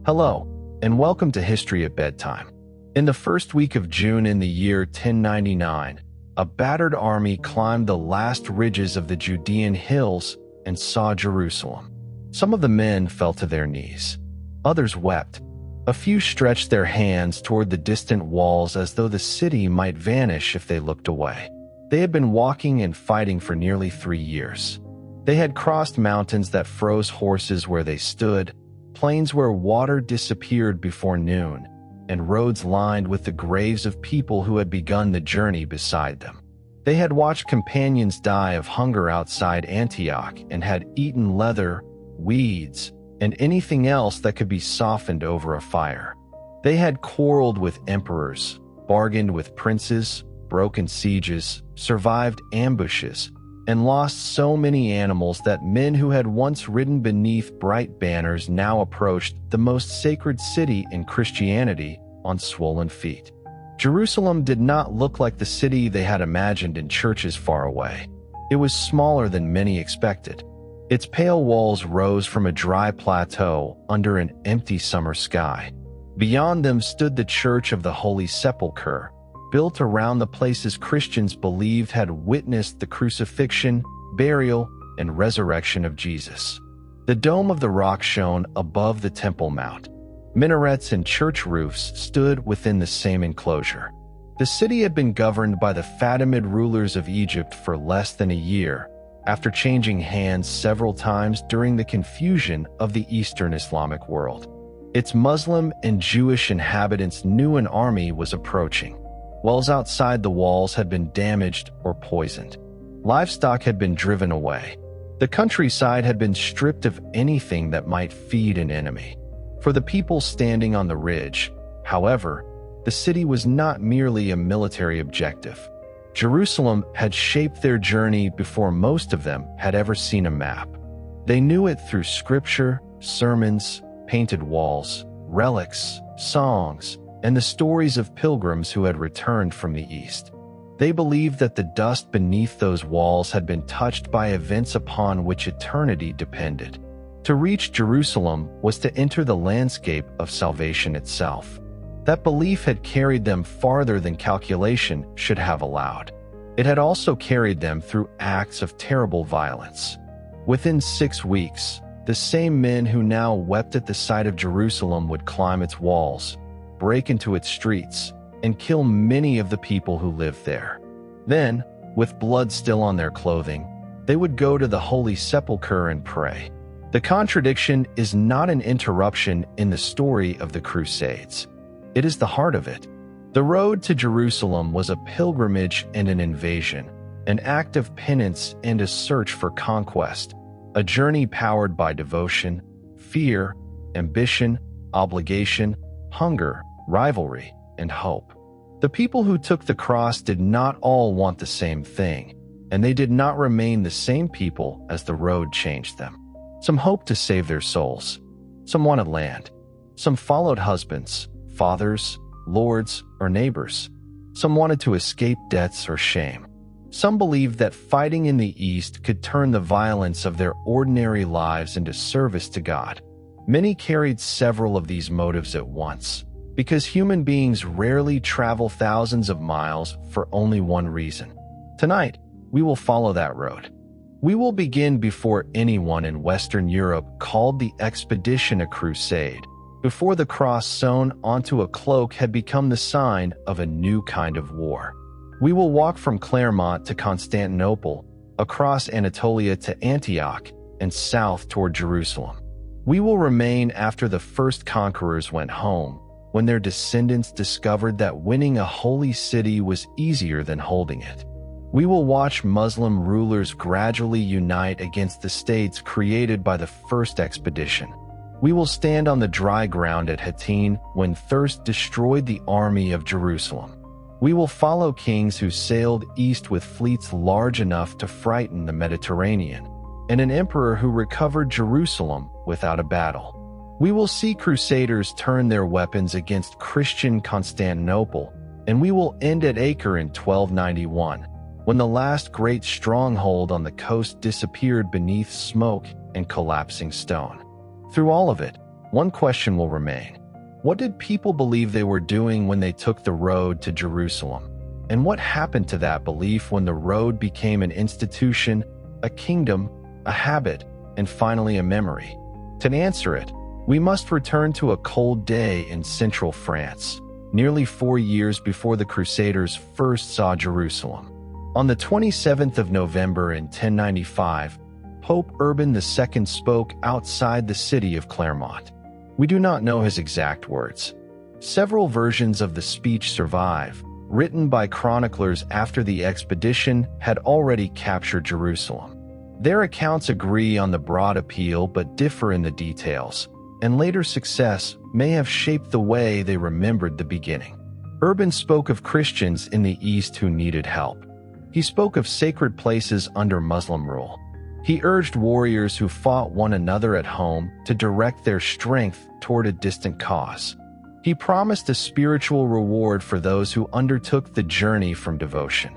Hello, and welcome to History at Bedtime. In the first week of June in the year 1099, a battered army climbed the last ridges of the Judean hills and saw Jerusalem. Some of the men fell to their knees. Others wept. A few stretched their hands toward the distant walls as though the city might vanish if they looked away. They had been walking and fighting for nearly 3 years. They had crossed mountains that froze horses where they stood, plains where water disappeared before noon, and roads lined with the graves of people who had begun the journey beside them. They had watched companions die of hunger outside Antioch and had eaten leather, weeds, and anything else that could be softened over a fire. They had quarreled with emperors, bargained with princes, broken sieges, survived ambushes, and lost so many animals that men who had once ridden beneath bright banners now approached the most sacred city in Christianity on swollen feet. Jerusalem did not look like the city they had imagined in churches far away. It was smaller than many expected. Its pale walls rose from a dry plateau under an empty summer sky. Beyond them stood the Church of the Holy Sepulchre, built around the places Christians believed had witnessed the crucifixion, burial, and resurrection of Jesus. The dome of the rock shone above the Temple Mount. Minarets and church roofs stood within the same enclosure. The city had been governed by the Fatimid rulers of Egypt for less than a year, after changing hands several times during the confusion of the Eastern Islamic world. Its Muslim and Jewish inhabitants knew an army was approaching. Wells outside the walls had been damaged or poisoned. Livestock had been driven away. The countryside had been stripped of anything that might feed an enemy. For the people standing on the ridge, however, the city was not merely a military objective. Jerusalem had shaped their journey before most of them had ever seen a map. They knew it through scripture, sermons, painted walls, relics, songs, and the stories of pilgrims who had returned from the East. They believed that the dust beneath those walls had been touched by events upon which eternity depended. To reach Jerusalem was to enter the landscape of salvation itself. That belief had carried them farther than calculation should have allowed. It had also carried them through acts of terrible violence. Within 6 weeks, the same men who now wept at the sight of Jerusalem would climb its walls, break into its streets, and kill many of the people who lived there. Then, with blood still on their clothing, they would go to the Holy Sepulchre and pray. The contradiction is not an interruption in the story of the Crusades. It is the heart of it. The road to Jerusalem was a pilgrimage and an invasion, an act of penance and a search for conquest, a journey powered by devotion, fear, ambition, obligation, hunger, rivalry, and hope. The people who took the cross did not all want the same thing, and they did not remain the same people as the road changed them. Some hoped to save their souls. Some wanted land. Some followed husbands, fathers, lords, or neighbors. Some wanted to escape debts or shame. Some believed that fighting in the East could turn the violence of their ordinary lives into service to God. Many carried several of these motives at once, because human beings rarely travel thousands of miles for only one reason. Tonight, we will follow that road. We will begin before anyone in Western Europe called the expedition a crusade, before the cross sewn onto a cloak had become the sign of a new kind of war. We will walk from Clermont to Constantinople, across Anatolia to Antioch, and south toward Jerusalem. We will remain after the first conquerors went home, when their descendants discovered that winning a holy city was easier than holding it. We will watch Muslim rulers gradually unite against the states created by the first expedition. We will stand on the dry ground at Hattin when thirst destroyed the army of Jerusalem. We will follow kings who sailed east with fleets large enough to frighten the Mediterranean, and an emperor who recovered Jerusalem without a battle. We will see crusaders turn their weapons against Christian Constantinople, and we will end at Acre in 1291, when the last great stronghold on the coast disappeared beneath smoke and collapsing stone. Through all of it, one question will remain. What did people believe they were doing when they took the road to Jerusalem? And what happened to that belief when the road became an institution, a kingdom, a habit, and finally a memory? To answer it, we must return to a cold day in central France, nearly 4 years before the Crusaders first saw Jerusalem. On the 27th of November in 1095, Pope Urban II spoke outside the city of Clermont. We do not know his exact words. Several versions of the speech survive, written by chroniclers after the expedition had already captured Jerusalem. Their accounts agree on the broad appeal but differ in the details, and later success may have shaped the way they remembered the beginning. Urban spoke of Christians in the East who needed help. He spoke of sacred places under Muslim rule. He urged warriors who fought one another at home to direct their strength toward a distant cause. He promised a spiritual reward for those who undertook the journey from devotion.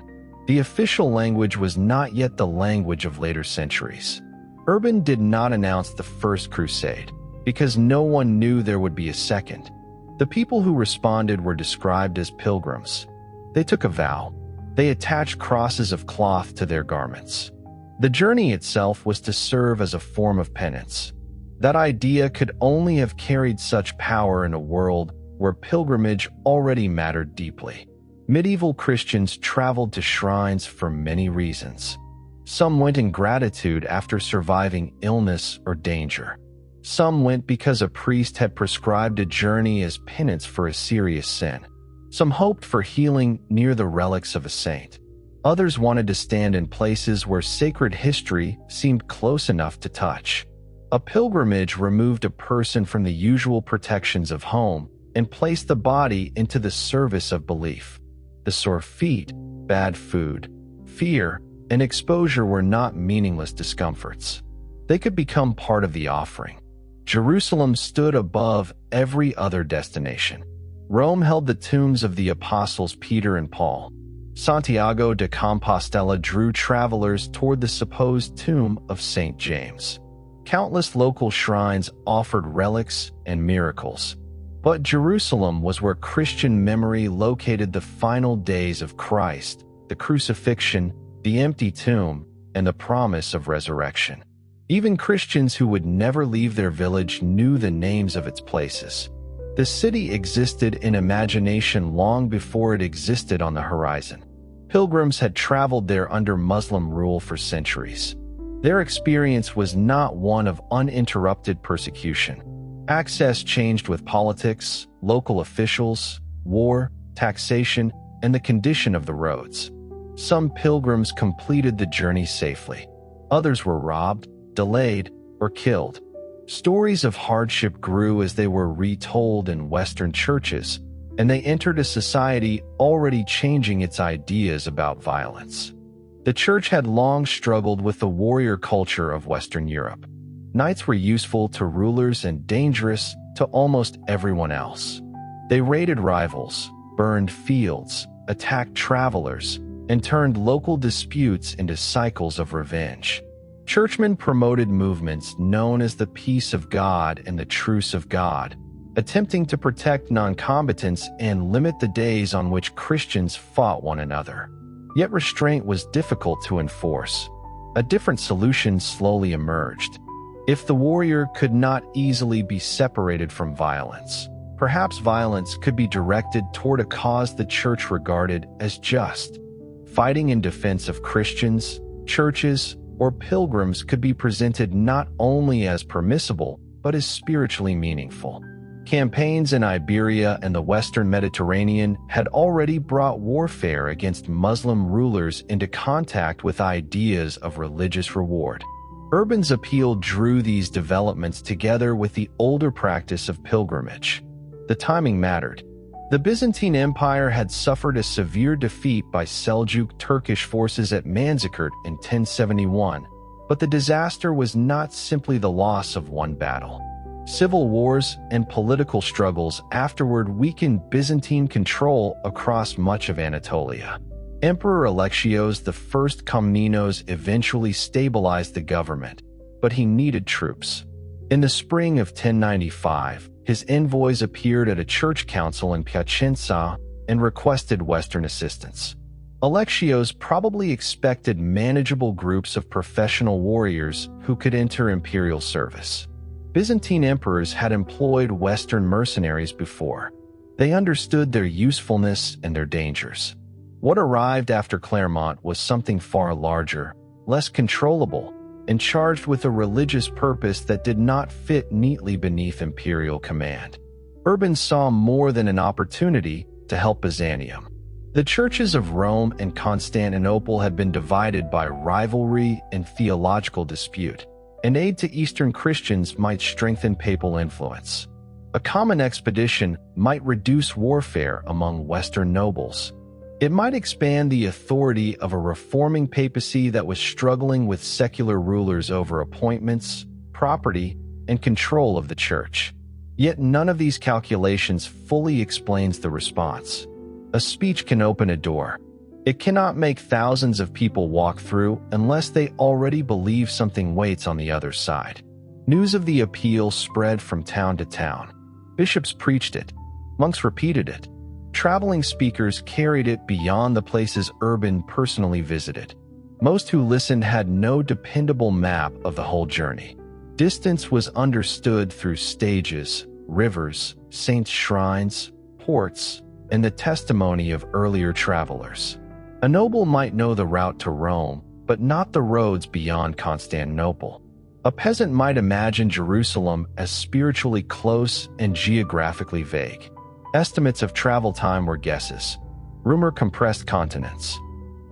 The official language was not yet the language of later centuries. Urban did not announce the First Crusade, because no one knew there would be a second. The people who responded were described as pilgrims. They took a vow. They attached crosses of cloth to their garments. The journey itself was to serve as a form of penance. That idea could only have carried such power in a world where pilgrimage already mattered deeply. Medieval Christians traveled to shrines for many reasons. Some went in gratitude after surviving illness or danger. Some went because a priest had prescribed a journey as penance for a serious sin. Some hoped for healing near the relics of a saint. Others wanted to stand in places where sacred history seemed close enough to touch. A pilgrimage removed a person from the usual protections of home and placed the body into the service of belief. The sore feet, bad food, fear, and exposure were not meaningless discomforts. They could become part of the offering. Jerusalem stood above every other destination. Rome held the tombs of the apostles Peter and Paul. Santiago de Compostela drew travelers toward the supposed tomb of St. James. Countless local shrines offered relics and miracles. But Jerusalem was where Christian memory located the final days of Christ, the crucifixion, the empty tomb, and the promise of resurrection. Even Christians who would never leave their village knew the names of its places. The city existed in imagination long before it existed on the horizon. Pilgrims had traveled there under Muslim rule for centuries. Their experience was not one of uninterrupted persecution. Access changed with politics, local officials, war, taxation, and the condition of the roads. Some pilgrims completed the journey safely. Others were robbed, delayed, or killed. Stories of hardship grew as they were retold in Western churches, and they entered a society already changing its ideas about violence. The church had long struggled with the warrior culture of Western Europe. Knights were useful to rulers and dangerous to almost everyone else. They raided rivals, burned fields, attacked travelers, and turned local disputes into cycles of revenge. Churchmen promoted movements known as the Peace of God and the Truce of God, attempting to protect non-combatants and limit the days on which Christians fought one another. Yet restraint was difficult to enforce. A different solution slowly emerged. If the warrior could not easily be separated from violence, perhaps violence could be directed toward a cause the church regarded as just. Fighting in defense of Christians, churches, or pilgrims could be presented not only as permissible, but as spiritually meaningful. Campaigns in Iberia and the Western Mediterranean had already brought warfare against Muslim rulers into contact with ideas of religious reward. Urban's appeal drew these developments together with the older practice of pilgrimage. The timing mattered. The Byzantine Empire had suffered a severe defeat by Seljuk Turkish forces at Manzikert in 1071, but the disaster was not simply the loss of one battle. Civil wars and political struggles afterward weakened Byzantine control across much of Anatolia. Emperor Alexios I Komnenos eventually stabilized the government, but he needed troops. In the spring of 1095, his envoys appeared at a church council in Piacenza and requested Western assistance. Alexios probably expected manageable groups of professional warriors who could enter imperial service. Byzantine emperors had employed Western mercenaries before. They understood their usefulness and their dangers. What arrived after Clermont was something far larger, less controllable, and charged with a religious purpose that did not fit neatly beneath imperial command. Urban saw more than an opportunity to help Byzantium. The churches of Rome and Constantinople had been divided by rivalry and theological dispute, and aid to Eastern Christians might strengthen papal influence. A common expedition might reduce warfare among Western nobles. It might expand the authority of a reforming papacy that was struggling with secular rulers over appointments, property, and control of the church. Yet none of these calculations fully explains the response. A speech can open a door. It cannot make thousands of people walk through unless they already believe something waits on the other side. News of the appeal spread from town to town. Bishops preached it. Monks repeated it. Traveling speakers carried it beyond the places Urban personally visited. Most who listened had no dependable map of the whole journey. Distance was understood through stages, rivers, saints' shrines, ports, and the testimony of earlier travelers. A noble might know the route to Rome, but not the roads beyond Constantinople. A peasant might imagine Jerusalem as spiritually close and geographically vague. Estimates of travel time were guesses. Rumor compressed continents.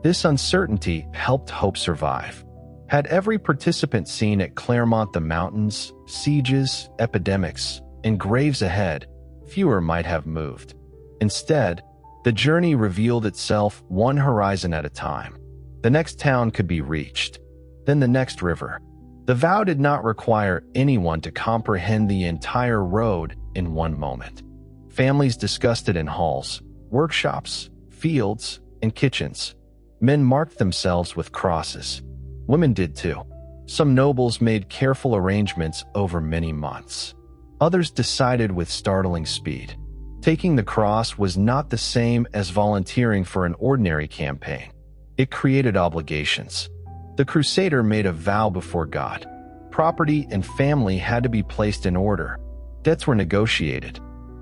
This uncertainty helped hope survive. Had every participant seen at Clermont the mountains, sieges, epidemics, and graves ahead, fewer might have moved. Instead, the journey revealed itself one horizon at a time. The next town could be reached, then the next river. The vow did not require anyone to comprehend the entire road in one moment. Families discussed it in halls, workshops, fields, and kitchens. Men marked themselves with crosses. Women did too. Some nobles made careful arrangements over many months. Others decided with startling speed. Taking the cross was not the same as volunteering for an ordinary campaign. It created obligations. The Crusader made a vow before God. Property and family had to be placed in order. Debts were negotiated.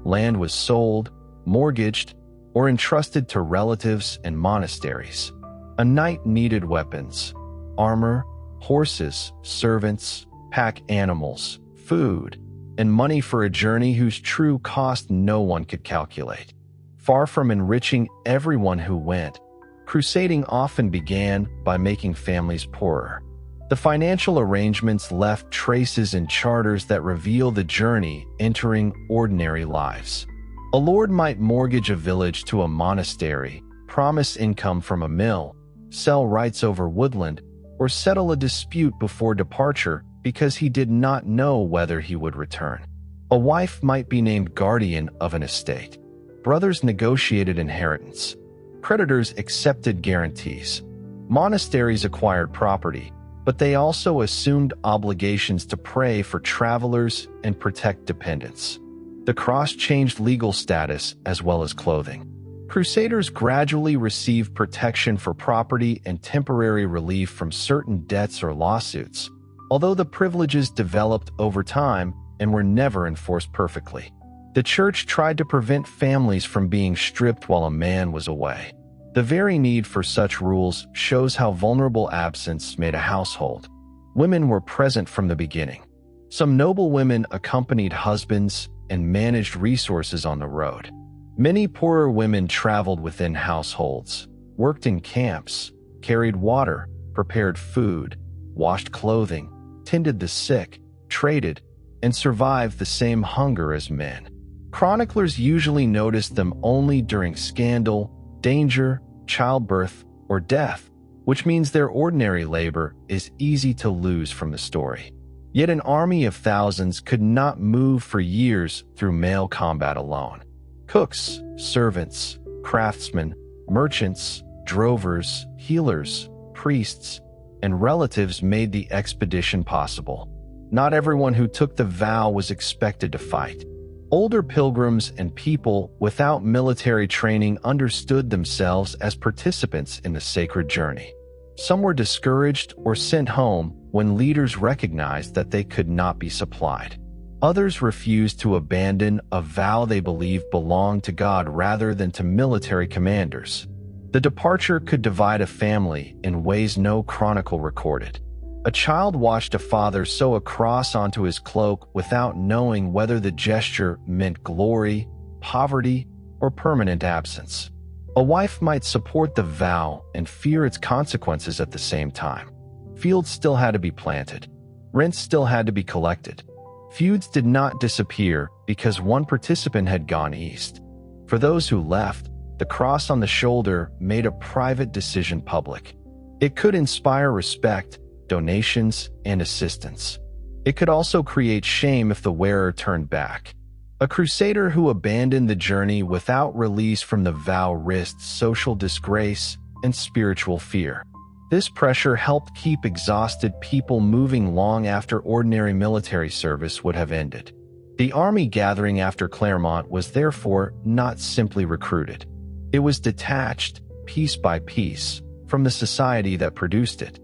Land was sold, mortgaged, or entrusted to relatives and monasteries. A knight needed weapons, armor, horses, servants, pack animals, food, and money for a journey whose true cost no one could calculate. Far from enriching everyone who went, crusading often began by making families poorer. The financial arrangements left traces in charters that reveal the journey entering ordinary lives. A lord might mortgage a village to a monastery, promise income from a mill, sell rights over woodland, or settle a dispute before departure because he did not know whether he would return. A wife might be named guardian of an estate. Brothers negotiated inheritance. Creditors accepted guarantees. Monasteries acquired property, but they also assumed obligations to pray for travelers and protect dependents. The cross changed legal status as well as clothing. Crusaders gradually received protection for property and temporary relief from certain debts or lawsuits, although the privileges developed over time and were never enforced perfectly. The church tried to prevent families from being stripped while a man was away. The very need for such rules shows how vulnerable absence made a household. Women were present from the beginning. Some noble women accompanied husbands and managed resources on the road. Many poorer women traveled within households, worked in camps, carried water, prepared food, washed clothing, tended the sick, traded, and survived the same hunger as men. Chroniclers usually noticed them only during scandal, danger, childbirth, or death, which means their ordinary labor is easy to lose from the story. Yet an army of thousands could not move for years through male combat alone. Cooks, servants, craftsmen, merchants, drovers, healers, priests, and relatives made the expedition possible. not everyone who took the vow was expected to fight. Older pilgrims and people without military training understood themselves as participants in the sacred journey. Some were discouraged or sent home when leaders recognized that they could not be supplied. Others refused to abandon a vow they believed belonged to God rather than to military commanders. The departure could divide a family in ways no chronicle recorded. A child watched a father sew a cross onto his cloak without knowing whether the gesture meant glory, poverty, or permanent absence. A wife might support the vow and fear its consequences at the same time. Fields still had to be planted. Rents still had to be collected. Feuds did not disappear because one participant had gone east. For those who left, the cross on the shoulder made a private decision public. It could inspire respect, donations, and assistance. It could also create shame if the wearer turned back. A crusader who abandoned the journey without release from the vow risked social disgrace and spiritual fear. This pressure helped keep exhausted people moving long after ordinary military service would have ended. The army gathering after Clermont was therefore not simply recruited. It was detached, piece by piece, from the society that produced it.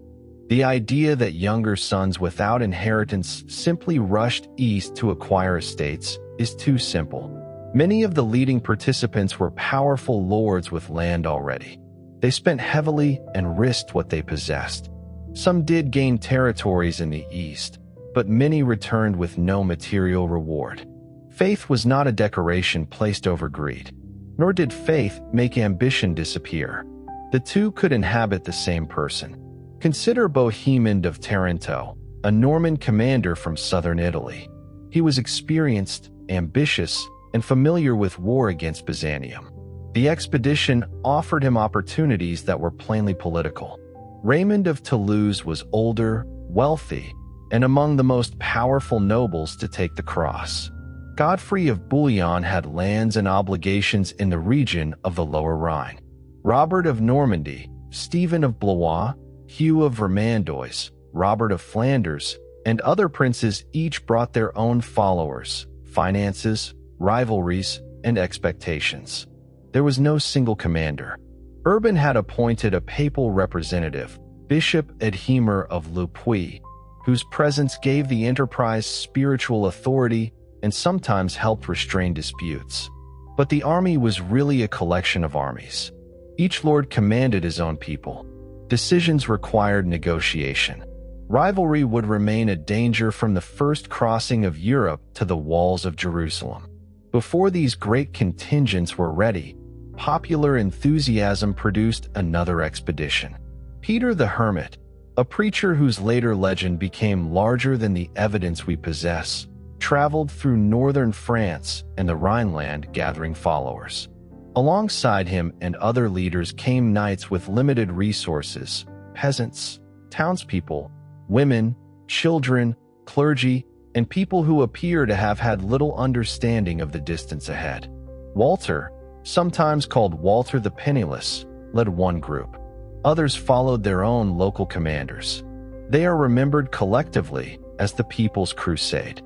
The idea that younger sons without inheritance simply rushed east to acquire estates is too simple. Many of the leading participants were powerful lords with land already. They spent heavily and risked what they possessed. Some did gain territories in the east, but many returned with no material reward. Faith was not a decoration placed over greed, nor did faith make ambition disappear. The two could inhabit the same person. Consider Bohemond of Taranto, a Norman commander from southern Italy. He was experienced, ambitious, and familiar with war against Byzantium. The expedition offered him opportunities that were plainly political. Raymond of Toulouse was older, wealthy, and among the most powerful nobles to take the cross. Godfrey of Bouillon had lands and obligations in the region of the Lower Rhine. Robert of Normandy, Stephen of Blois, Hugh of Vermandois, Robert of Flanders, and other princes each brought their own followers, finances, rivalries, and expectations. There was no single commander. Urban had appointed a papal representative, Bishop Edhemer of Le Puy, whose presence gave the enterprise spiritual authority and sometimes helped restrain disputes. But the army was really a collection of armies. Each lord commanded his own people. Decisions required negotiation. Rivalry would remain a danger from the first crossing of Europe to the walls of Jerusalem. Before these great contingents were ready, popular enthusiasm produced another expedition. Peter the Hermit, a preacher whose later legend became larger than the evidence we possess, traveled through northern France and the Rhineland gathering followers. Alongside him and other leaders came knights with limited resources, peasants, townspeople, women, children, clergy, and people who appear to have had little understanding of the distance ahead. Walter, sometimes called Walter the Penniless, led one group. Others followed their own local commanders. They are remembered collectively as the People's Crusade.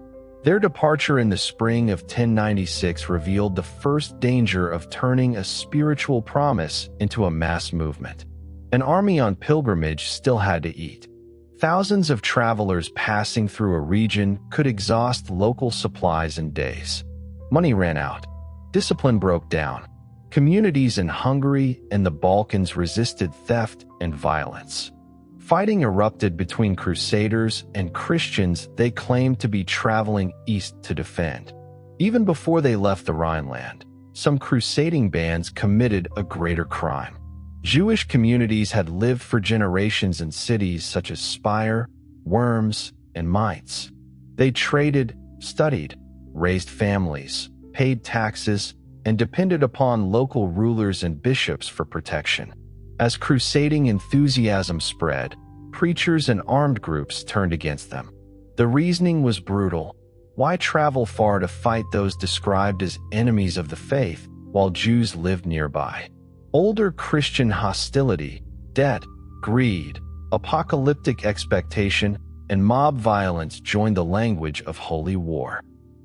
Their departure in the spring of 1096 revealed the first danger of turning a spiritual promise into a mass movement. An army on pilgrimage still had to eat. Thousands of travelers passing through a region could exhaust local supplies in days. Money ran out. Discipline broke down. Communities in Hungary and the Balkans resisted theft and violence. Fighting erupted between Crusaders and Christians they claimed to be traveling east to defend. Even before they left the Rhineland, some crusading bands committed a greater crime. Jewish communities had lived for generations in cities such as Speyer, Worms, and Mainz. They traded, studied, raised families, paid taxes, and depended upon local rulers and bishops for protection. As crusading enthusiasm spread, preachers and armed groups turned against them. The reasoning was brutal. Why travel far to fight those described as enemies of the faith while Jews lived nearby? Older Christian hostility, debt, greed, apocalyptic expectation, and mob violence joined the language of holy war.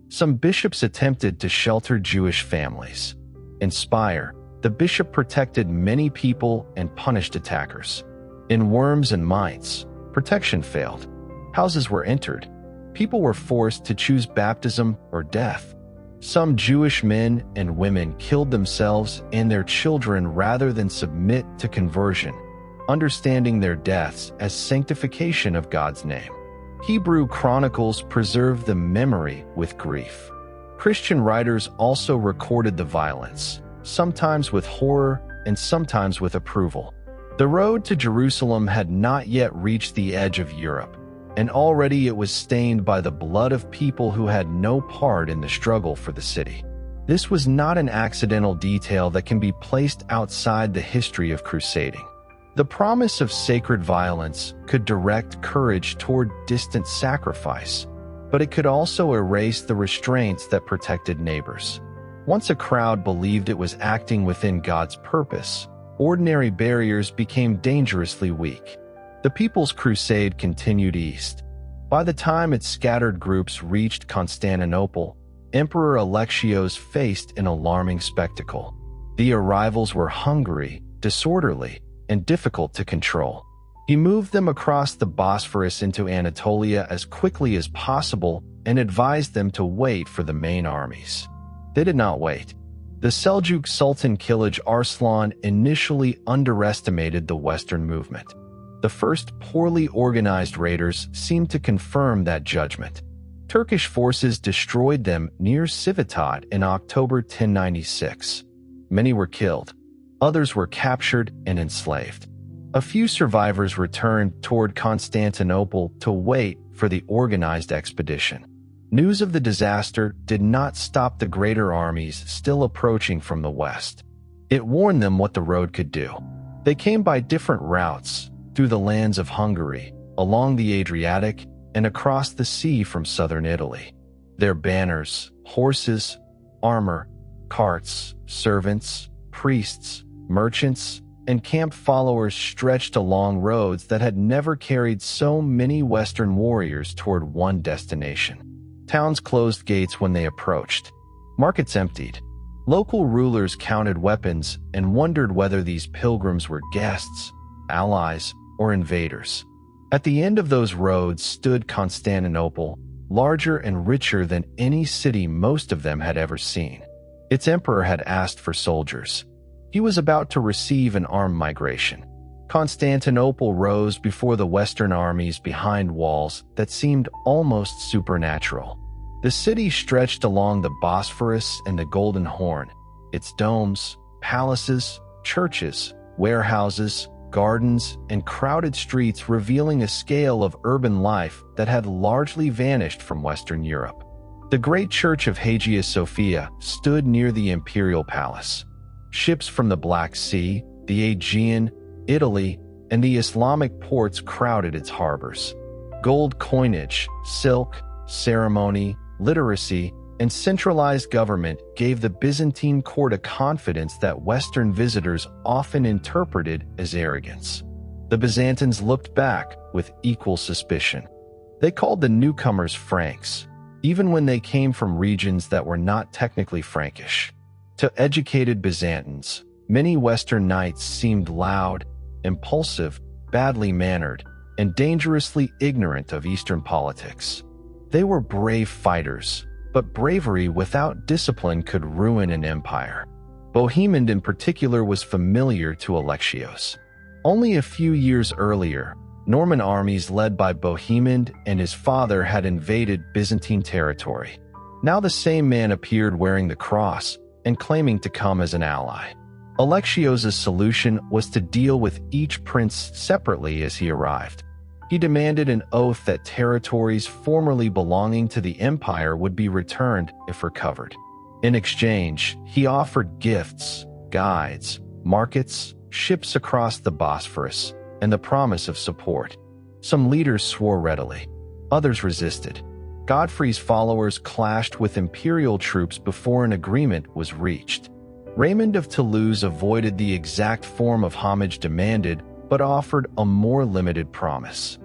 Some bishops attempted to shelter Jewish families. In Speyer, the bishop protected many people and punished attackers. In Worms and Mainz, protection failed. Houses were entered. People were forced to choose baptism or death. Some Jewish men and women killed themselves and their children rather than submit to conversion, understanding their deaths as sanctification of God's name. Hebrew chronicles preserve the memory with grief. Christian writers also recorded the violence, sometimes with horror and sometimes with approval. The road to Jerusalem had not yet reached the edge of Europe, and already it was stained by the blood of people who had no part in the struggle for the city. This was not an accidental detail that can be placed outside the history of crusading. The promise of sacred violence could direct courage toward distant sacrifice, but it could also erase the restraints that protected neighbors. Once a crowd believed it was acting within God's purpose, ordinary barriers became dangerously weak. The People's Crusade continued east. By the time its scattered groups reached Constantinople, Emperor Alexios faced an alarming spectacle. The arrivals were hungry, disorderly, and difficult to control. He moved them across the Bosphorus into Anatolia as quickly as possible and advised them to wait for the main armies. They did not wait. The Seljuk Sultan Kilij Arslan initially underestimated the Western movement. The first poorly organized raiders seemed to confirm that judgment. Turkish forces destroyed them near Civitate in October 1096. Many were killed. Others were captured and enslaved. A few survivors returned toward Constantinople to wait for the organized expedition. News of the disaster did not stop the greater armies still approaching from the west. It warned them what the road could do. They came by different routes, through the lands of Hungary, along the Adriatic, and across the sea from southern Italy. Their banners, horses, armor, carts, servants, priests, merchants, and camp followers stretched along roads that had never carried so many Western warriors toward one destination. Towns closed gates when they approached. Markets emptied. Local rulers counted weapons and wondered whether these pilgrims were guests, allies, or invaders. At the end of those roads stood Constantinople, larger and richer than any city most of them had ever seen. Its emperor had asked for soldiers. He was about to receive an armed migration. Constantinople rose before the Western armies behind walls that seemed almost supernatural. The city stretched along the Bosphorus and the Golden Horn, its domes, palaces, churches, warehouses, gardens, and crowded streets revealing a scale of urban life that had largely vanished from Western Europe. The great church of Hagia Sophia stood near the imperial palace. Ships from the Black Sea, the Aegean, Italy, and the Islamic ports crowded its harbors. Gold coinage, silk, ceremony, literacy, and centralized government gave the Byzantine court a confidence that Western visitors often interpreted as arrogance. The Byzantines looked back with equal suspicion. They called the newcomers Franks, even when they came from regions that were not technically Frankish. To educated Byzantines, many Western knights seemed loud, impulsive, badly mannered, and dangerously ignorant of Eastern politics. They were brave fighters, but bravery without discipline could ruin an empire. Bohemond in particular was familiar to Alexios. Only a few years earlier, Norman armies led by Bohemond and his father had invaded Byzantine territory. Now the same man appeared wearing the cross and claiming to come as an ally. Alexios' solution was to deal with each prince separately as he arrived. He demanded an oath that territories formerly belonging to the empire would be returned if recovered. In exchange, he offered gifts, guides, markets, ships across the Bosphorus, and the promise of support. Some leaders swore readily. Others resisted. Godfrey's followers clashed with imperial troops before an agreement was reached. Raymond of Toulouse avoided the exact form of homage demanded, but offered a more limited promise.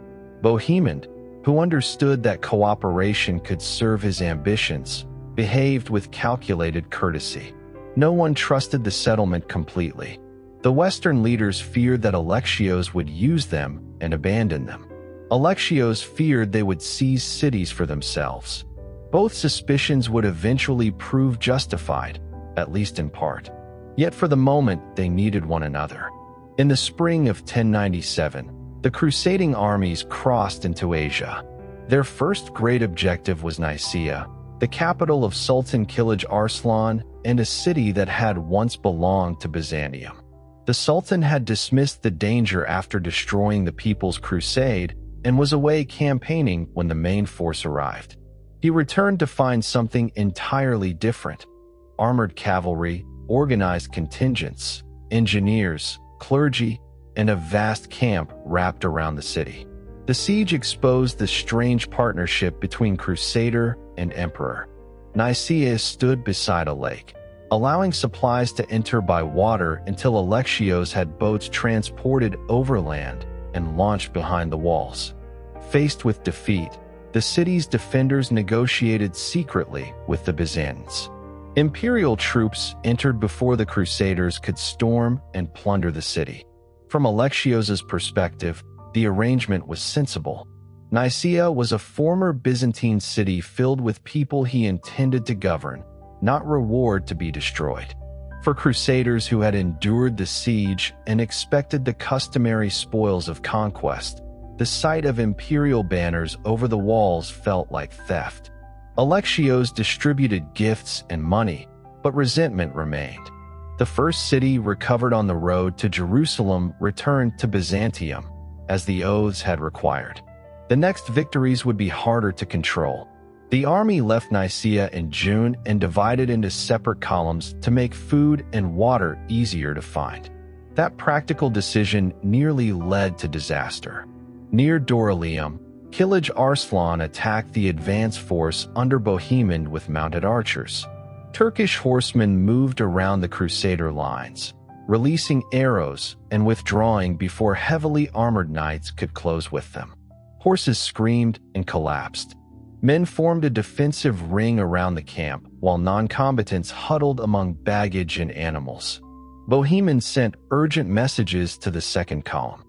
Bohemond, who understood that cooperation could serve his ambitions, behaved with calculated courtesy. No one trusted the settlement completely. The Western leaders feared that Alexios would use them and abandon them. Alexios feared they would seize cities for themselves. Both suspicions would eventually prove justified, at least in part. Yet for the moment, they needed one another. In the spring of 1097, the crusading armies crossed into Asia. Their first great objective was Nicaea, the capital of Sultan Kilij Arslan and a city that had once belonged to Byzantium. The Sultan had dismissed the danger after destroying the People's Crusade and was away campaigning when the main force arrived. He returned to find something entirely different: armored cavalry, organized contingents, engineers, clergy, and a vast camp wrapped around the city. The siege exposed the strange partnership between Crusader and Emperor. Nicaea stood beside a lake, allowing supplies to enter by water until Alexios had boats transported overland and launched behind the walls. Faced with defeat, the city's defenders negotiated secretly with the Byzantines. Imperial troops entered before the Crusaders could storm and plunder the city. From Alexios's perspective, the arrangement was sensible. Nicaea was a former Byzantine city filled with people he intended to govern, not reward to be destroyed. For Crusaders who had endured the siege and expected the customary spoils of conquest, the sight of imperial banners over the walls felt like theft. Alexios distributed gifts and money, but resentment remained. The first city recovered on the road to Jerusalem returned to Byzantium, as the oaths had required. The next victories would be harder to control. The army left Nicaea in June and divided into separate columns to make food and water easier to find. That practical decision nearly led to disaster. Near Dorylaeum, Kilij Arslan attacked the advance force under Bohemond with mounted archers. Turkish horsemen moved around the Crusader lines, releasing arrows and withdrawing before heavily armored knights could close with them. Horses screamed and collapsed. Men formed a defensive ring around the camp, while non-combatants huddled among baggage and animals. Bohemond sent urgent messages to the second column.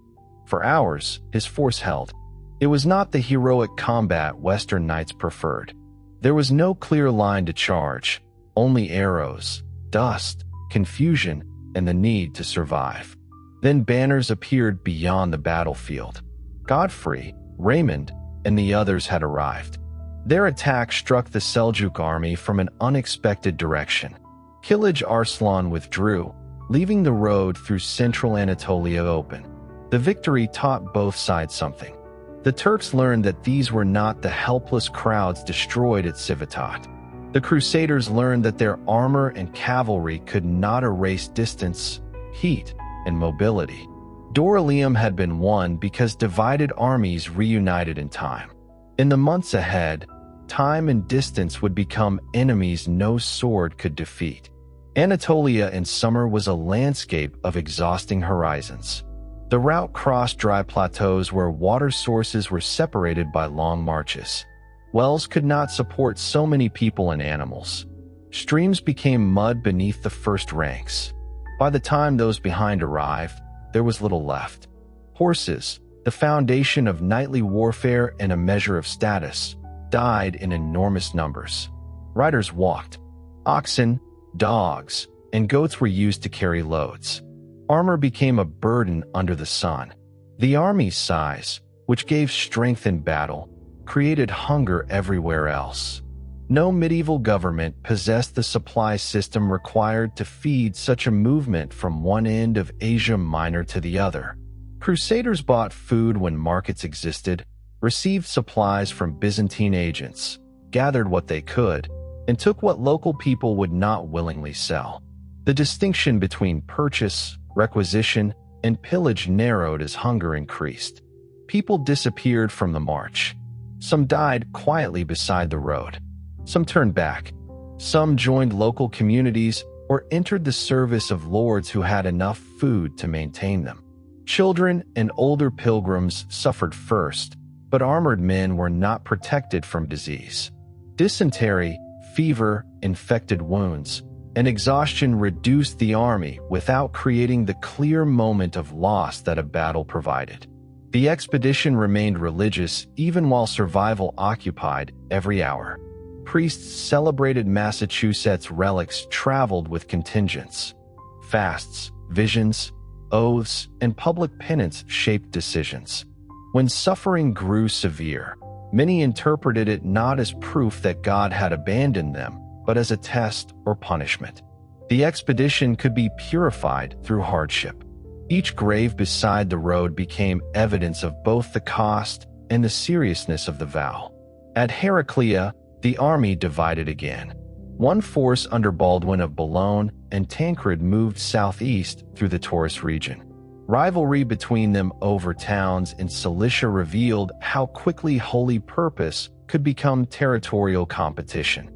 For hours, his force held. It was not the heroic combat Western knights preferred. There was no clear line to charge, only arrows, dust, confusion, and the need to survive. Then banners appeared beyond the battlefield. Godfrey, Raymond, and the others had arrived. Their attack struck the Seljuk army from an unexpected direction. Kilij Arslan withdrew, leaving the road through central Anatolia open. The victory taught both sides something. The Turks learned that these were not the helpless crowds destroyed at Civitate. The Crusaders learned that their armor and cavalry could not erase distance, heat, and mobility. Dorylaeum had been won because divided armies reunited in time. In the months ahead, time and distance would become enemies no sword could defeat. Anatolia in summer was a landscape of exhausting horizons. The route crossed dry plateaus where water sources were separated by long marches. Wells could not support so many people and animals. Streams became mud beneath the first ranks. By the time those behind arrived, there was little left. Horses, the foundation of knightly warfare and a measure of status, died in enormous numbers. Riders walked. Oxen, dogs, and goats were used to carry loads. Armor became a burden under the sun. The army's size, which gave strength in battle, created hunger everywhere else. No medieval government possessed the supply system required to feed such a movement from one end of Asia Minor to the other. Crusaders bought food when markets existed, received supplies from Byzantine agents, gathered what they could, and took what local people would not willingly sell. The distinction between purchase, requisition, and pillage narrowed as hunger increased. People disappeared from the march. Some died quietly beside the road. Some turned back. Some joined local communities or entered the service of lords who had enough food to maintain them. Children and older pilgrims suffered first, but armored men were not protected from disease. Dysentery, fever, infected wounds, and exhaustion reduced the army without creating the clear moment of loss that a battle provided. The expedition remained religious even while survival occupied every hour. Priests celebrated Massachusetts relics traveled with contingents. Fasts, visions, oaths, and public penance shaped decisions. When suffering grew severe, many interpreted it not as proof that God had abandoned them, but as a test or punishment. The expedition could be purified through hardship. Each grave beside the road became evidence of both the cost and the seriousness of the vow. At Heraclea, the army divided again. One force under Baldwin of Boulogne and Tancred moved southeast through the Taurus region. Rivalry between them over towns in Cilicia revealed how quickly holy purpose could become territorial competition.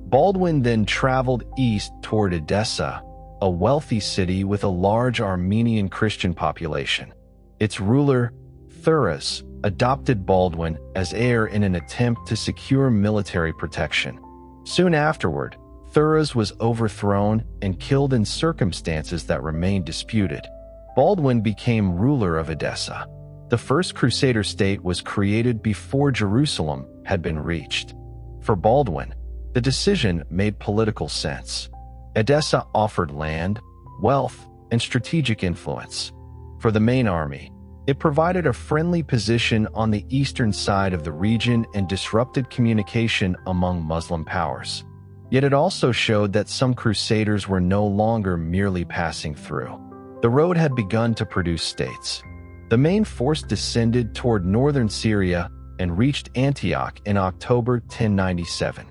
Baldwin then traveled east toward Edessa, a wealthy city with a large Armenian Christian population. Its ruler, Thuras, adopted Baldwin as heir in an attempt to secure military protection. Soon afterward, Thuras was overthrown and killed in circumstances that remained disputed. Baldwin became ruler of Edessa. The First Crusader State was created before Jerusalem had been reached. For Baldwin, the decision made political sense. Edessa offered land, wealth, and strategic influence. For the main army, it provided a friendly position on the eastern side of the region and disrupted communication among Muslim powers. Yet it also showed that some crusaders were no longer merely passing through. The road had begun to produce states. The main force descended toward northern Syria and reached Antioch in October 1097.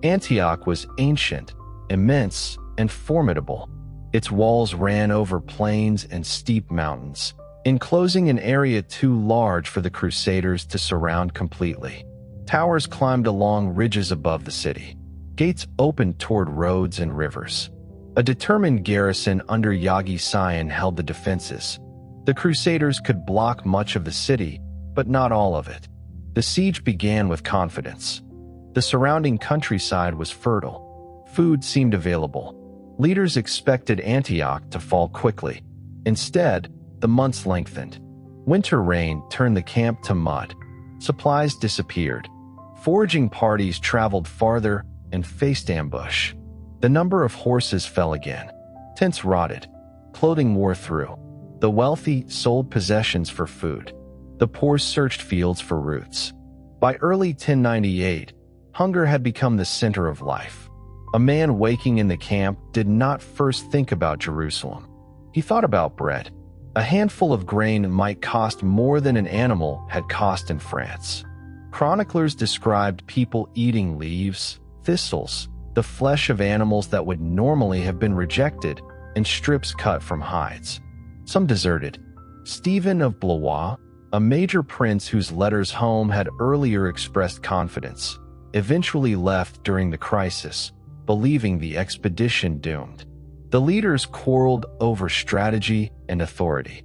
Antioch was ancient, immense, and formidable. Its walls ran over plains and steep mountains, enclosing an area too large for the Crusaders to surround completely. Towers climbed along ridges above the city. Gates opened toward roads and rivers. A determined garrison under Yagi Sion held the defenses. The Crusaders could block much of the city, but not all of it. The siege began with confidence. The surrounding countryside was fertile. Food seemed available. Leaders expected Antioch to fall quickly. Instead, the months lengthened. Winter rain turned the camp to mud. Supplies disappeared. Foraging parties traveled farther and faced ambush. The number of horses fell again. Tents rotted. Clothing wore through. The wealthy sold possessions for food. The poor searched fields for roots. By early 1098, hunger had become the center of life. A man waking in the camp did not first think about Jerusalem. He thought about bread. A handful of grain might cost more than an animal had cost in France. Chroniclers described people eating leaves, thistles, the flesh of animals that would normally have been rejected, and strips cut from hides. Some deserted. Stephen of Blois, a major prince whose letters home had earlier expressed confidence, eventually left during the crisis, believing the expedition doomed. The leaders quarreled over strategy and authority.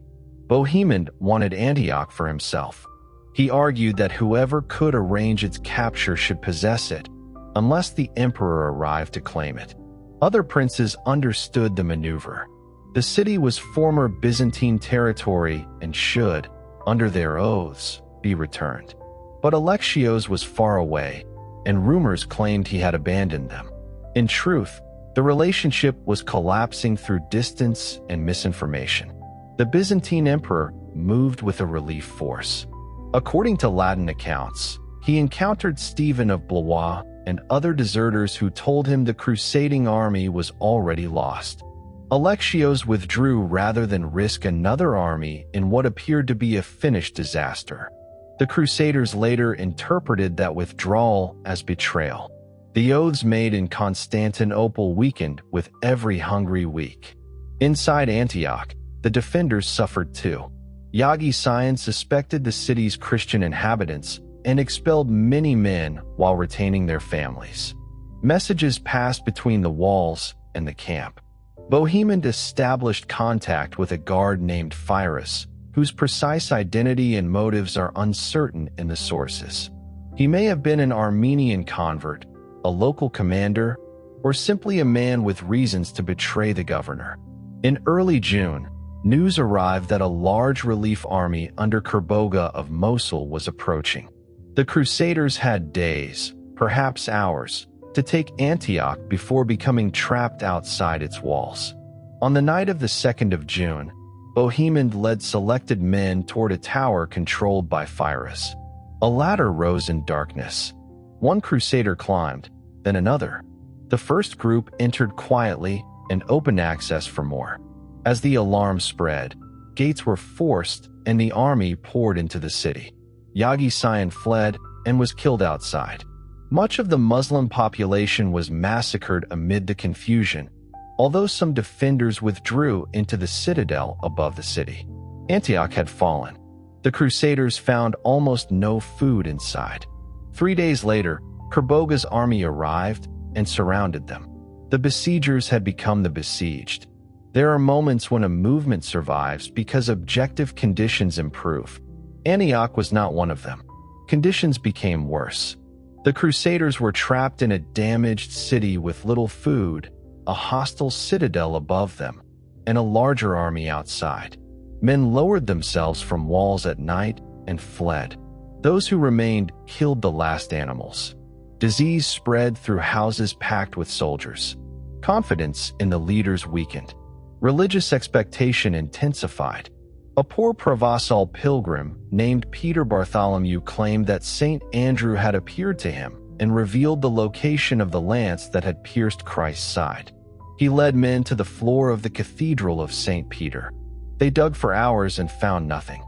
Bohemond wanted Antioch for himself. He argued that whoever could arrange its capture should possess it, unless the emperor arrived to claim it. Other princes understood the maneuver. The city was former Byzantine territory and should, under their oaths, be returned. But Alexios was far away, and rumors claimed he had abandoned them. In truth, the relationship was collapsing through distance and misinformation. The Byzantine emperor moved with a relief force. According to Latin accounts, he encountered Stephen of Blois and other deserters who told him the crusading army was already lost. Alexios withdrew rather than risk another army in what appeared to be a finished disaster. The Crusaders later interpreted that withdrawal as betrayal. The oaths made in Constantinople weakened with every hungry week. Inside Antioch, the defenders suffered too. Yagi Sion suspected the city's Christian inhabitants and expelled many men while retaining their families. Messages passed between the walls and the camp. Bohemond established contact with a guard named Pyrrhus, whose precise identity and motives are uncertain in the sources. He may have been an Armenian convert, a local commander, or simply a man with reasons to betray the governor. In early June, news arrived that a large relief army under Kerboga of Mosul was approaching. The Crusaders had days, perhaps hours, to take Antioch before becoming trapped outside its walls. On the night of the 2nd of June, Bohemond led selected men toward a tower controlled by Pyrrhus. A ladder rose in darkness. One crusader climbed, then another. The first group entered quietly and opened access for more. As the alarm spread, gates were forced and the army poured into the city. Yagi Sion fled and was killed outside. Much of the Muslim population was massacred amid the confusion, although some defenders withdrew into the citadel above the city. Antioch had fallen. The Crusaders found almost no food inside. 3 days later, Kerboga's army arrived and surrounded them. The besiegers had become the besieged. There are moments when a movement survives because objective conditions improve. Antioch was not one of them. Conditions became worse. The Crusaders were trapped in a damaged city with little food, a hostile citadel above them, and a larger army outside. Men lowered themselves from walls at night and fled. Those who remained killed the last animals. Disease spread through houses packed with soldiers. Confidence in the leaders weakened. Religious expectation intensified. A poor Provençal pilgrim named Peter Bartholomew claimed that St. Andrew had appeared to him and revealed the location of the lance that had pierced Christ's side. He led men to the floor of the Cathedral of St. Peter. They dug for hours and found nothing.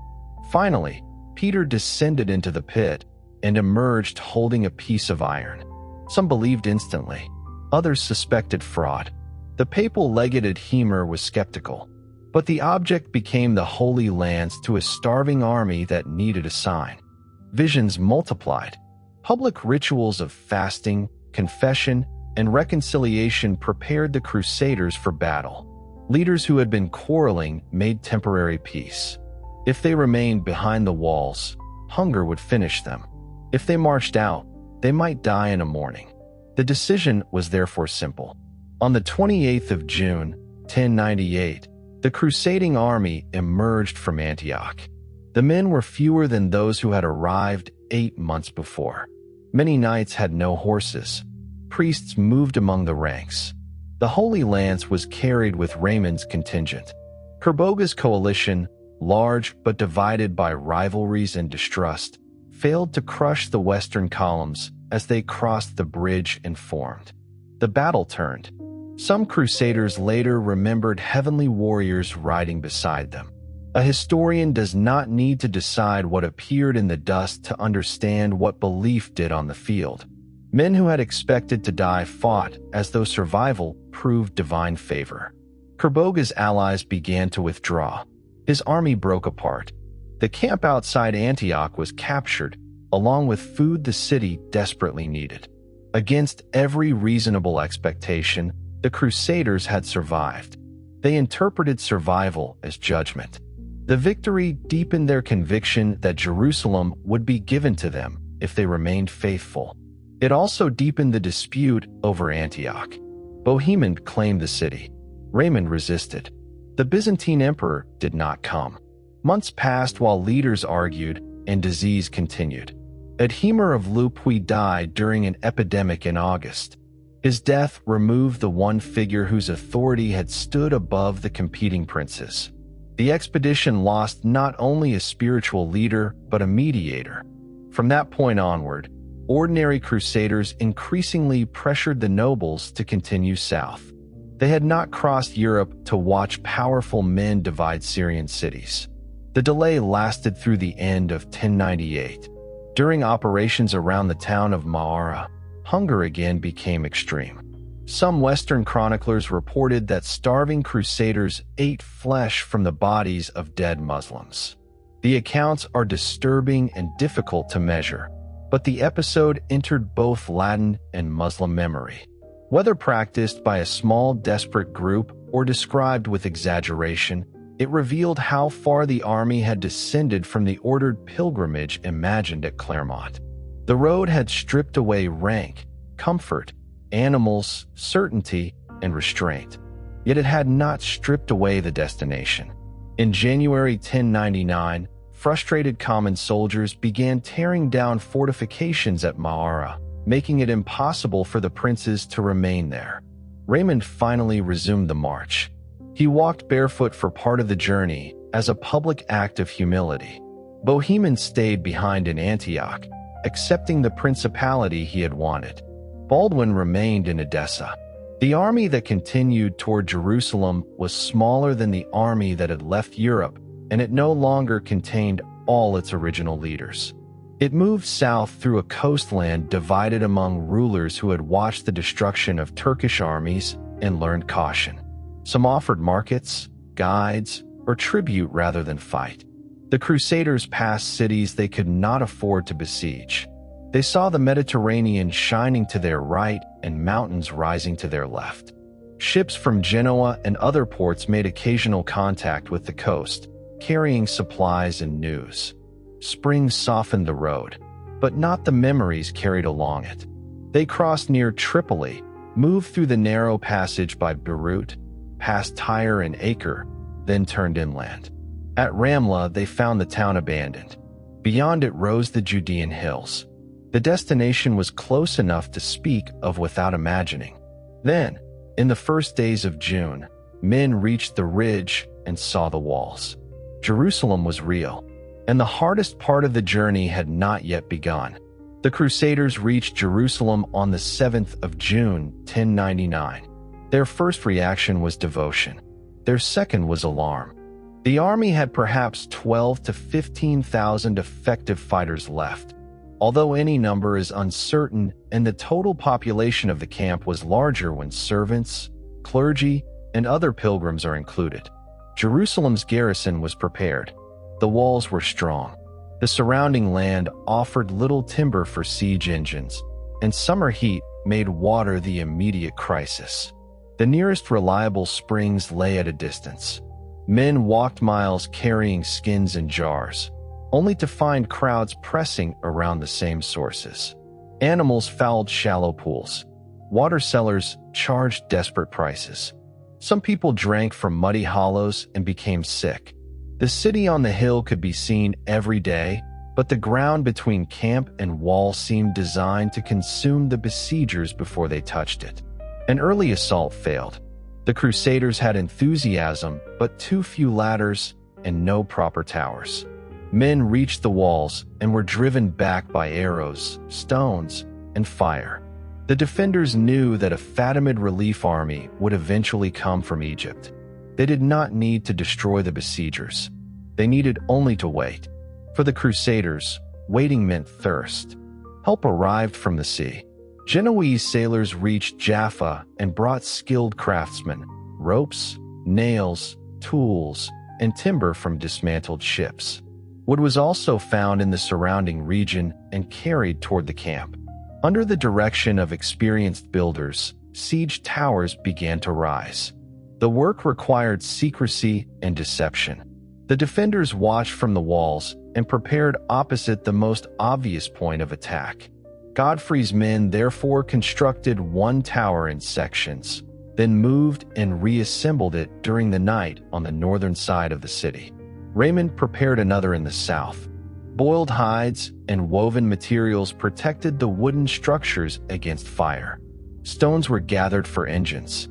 Finally, Peter descended into the pit and emerged holding a piece of iron. Some believed instantly. Others suspected fraud. The papal legate Edessa was skeptical. But the object became the Holy Lance to a starving army that needed a sign. Visions multiplied. Public rituals of fasting, confession, and reconciliation prepared the Crusaders for battle. Leaders who had been quarreling made temporary peace. If they remained behind the walls, hunger would finish them. If they marched out, they might die in a morning. The decision was therefore simple. On the 28th of June, 1098, the crusading army emerged from Antioch. The men were fewer than those who had arrived 8 months before. Many knights had no horses. Priests moved among the ranks. The Holy Lance was carried with Raymond's contingent. Kerboga's coalition, large but divided by rivalries and distrust, failed to crush the western columns as they crossed the bridge and formed. The battle turned. Some crusaders later remembered heavenly warriors riding beside them. A historian does not need to decide what appeared in the dust to understand what belief did on the field. Men who had expected to die fought as though survival proved divine favor. Kerboga's allies began to withdraw. His army broke apart. The camp outside Antioch was captured, along with food the city desperately needed. Against every reasonable expectation, the Crusaders had survived. They interpreted survival as judgment. The victory deepened their conviction that Jerusalem would be given to them if they remained faithful. It also deepened the dispute over Antioch. Bohemond claimed the city. Raymond resisted. The Byzantine emperor did not come. Months passed while leaders argued and disease continued. Edessa of Le Puy died during an epidemic in August. His death removed the one figure whose authority had stood above the competing princes. The expedition lost not only a spiritual leader, but a mediator. From that point onward, ordinary crusaders increasingly pressured the nobles to continue south. They had not crossed Europe to watch powerful men divide Syrian cities. The delay lasted through the end of 1098. During operations around the town of Ma'ara, hunger again became extreme. Some Western chroniclers reported that starving crusaders ate flesh from the bodies of dead Muslims. The accounts are disturbing and difficult to measure, but the episode entered both Latin and Muslim memory. Whether practiced by a small, desperate group or described with exaggeration, It revealed how far the army had descended from the ordered pilgrimage imagined at Clermont. The road had stripped away rank, comfort, animals, certainty, and restraint. Yet it had not stripped away the destination. In January 1099, frustrated common soldiers began tearing down fortifications at Maara, making it impossible for the princes to remain there. Raymond finally resumed the march. He walked barefoot for part of the journey as a public act of humility. Bohemond stayed behind in Antioch, accepting the principality he had wanted. Baldwin remained in Edessa. The army that continued toward Jerusalem was smaller than the army that had left Europe, and it no longer contained all its original leaders. It moved south through a coastland divided among rulers who had watched the destruction of Turkish armies and learned caution. Some offered markets, guides, or tribute rather than fight. The Crusaders passed cities they could not afford to besiege. They saw the Mediterranean shining to their right and mountains rising to their left. Ships from Genoa and other ports made occasional contact with the coast, carrying supplies and news. Spring softened the road, but not the memories carried along it. They crossed near Tripoli, moved through the narrow passage by Beirut, past Tyre and Acre, then turned inland. At Ramla, they found the town abandoned. Beyond it rose the Judean hills. The destination was close enough to speak of without imagining. Then, in the first days of June, men reached the ridge and saw the walls. Jerusalem was real, and the hardest part of the journey had not yet begun. The Crusaders reached Jerusalem on the 7th of June, 1099. Their first reaction was devotion. Their second was alarm. The army had perhaps 12,000 to 15,000 effective fighters left, although any number is uncertain, and the total population of the camp was larger when servants, clergy, and other pilgrims are included. Jerusalem's garrison was prepared. The walls were strong. The surrounding land offered little timber for siege engines, and summer heat made water the immediate crisis. The nearest reliable springs lay at a distance. Men walked miles carrying skins and jars, only to find crowds pressing around the same sources. Animals fouled shallow pools. Water sellers charged desperate prices. Some people drank from muddy hollows and became sick. The city on the hill could be seen every day, but the ground between camp and wall seemed designed to consume the besiegers before they touched it. An early assault failed. The Crusaders had enthusiasm, but too few ladders and no proper towers. Men reached the walls and were driven back by arrows, stones, and fire. The defenders knew that a Fatimid relief army would eventually come from Egypt. They did not need to destroy the besiegers. They needed only to wait. For the Crusaders, waiting meant thirst. Help arrived from the sea. Genoese sailors reached Jaffa and brought skilled craftsmen, ropes, nails, tools, and timber from dismantled ships. Wood was also found in the surrounding region and carried toward the camp. Under the direction of experienced builders, siege towers began to rise. The work required secrecy and deception. The defenders watched from the walls and prepared opposite the most obvious point of attack. Godfrey's men therefore constructed one tower in sections, then moved and reassembled it during the night on the northern side of the city. Raymond prepared another in the south. Boiled hides and woven materials protected the wooden structures against fire. Stones were gathered for engines.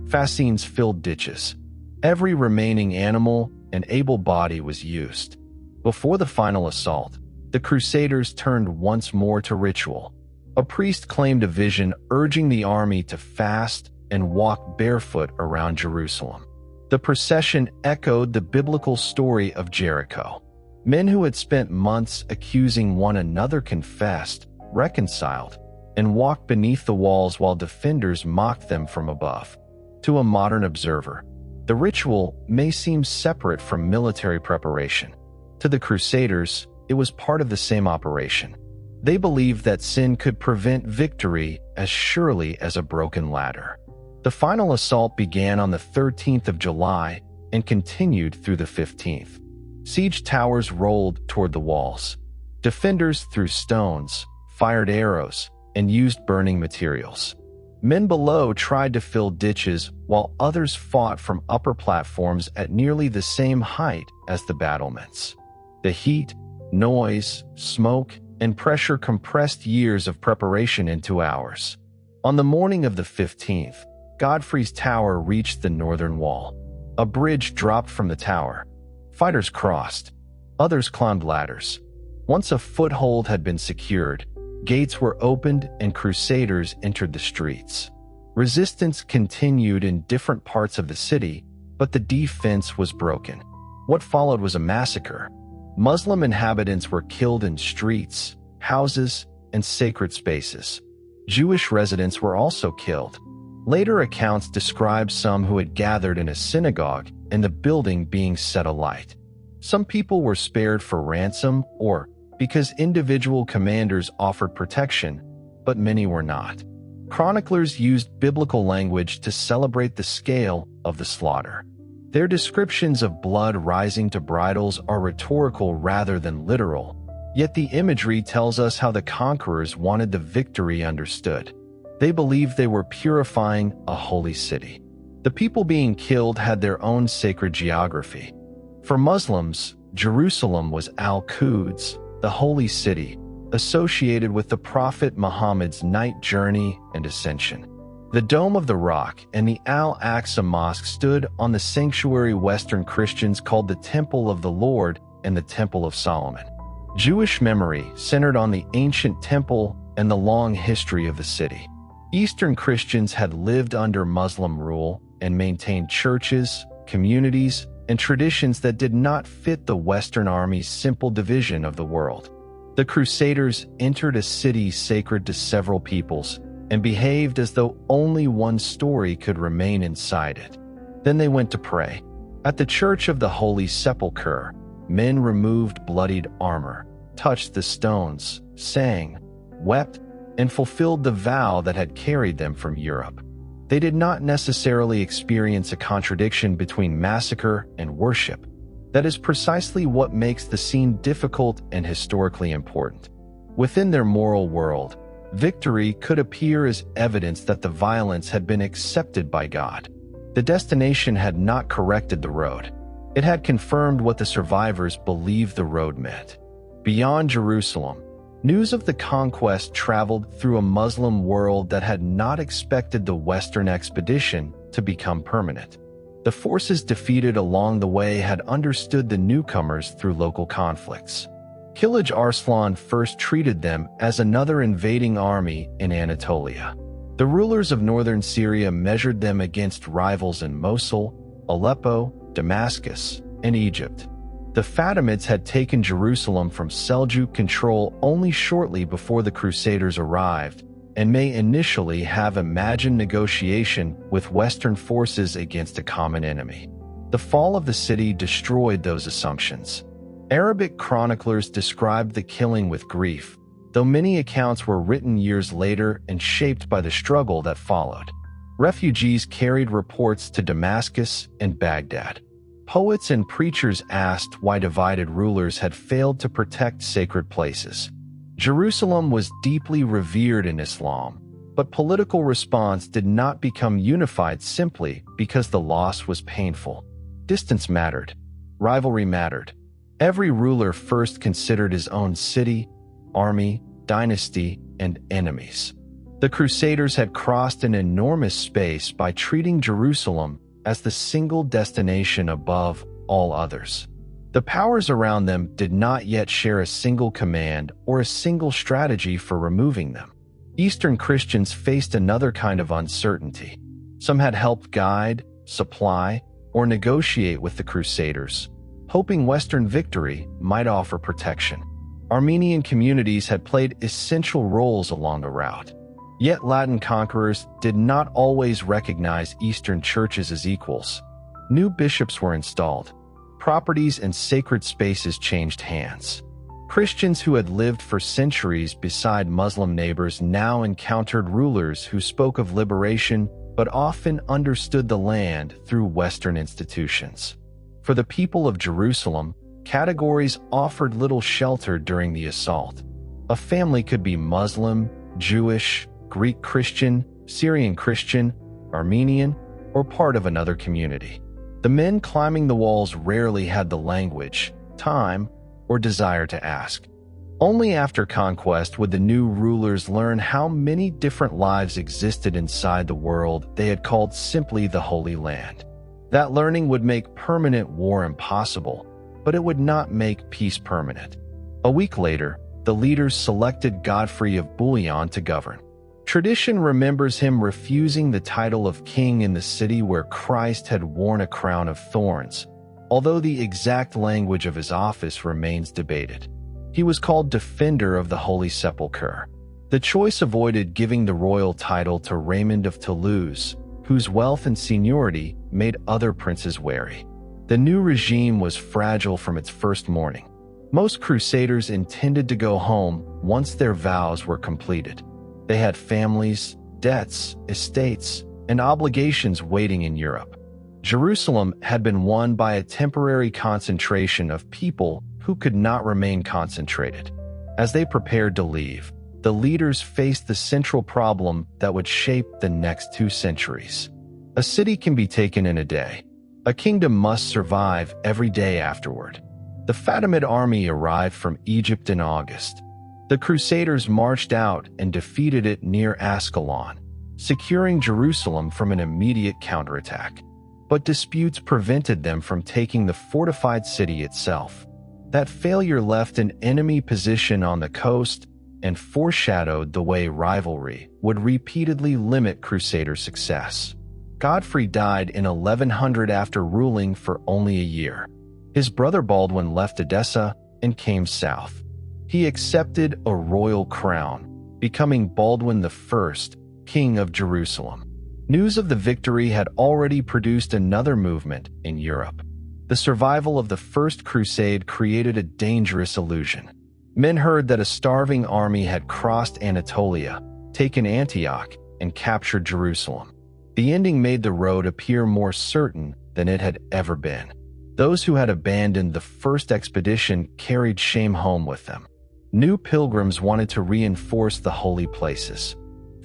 Fascines filled ditches. Every remaining animal and able body was used. Before the final assault, the Crusaders turned once more to ritual. A priest claimed a vision urging the army to fast and walk barefoot around Jerusalem. The procession echoed the biblical story of Jericho. Men who had spent months accusing one another confessed, reconciled, and walked beneath the walls while defenders mocked them from above. To a modern observer, the ritual may seem separate from military preparation. To the Crusaders, it was part of the same operation. They believed that sin could prevent victory as surely as a broken ladder. The final assault began on the 13th of July and continued through the 15th. Siege towers rolled toward the walls. Defenders threw stones, fired arrows, and used burning materials. Men below tried to fill ditches while others fought from upper platforms at nearly the same height as the battlements. The heat, noise, smoke, and pressure compressed years of preparation into hours. On the morning of the 15th, Godfrey's tower reached the northern wall. A bridge dropped from the tower. Fighters crossed. Others climbed ladders. Once a foothold had been secured, gates were opened and crusaders entered the streets. Resistance continued in different parts of the city, but the defense was broken. What followed was a massacre. Muslim inhabitants were killed in streets, houses, and sacred spaces. Jewish residents were also killed. Later accounts describe some who had gathered in a synagogue and the building being set alight. Some people were spared for ransom or because individual commanders offered protection, but many were not. Chroniclers used biblical language to celebrate the scale of the slaughter. Their descriptions of blood rising to bridles are rhetorical rather than literal, yet the imagery tells us how the conquerors wanted the victory understood. They believed they were purifying a holy city. The people being killed had their own sacred geography. For Muslims, Jerusalem was Al-Quds, the holy city, associated with the Prophet Muhammad's night journey and ascension. The Dome of the Rock and the Al-Aqsa Mosque stood on the sanctuary Western Christians called the Temple of the Lord and the Temple of Solomon. Jewish memory centered on the ancient temple and the long history of the city. Eastern Christians had lived under Muslim rule and maintained churches, communities, and traditions that did not fit the Western Army's simple division of the world. The Crusaders entered a city sacred to several peoples and behaved as though only one story could remain inside it. Then they went to pray. At the Church of the Holy Sepulchre, men removed bloodied armor, touched the stones, sang, wept, and fulfilled the vow that had carried them from Europe. They did not necessarily experience a contradiction between massacre and worship. That is precisely what makes the scene difficult and historically important. Within their moral world, victory could appear as evidence that the violence had been accepted by God. The destination had not corrected the road. It had confirmed what the survivors believed the road meant. Beyond Jerusalem, news of the conquest traveled through a Muslim world that had not expected the Western expedition to become permanent. The forces defeated along the way had understood the newcomers through local conflicts. Kilij Arslan first treated them as another invading army in Anatolia. The rulers of northern Syria measured them against rivals in Mosul, Aleppo, Damascus, and Egypt. The Fatimids had taken Jerusalem from Seljuk control only shortly before the Crusaders arrived, and may initially have imagined negotiation with Western forces against a common enemy. The fall of the city destroyed those assumptions. Arabic chroniclers described the killing with grief, though many accounts were written years later and shaped by the struggle that followed. Refugees carried reports to Damascus and Baghdad. Poets and preachers asked why divided rulers had failed to protect sacred places. Jerusalem was deeply revered in Islam, but political response did not become unified simply because the loss was painful. Distance mattered. Rivalry mattered. Every ruler first considered his own city, army, dynasty, and enemies. The Crusaders had crossed an enormous space by treating Jerusalem as the single destination above all others. The powers around them did not yet share a single command or a single strategy for removing them. Eastern Christians faced another kind of uncertainty. Some had helped guide, supply, or negotiate with the Crusaders, hoping Western victory might offer protection. Armenian communities had played essential roles along the route. Yet Latin conquerors did not always recognize Eastern churches as equals. New bishops were installed. Properties and sacred spaces changed hands. Christians who had lived for centuries beside Muslim neighbors now encountered rulers who spoke of liberation but often understood the land through Western institutions. For the people of Jerusalem, categories offered little shelter during the assault. A family could be Muslim, Jewish, Greek Christian, Syrian Christian, Armenian, or part of another community. The men climbing the walls rarely had the language, time, or desire to ask. Only after conquest would the new rulers learn how many different lives existed inside the world they had called simply the Holy Land. That learning would make permanent war impossible, but it would not make peace permanent. A week later, the leaders selected Godfrey of Bouillon to govern. Tradition remembers him refusing the title of king in the city where Christ had worn a crown of thorns, although the exact language of his office remains debated. He was called Defender of the Holy Sepulchre. The choice avoided giving the royal title to Raymond of Toulouse, whose wealth and seniority made other princes wary. The new regime was fragile from its first morning. Most crusaders intended to go home once their vows were completed. They had families, debts, estates, and obligations waiting in Europe. Jerusalem had been won by a temporary concentration of people who could not remain concentrated. As they prepared to leave, the leaders faced the central problem that would shape the next 2 centuries. A city can be taken in a day. A kingdom must survive every day afterward. The Fatimid army arrived from Egypt in August. The Crusaders marched out and defeated it near Ascalon, securing Jerusalem from an immediate counterattack. But disputes prevented them from taking the fortified city itself. That failure left an enemy position on the coast and foreshadowed the way rivalry would repeatedly limit Crusader success. Godfrey died in 1100 after ruling for only a year. His brother Baldwin left Edessa and came south. He accepted a royal crown, becoming Baldwin I, King of Jerusalem. News of the victory had already produced another movement in Europe. The survival of the First Crusade created a dangerous illusion. Men heard that a starving army had crossed Anatolia, taken Antioch, and captured Jerusalem. The ending made the road appear more certain than it had ever been. Those who had abandoned the first expedition carried shame home with them. New pilgrims wanted to reinforce the holy places.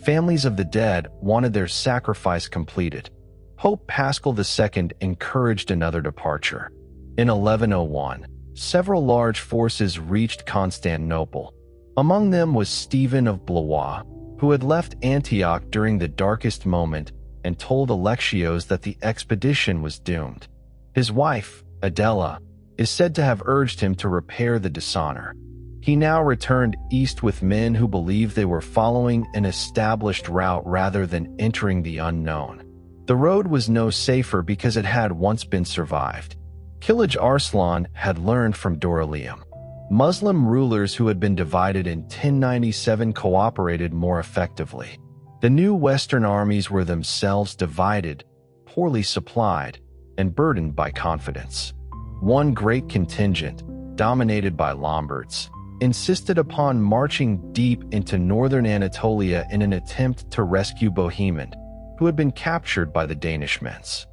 Families of the dead wanted their sacrifice completed. Pope Paschal II encouraged another departure. In 1101, several large forces reached Constantinople. Among them was Stephen of Blois, who had left Antioch during the darkest moment and told Alexios that the expedition was doomed. His wife, Adela, is said to have urged him to repair the dishonor. He now returned east with men who believed they were following an established route rather than entering the unknown. The road was no safer because it had once been survived. Kilij Arslan had learned from Dorylaeum. Muslim rulers who had been divided in 1097 cooperated more effectively. The new Western armies were themselves divided, poorly supplied, and burdened by confidence. One great contingent, dominated by Lombards, insisted upon marching deep into northern Anatolia in an attempt to rescue Bohemond, who had been captured by the Danishmends.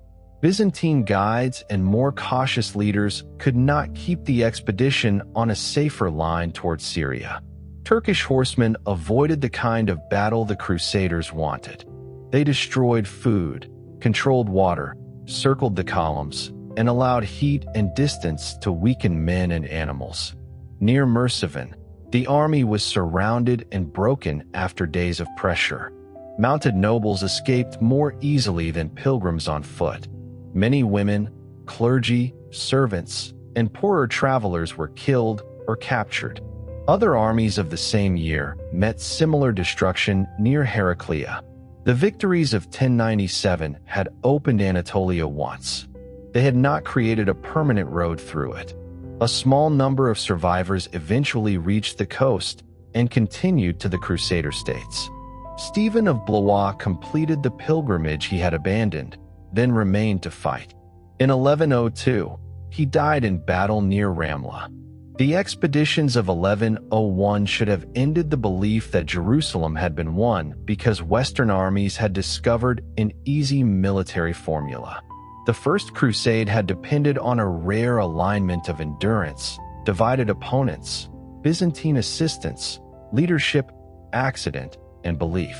Byzantine guides and more cautious leaders could not keep the expedition on a safer line towards Syria. Turkish horsemen avoided the kind of battle the Crusaders wanted. They destroyed food, controlled water, circled the columns, and allowed heat and distance to weaken men and animals. Near Merciven, the army was surrounded and broken after days of pressure. Mounted nobles escaped more easily than pilgrims on foot. Many women, clergy, servants, and poorer travelers were killed or captured. Other armies of the same year met similar destruction near Heraclea. The victories of 1097 had opened Anatolia once. They had not created a permanent road through it. A small number of survivors eventually reached the coast and continued to the Crusader States. Stephen of Blois completed the pilgrimage he had abandoned, then remained to fight. In 1102, he died in battle near Ramla. The expeditions of 1101 should have ended the belief that Jerusalem had been won because Western armies had discovered an easy military formula. The First Crusade had depended on a rare alignment of endurance, divided opponents, Byzantine assistance, leadership, accident, and belief.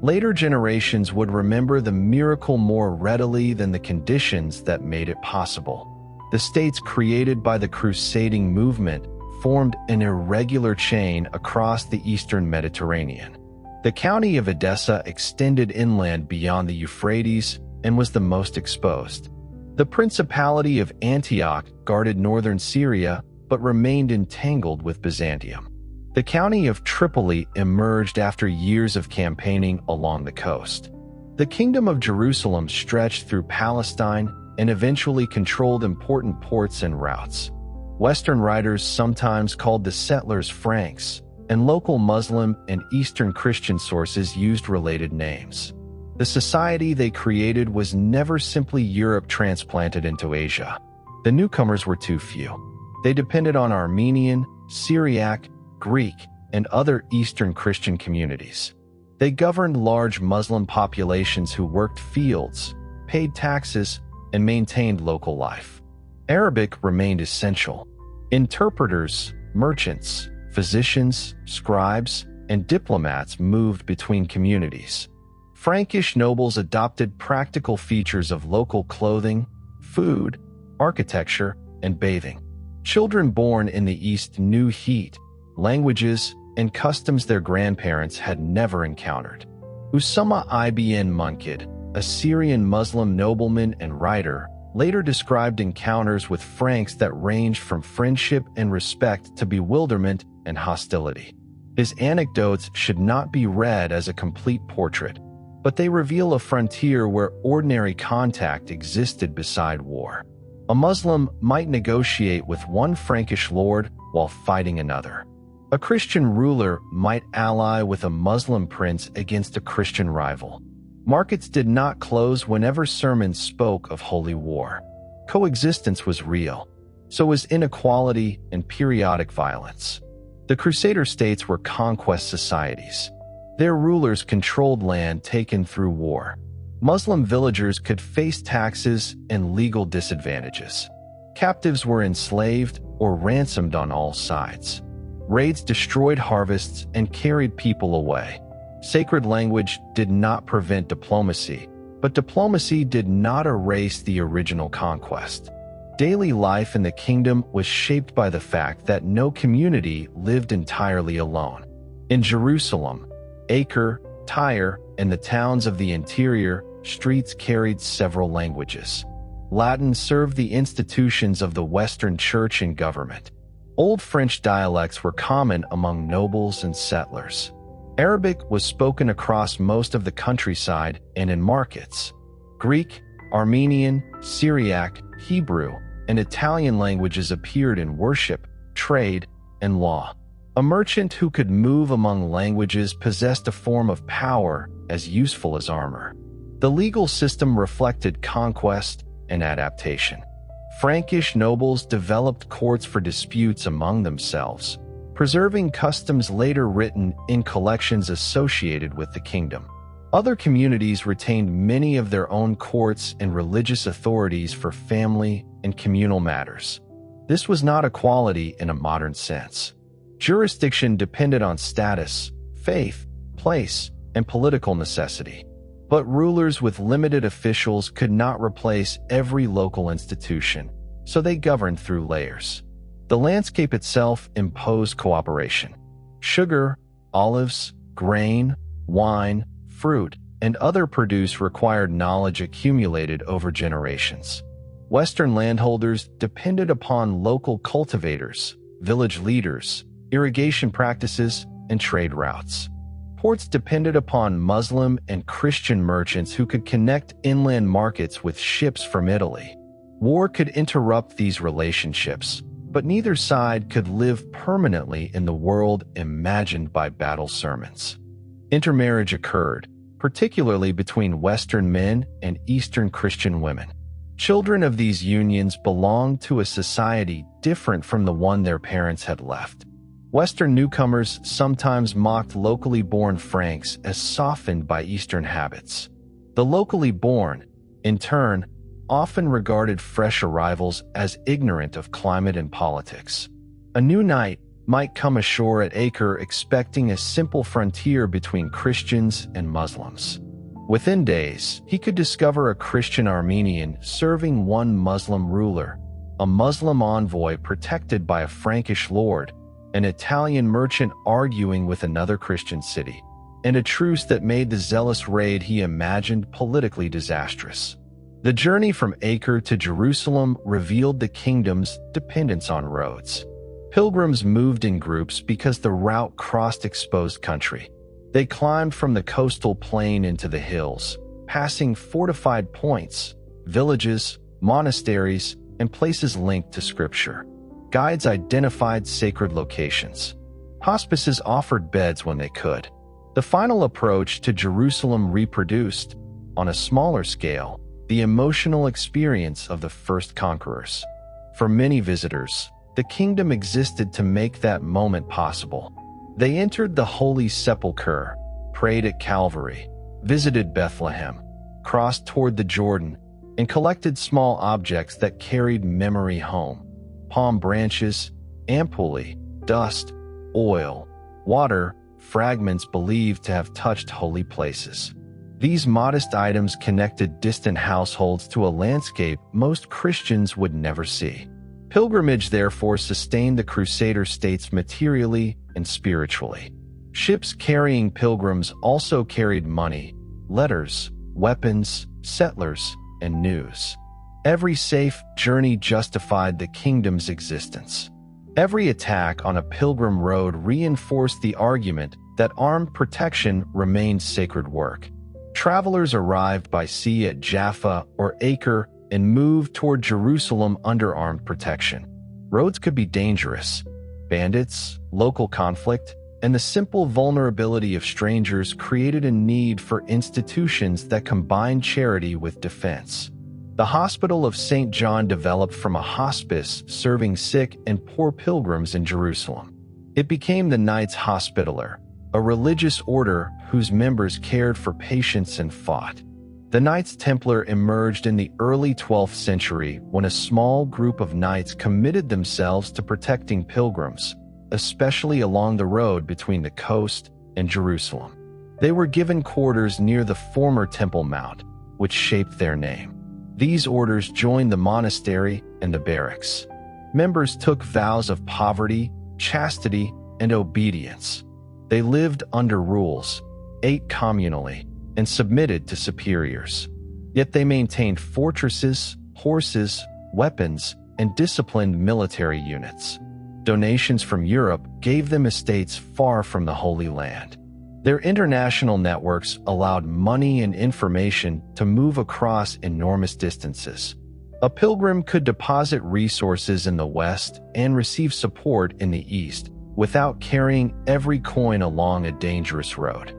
Later generations would remember the miracle more readily than the conditions that made it possible. The states created by the crusading movement formed an irregular chain across the eastern Mediterranean. The county of Edessa extended inland beyond the Euphrates and was the most exposed. The Principality of Antioch guarded northern Syria but remained entangled with Byzantium. The county of Tripoli emerged after years of campaigning along the coast. The Kingdom of Jerusalem stretched through Palestine and eventually controlled important ports and routes. Western writers sometimes called the settlers Franks, and local Muslim and Eastern Christian sources used related names. The society they created was never simply Europe transplanted into Asia. The newcomers were too few. They depended on Armenian, Syriac, Greek, and other Eastern Christian communities. They governed large Muslim populations who worked fields, paid taxes, and maintained local life. Arabic remained essential. Interpreters, merchants, physicians, scribes, and diplomats moved between communities. Frankish nobles adopted practical features of local clothing, food, architecture, and bathing. Children born in the East knew heat, languages, and customs their grandparents had never encountered. Usama ibn Munkid, a Syrian Muslim nobleman and writer, later described encounters with Franks that ranged from friendship and respect to bewilderment and hostility. His anecdotes should not be read as a complete portrait, but they reveal a frontier where ordinary contact existed beside war. A Muslim might negotiate with one Frankish lord while fighting another. A Christian ruler might ally with a Muslim prince against a Christian rival. Markets did not close whenever sermons spoke of holy war. Coexistence was real. So was inequality and periodic violence. The Crusader States were conquest societies. Their rulers controlled land taken through war. Muslim villagers could face taxes and legal disadvantages. Captives were enslaved or ransomed on all sides. Raids destroyed harvests and carried people away. Sacred language did not prevent diplomacy, but diplomacy did not erase the original conquest. Daily life in the kingdom was shaped by the fact that no community lived entirely alone. In Jerusalem, Acre, Tyre, and the towns of the interior, streets carried several languages. Latin served the institutions of the Western Church and government. Old French dialects were common among nobles and settlers. Arabic was spoken across most of the countryside and in markets. Greek, Armenian, Syriac, Hebrew, and Italian languages appeared in worship, trade, and law. A merchant who could move among languages possessed a form of power as useful as armor. The legal system reflected conquest and adaptation. Frankish nobles developed courts for disputes among themselves, preserving customs later written in collections associated with the kingdom. Other communities retained many of their own courts and religious authorities for family and communal matters. This was not equality in a modern sense. Jurisdiction depended on status, faith, place, and political necessity. But rulers with limited officials could not replace every local institution, so they governed through layers. The landscape itself imposed cooperation. Sugar, olives, grain, wine, fruit, and other produce required knowledge accumulated over generations. Western landholders depended upon local cultivators, village leaders, irrigation practices, and trade routes. Ports depended upon Muslim and Christian merchants who could connect inland markets with ships from Italy. War could interrupt these relationships, but neither side could live permanently in the world imagined by battle sermons. Intermarriage occurred, particularly between Western men and Eastern Christian women. Children of these unions belonged to a society different from the one their parents had left. Western newcomers sometimes mocked locally born Franks as softened by Eastern habits. The locally born, in turn, often regarded fresh arrivals as ignorant of climate and politics. A new knight might come ashore at Acre expecting a simple frontier between Christians and Muslims. Within days, he could discover a Christian Armenian serving one Muslim ruler, a Muslim envoy protected by a Frankish lord, an Italian merchant arguing with another Christian city, and a truce that made the zealous raid he imagined politically disastrous. The journey from Acre to Jerusalem revealed the kingdom's dependence on roads. Pilgrims moved in groups because the route crossed exposed country. They climbed from the coastal plain into the hills, passing fortified points, villages, monasteries, and places linked to scripture. Guides identified sacred locations. Hospices offered beds when they could. The final approach to Jerusalem reproduced, on a smaller scale, the emotional experience of the first conquerors. For many visitors, the kingdom existed to make that moment possible. They entered the Holy Sepulchre, prayed at Calvary, visited Bethlehem, crossed toward the Jordan, and collected small objects that carried memory home: palm branches, ampullae, dust, oil, water, fragments believed to have touched holy places. These modest items connected distant households to a landscape most Christians would never see. Pilgrimage therefore sustained the Crusader States materially and spiritually. Ships carrying pilgrims also carried money, letters, weapons, settlers, and news. Every safe journey justified the kingdom's existence. Every attack on a pilgrim road reinforced the argument that armed protection remained sacred work. Travelers arrived by sea at Jaffa or Acre and moved toward Jerusalem under armed protection. Roads could be dangerous. Bandits, local conflict, and the simple vulnerability of strangers created a need for institutions that combined charity with defense. The Hospital of St. John developed from a hospice serving sick and poor pilgrims in Jerusalem. It became the Knights Hospitaller, a religious order whose members cared for patients and fought. The Knights Templar emerged in the early 12th century when a small group of knights committed themselves to protecting pilgrims, especially along the road between the coast and Jerusalem. They were given quarters near the former Temple Mount, which shaped their name. These orders joined the monastery and the barracks. Members took vows of poverty, chastity, and obedience. They lived under rules, ate communally, and submitted to superiors. Yet they maintained fortresses, horses, weapons, and disciplined military units. Donations from Europe gave them estates far from the Holy Land. Their international networks allowed money and information to move across enormous distances. A pilgrim could deposit resources in the West and receive support in the East without carrying every coin along a dangerous road.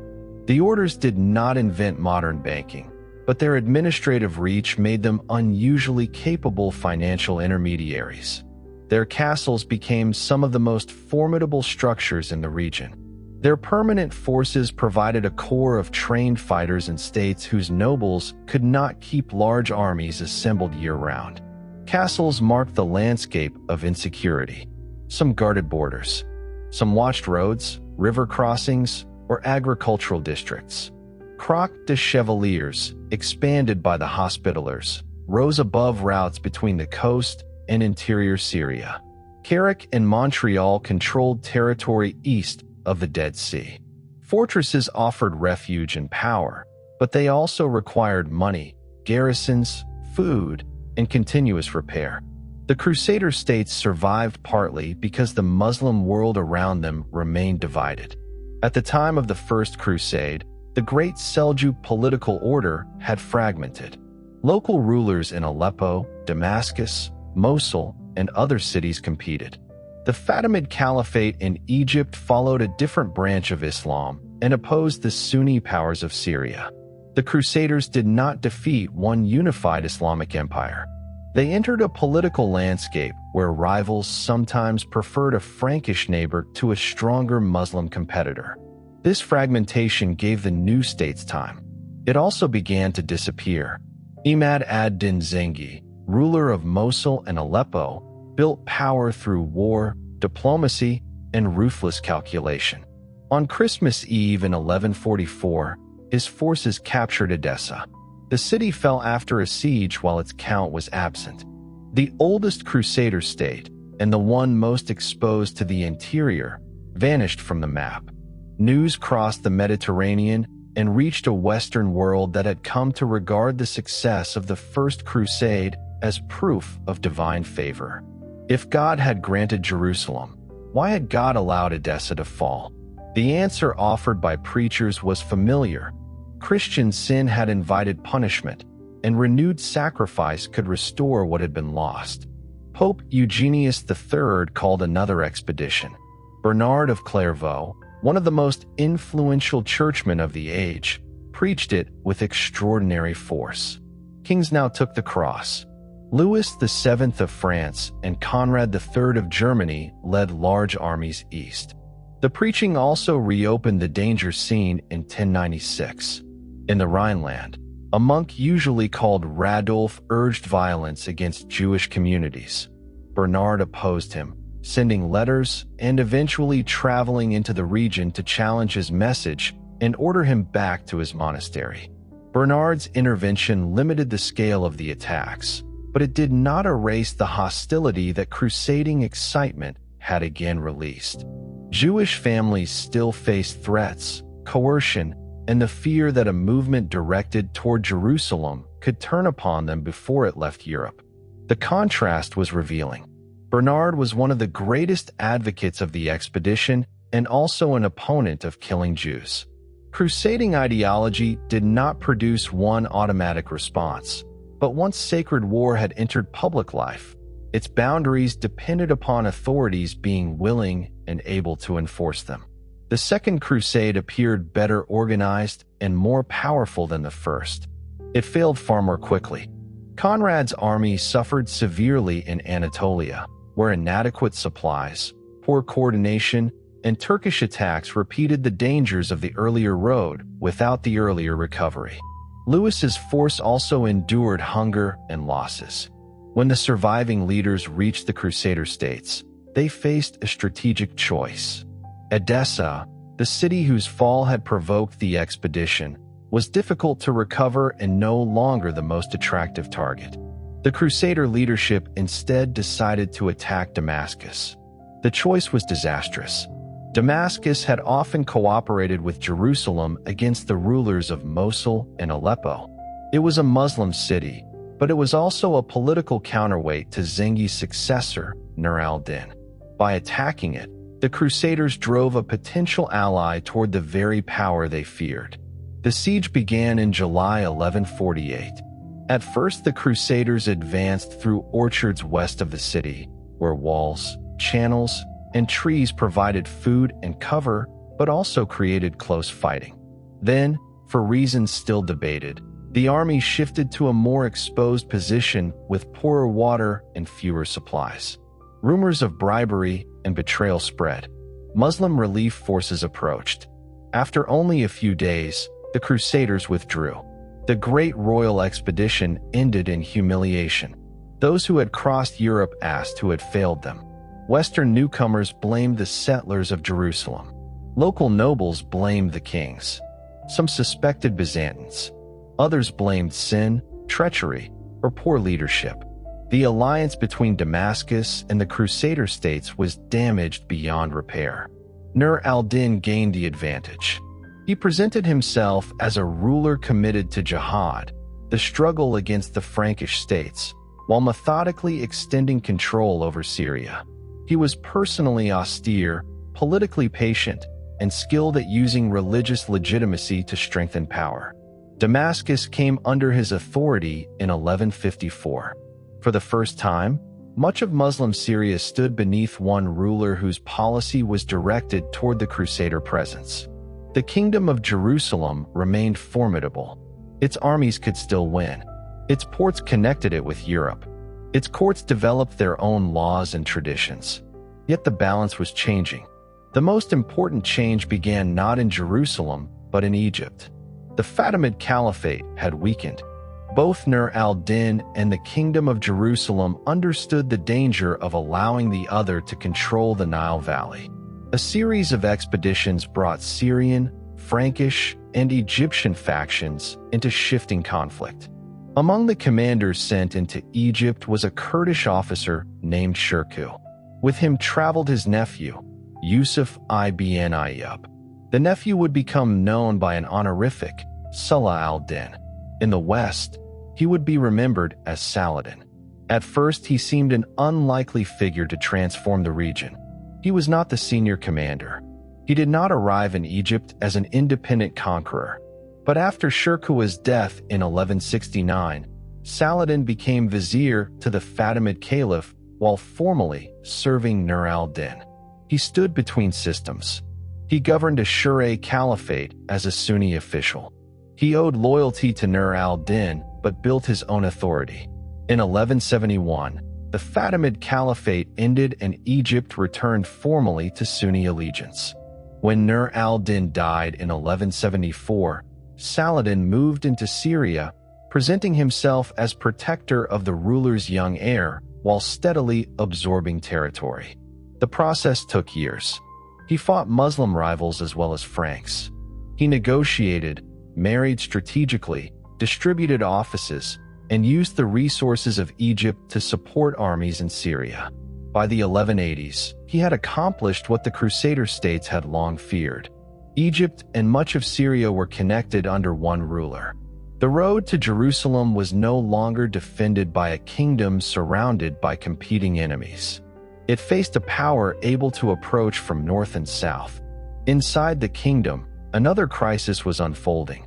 The orders did not invent modern banking, but their administrative reach made them unusually capable financial intermediaries. Their castles became some of the most formidable structures in the region. Their permanent forces provided a core of trained fighters in states whose nobles could not keep large armies assembled year-round. Castles marked the landscape of insecurity. Some guarded borders. Some watched roads, river crossings, or agricultural districts. Croix de Chevaliers, expanded by the Hospitallers, rose above routes between the coast and interior Syria. Carrick and Montreal controlled territory east of the Dead Sea. Fortresses offered refuge and power, but they also required money, garrisons, food, and continuous repair. The Crusader States survived partly because the Muslim world around them remained divided. At the time of the First Crusade, the Great Seljuk political order had fragmented. Local rulers in Aleppo, Damascus, Mosul, and other cities competed. The Fatimid Caliphate in Egypt followed a different branch of Islam and opposed the Sunni powers of Syria. The Crusaders did not defeat one unified Islamic empire. They entered a political landscape where rivals sometimes preferred a Frankish neighbor to a stronger Muslim competitor. This fragmentation gave the new states time. It also began to disappear. Imad ad-Din Zengi, ruler of Mosul and Aleppo, built power through war, diplomacy, and ruthless calculation. On Christmas Eve in 1144, his forces captured Edessa. The city fell after a siege while its count was absent. The oldest Crusader state, and the one most exposed to the interior, vanished from the map. News crossed the Mediterranean and reached a Western world that had come to regard the success of the First Crusade as proof of divine favor. If God had granted Jerusalem, why had God allowed Edessa to fall? The answer offered by preachers was familiar. Christian sin had invited punishment, and renewed sacrifice could restore what had been lost. Pope Eugenius III called another expedition. Bernard of Clairvaux, one of the most influential churchmen of the age, preached it with extraordinary force. Kings now took the cross. Louis VII of France and Conrad III of Germany led large armies east. The preaching also reopened the danger scene in 1096. In the Rhineland, a monk usually called Radulf urged violence against Jewish communities. Bernard opposed him, sending letters and eventually traveling into the region to challenge his message and order him back to his monastery. Bernard's intervention limited the scale of the attacks, but it did not erase the hostility that crusading excitement had again released. Jewish families still faced threats, coercion, and the fear that a movement directed toward Jerusalem could turn upon them before it left Europe. The contrast was revealing. Bernard was one of the greatest advocates of the expedition and also an opponent of killing Jews. Crusading ideology did not produce one automatic response, but once sacred war had entered public life, its boundaries depended upon authorities being willing and able to enforce them. The Second Crusade appeared better organized and more powerful than the first. It failed far more quickly. Conrad's army suffered severely in Anatolia, where inadequate supplies, poor coordination, and Turkish attacks repeated the dangers of the earlier road without the earlier recovery. Louis's force also endured hunger and losses. When the surviving leaders reached the Crusader States, they faced a strategic choice. Edessa, the city whose fall had provoked the expedition, was difficult to recover and no longer the most attractive target. The Crusader leadership instead decided to attack Damascus. The choice was disastrous. Damascus had often cooperated with Jerusalem against the rulers of Mosul and Aleppo. It was a Muslim city, but it was also a political counterweight to Zengi's successor, Nur al-Din. By attacking it, the Crusaders drove a potential ally toward the very power they feared. The siege began in July 1148. At first, the Crusaders advanced through orchards west of the city, where walls, channels, and trees provided food and cover, but also created close fighting. Then, for reasons still debated, the army shifted to a more exposed position with poorer water and fewer supplies. Rumors of bribery and betrayal spread. Muslim relief forces approached. After only a few days, the Crusaders withdrew. The Great Royal Expedition ended in humiliation. Those who had crossed Europe asked who had failed them. Western newcomers blamed the settlers of Jerusalem. Local nobles blamed the kings. Some suspected Byzantines. Others blamed sin, treachery, or poor leadership. The alliance between Damascus and the Crusader states was damaged beyond repair. Nur al-Din gained the advantage. He presented himself as a ruler committed to jihad, the struggle against the Frankish states, while methodically extending control over Syria. He was personally austere, politically patient, and skilled at using religious legitimacy to strengthen power. Damascus came under his authority in 1154. For the first time, much of Muslim Syria stood beneath one ruler whose policy was directed toward the Crusader presence. The Kingdom of Jerusalem remained formidable. Its armies could still win. Its ports connected it with Europe. Its courts developed their own laws and traditions. Yet the balance was changing. The most important change began not in Jerusalem, but in Egypt. The Fatimid Caliphate had weakened. Both Nur al-Din and the Kingdom of Jerusalem understood the danger of allowing the other to control the Nile Valley. A series of expeditions brought Syrian, Frankish, and Egyptian factions into shifting conflict. Among the commanders sent into Egypt was a Kurdish officer named Shirkuh. With him traveled his nephew, Yusuf ibn Ayyub. The nephew would become known by an honorific, Salah al-Din. In the west, he would be remembered as Saladin. At first, he seemed an unlikely figure to transform the region. He was not the senior commander. He did not arrive in Egypt as an independent conqueror. But after Shirkuh's death in 1169, Saladin became vizier to the Fatimid Caliph while formally serving Nur al-Din. He stood between systems. He governed a Shura caliphate as a Sunni official. He owed loyalty to Nur al-Din but built his own authority. In 1171, the Fatimid Caliphate ended and Egypt returned formally to Sunni allegiance. When Nur al-Din died in 1174, Saladin moved into Syria, presenting himself as protector of the ruler's young heir while steadily absorbing territory. The process took years. He fought Muslim rivals as well as Franks. He negotiated, married strategically, distributed offices, and used the resources of Egypt to support armies in Syria. By the 1180s, he had accomplished what the Crusader States had long feared. Egypt and much of Syria were connected under one ruler. The road to Jerusalem was no longer defended by a kingdom surrounded by competing enemies. It faced a power able to approach from north and south. Inside the kingdom, another crisis was unfolding.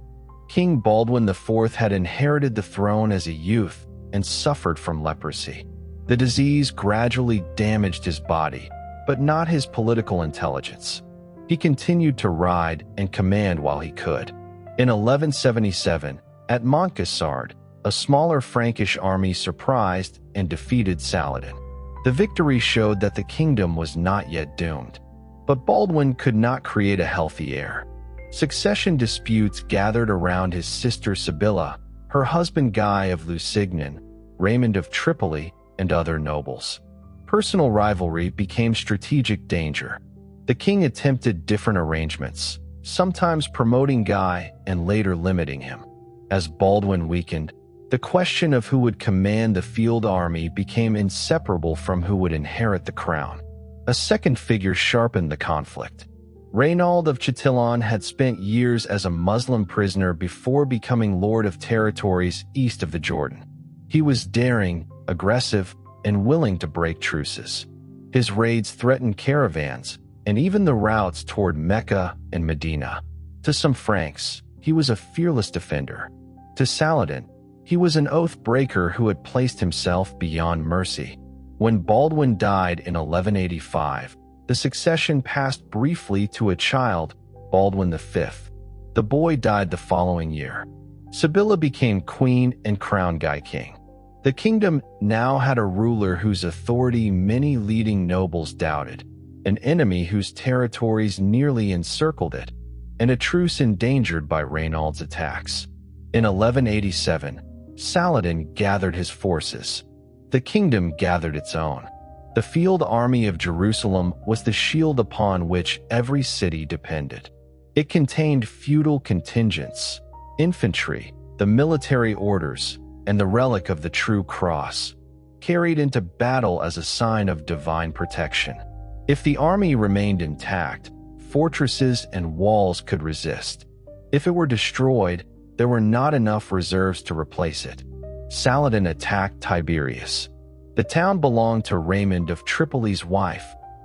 King Baldwin IV had inherited the throne as a youth and suffered from leprosy. The disease gradually damaged his body, but not his political intelligence. He continued to ride and command while he could. In 1177, at Montcassard, a smaller Frankish army surprised and defeated Saladin. The victory showed that the kingdom was not yet doomed. But Baldwin could not create a healthy heir. Succession disputes gathered around his sister Sibylla, her husband Guy of Lusignan, Raymond of Tripoli, and other nobles. Personal rivalry became strategic danger. The king attempted different arrangements, sometimes promoting Guy and later limiting him. As Baldwin weakened, the question of who would command the field army became inseparable from who would inherit the crown. A second figure sharpened the conflict. Reynold of Chatillon had spent years as a Muslim prisoner before becoming lord of territories east of the Jordan. He was daring, aggressive, and willing to break truces. His raids threatened caravans, and even the routes toward Mecca and Medina. To some Franks, he was a fearless defender. To Saladin, he was an oath-breaker who had placed himself beyond mercy. When Baldwin died in 1185, the succession passed briefly to a child, Baldwin V. The boy died the following year. Sibylla became queen and crowned Guy king. The kingdom now had a ruler whose authority many leading nobles doubted, an enemy whose territories nearly encircled it, and a truce endangered by Reynold's attacks. In 1187, Saladin gathered his forces. The kingdom gathered its own. The field army of Jerusalem was the shield upon which every city depended. It contained feudal contingents, infantry, the military orders, and the relic of the true cross, carried into battle as a sign of divine protection. If the army remained intact, fortresses and walls could resist. If it were destroyed, there were not enough reserves to replace it. Saladin attacked Tiberias. The town belonged to Raymond of Tripoli's wife,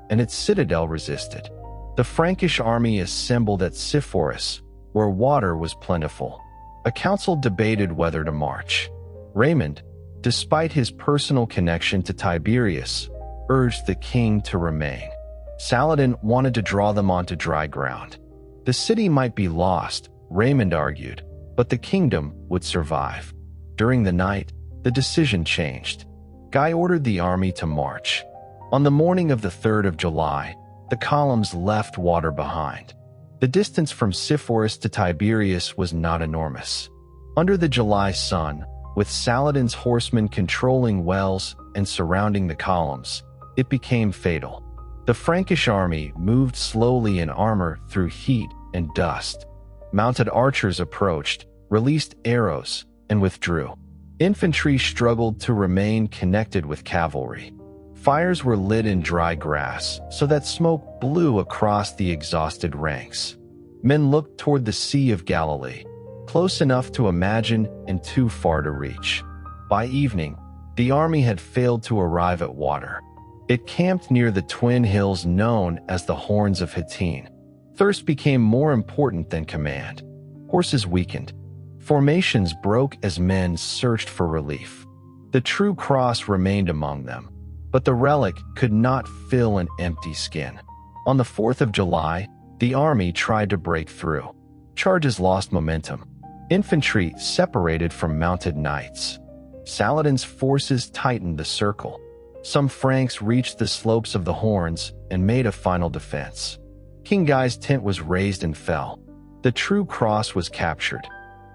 and its citadel resisted. The Frankish army assembled at Sepphoris, where water was plentiful. A council debated whether to march. Raymond, despite his personal connection to Tiberias, urged the king to remain. Saladin wanted to draw them onto dry ground. The city might be lost, Raymond argued, but the kingdom would survive. During the night, the decision changed. Guy ordered the army to march. On the morning of the 3rd of July, the columns left water behind. The distance from Sepphoris to Tiberias was not enormous. Under the July sun, with Saladin's horsemen controlling wells and surrounding the columns. It became fatal. The Frankish army moved slowly in armor through heat and dust. Mounted archers approached, released arrows, and withdrew. Infantry struggled to remain connected with cavalry. Fires were lit in dry grass so that smoke blew across the exhausted ranks. Men looked toward the Sea of Galilee, close enough to imagine and too far to reach. By evening, the army had failed to arrive at water. It camped near the twin hills known as the Horns of Hattin. Thirst became more important than command. Horses weakened. Formations broke as men searched for relief. The true cross remained among them, but the relic could not fill an empty skin. On the 4th of July, the army tried to break through. Charges lost momentum. Infantry separated from mounted knights. Saladin's forces tightened the circle. Some Franks reached the slopes of the Horns and made a final defense. King Guy's tent was razed and fell. The true cross was captured.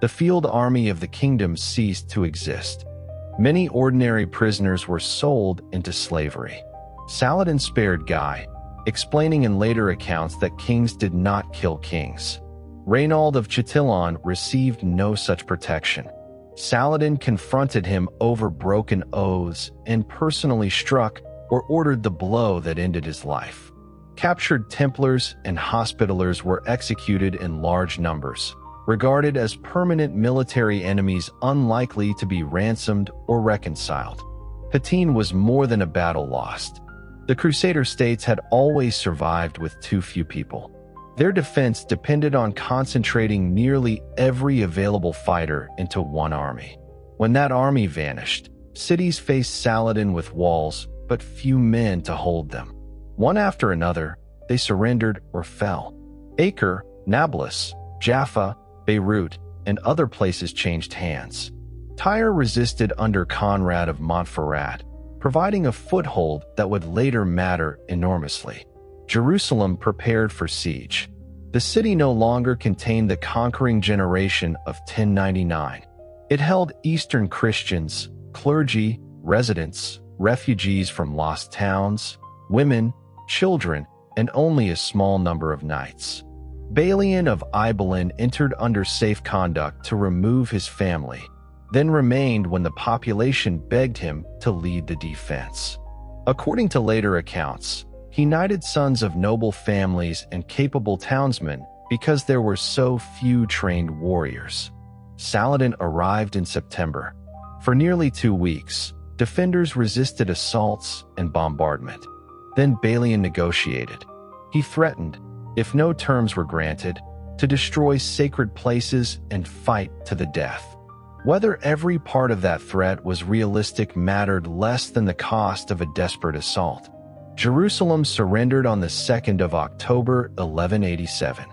The field army of the kingdom ceased to exist. Many ordinary prisoners were sold into slavery. Saladin spared Guy, explaining in later accounts that kings did not kill kings. Reynald of Chatillon received no such protection. Saladin confronted him over broken oaths and personally struck or ordered the blow that ended his life. Captured Templars and Hospitallers were executed in large numbers, regarded as permanent military enemies unlikely to be ransomed or reconciled. Hattin was more than a battle lost. The Crusader States had always survived with too few people. Their defense depended on concentrating nearly every available fighter into one army. When that army vanished, cities faced Saladin with walls but few men to hold them. One after another, they surrendered or fell. Acre, Nablus, Jaffa, Beirut, and other places changed hands. Tyre resisted under Conrad of Montferrat, providing a foothold that would later matter enormously. Jerusalem prepared for siege. The city no longer contained the conquering generation of 1099. It held Eastern Christians, clergy, residents, refugees from lost towns, women, children, and only a small number of knights. Balian of Ibelin entered under safe conduct to remove his family, then remained when the population begged him to lead the defense. According to later accounts, he knighted sons of noble families and capable townsmen because there were so few trained warriors. Saladin arrived in September. For nearly 2 weeks, defenders resisted assaults and bombardment. Then Balian negotiated. He threatened, if no terms were granted, to destroy sacred places and fight to the death. Whether every part of that threat was realistic mattered less than the cost of a desperate assault. Jerusalem surrendered on the 2nd of October, 1187.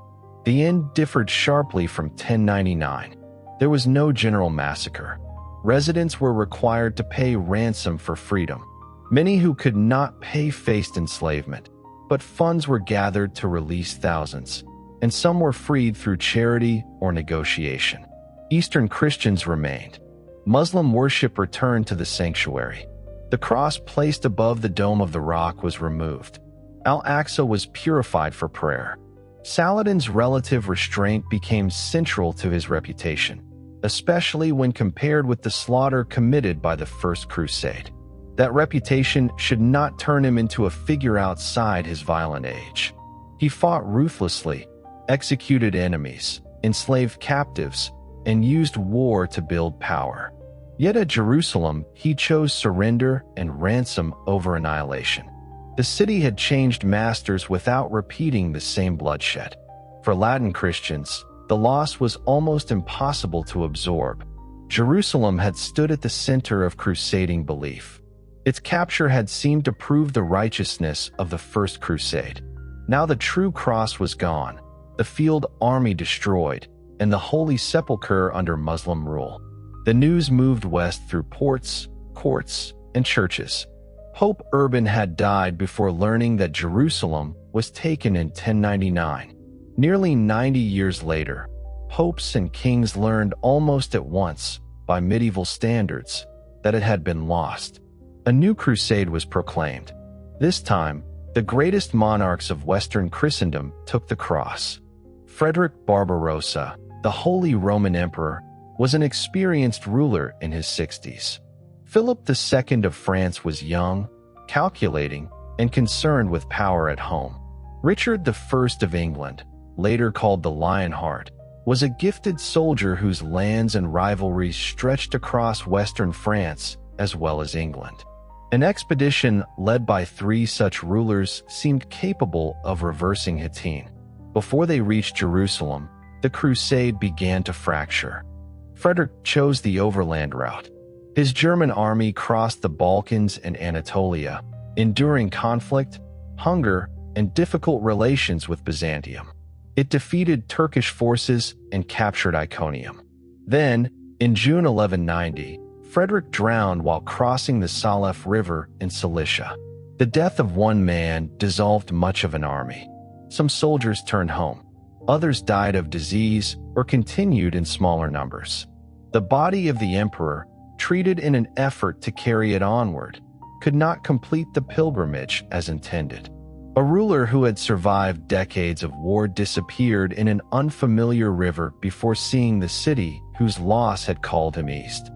The end differed sharply from 1099. There was no general massacre. Residents were required to pay ransom for freedom. Many who could not pay faced enslavement, but funds were gathered to release thousands, and some were freed through charity or negotiation. Eastern Christians remained. Muslim worship returned to the sanctuary. The cross placed above the dome of the rock was removed. Al-Aqsa was purified for prayer. Saladin's relative restraint became central to his reputation, especially when compared with the slaughter committed by the First Crusade. That reputation should not turn him into a figure outside his violent age. He fought ruthlessly, executed enemies, enslaved captives, and used war to build power. Yet at Jerusalem, he chose surrender and ransom over annihilation. The city had changed masters without repeating the same bloodshed. For Latin Christians, the loss was almost impossible to absorb. Jerusalem had stood at the center of crusading belief. Its capture had seemed to prove the righteousness of the First Crusade. Now the true cross was gone, the field army destroyed, and the Holy Sepulchre under Muslim rule. The news moved west through ports, courts, and churches. Pope Urban had died before learning that Jerusalem was taken in 1099. Nearly 90 years later, popes and kings learned almost at once, by medieval standards, that it had been lost. A new crusade was proclaimed. This time, the greatest monarchs of Western Christendom took the cross. Frederick Barbarossa, the Holy Roman Emperor, was an experienced ruler in his 60s. Philip II of France was young, calculating, and concerned with power at home. Richard I of England, later called the Lionheart, was a gifted soldier whose lands and rivalries stretched across western France as well as England. An expedition led by 3 such rulers seemed capable of reversing Hattin. Before they reached Jerusalem, the crusade began to fracture. Frederick chose the overland route. His German army crossed the Balkans and Anatolia, enduring conflict, hunger, and difficult relations with Byzantium. It defeated Turkish forces and captured Iconium. Then, in June 1190, Frederick drowned while crossing the Salef River in Cilicia. The death of one man dissolved much of an army. Some soldiers turned home. Others died of disease or continued in smaller numbers. The body of the emperor, treated in an effort to carry it onward, could not complete the pilgrimage as intended. A ruler who had survived decades of war disappeared in an unfamiliar river before seeing the city whose loss had called him east.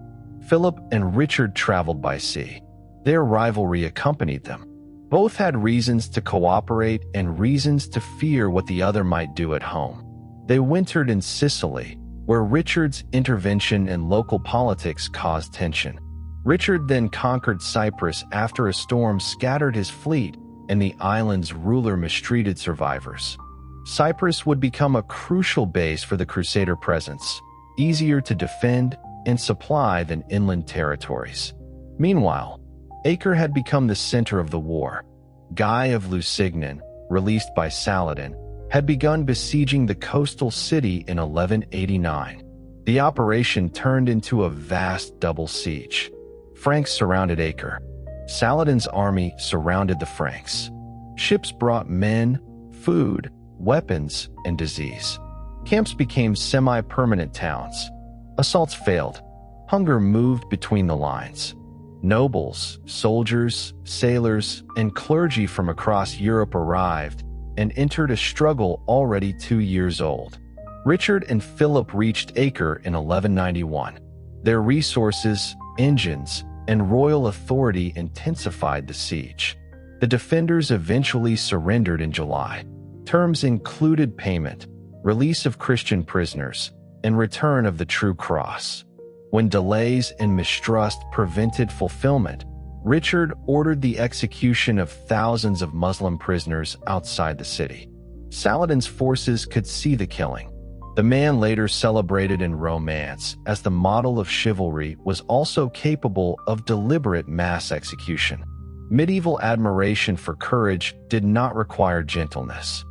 Philip and Richard traveled by sea. Their rivalry accompanied them. Both had reasons to cooperate and reasons to fear what the other might do at home. They wintered in Sicily, where Richard's intervention in local politics caused tension. Richard then conquered Cyprus after a storm scattered his fleet and the island's ruler mistreated survivors. Cyprus would become a crucial base for the Crusader presence, easier to defend and supply than inland territories. Meanwhile, Acre had become the center of the war. Guy of Lusignan, released by Saladin, had begun besieging the coastal city in 1189. The operation turned into a vast double siege. Franks surrounded Acre. Saladin's army surrounded the Franks. Ships brought men, food, weapons, and disease. Camps became semi-permanent towns. Assaults failed. Hunger moved between the lines. Nobles, soldiers, sailors, and clergy from across Europe arrived and entered a struggle already 2 years old. Richard and Philip reached Acre in 1191. Their resources, engines, and royal authority intensified the siege. The defenders eventually surrendered in July. Terms included payment, release of Christian prisoners, and return of the true cross. When delays and mistrust prevented fulfillment, Richard ordered the execution of thousands of Muslim prisoners outside the city. Saladin's forces could see the killing. The man later celebrated in Romance as the model of chivalry was also capable of deliberate mass execution. Medieval admiration for courage did not require gentleness.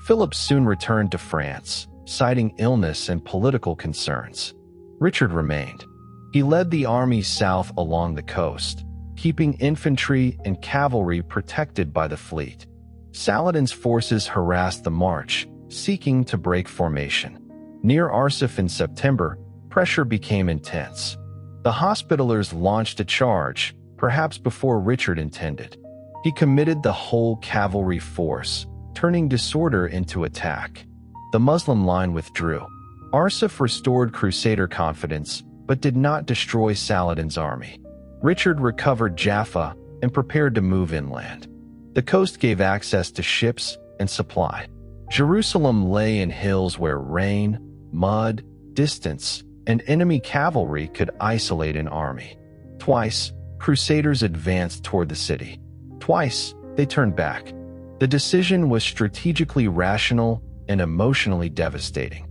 Philip soon returned to France, citing illness and political concerns. Richard remained. He led the army south along the coast, keeping infantry and cavalry protected by the fleet. Saladin's forces harassed the march, seeking to break formation. Near Arsuf in September, pressure became intense. The Hospitallers launched a charge, perhaps before Richard intended. He committed the whole cavalry force, turning disorder into attack. The Muslim line withdrew. Arsuf restored Crusader confidence, but did not destroy Saladin's army. Richard recovered Jaffa and prepared to move inland. The coast gave access to ships and supply. Jerusalem lay in hills where rain, mud, distance, and enemy cavalry could isolate an army. Twice, Crusaders advanced toward the city. Twice, they turned back. The decision was strategically rational and emotionally devastating.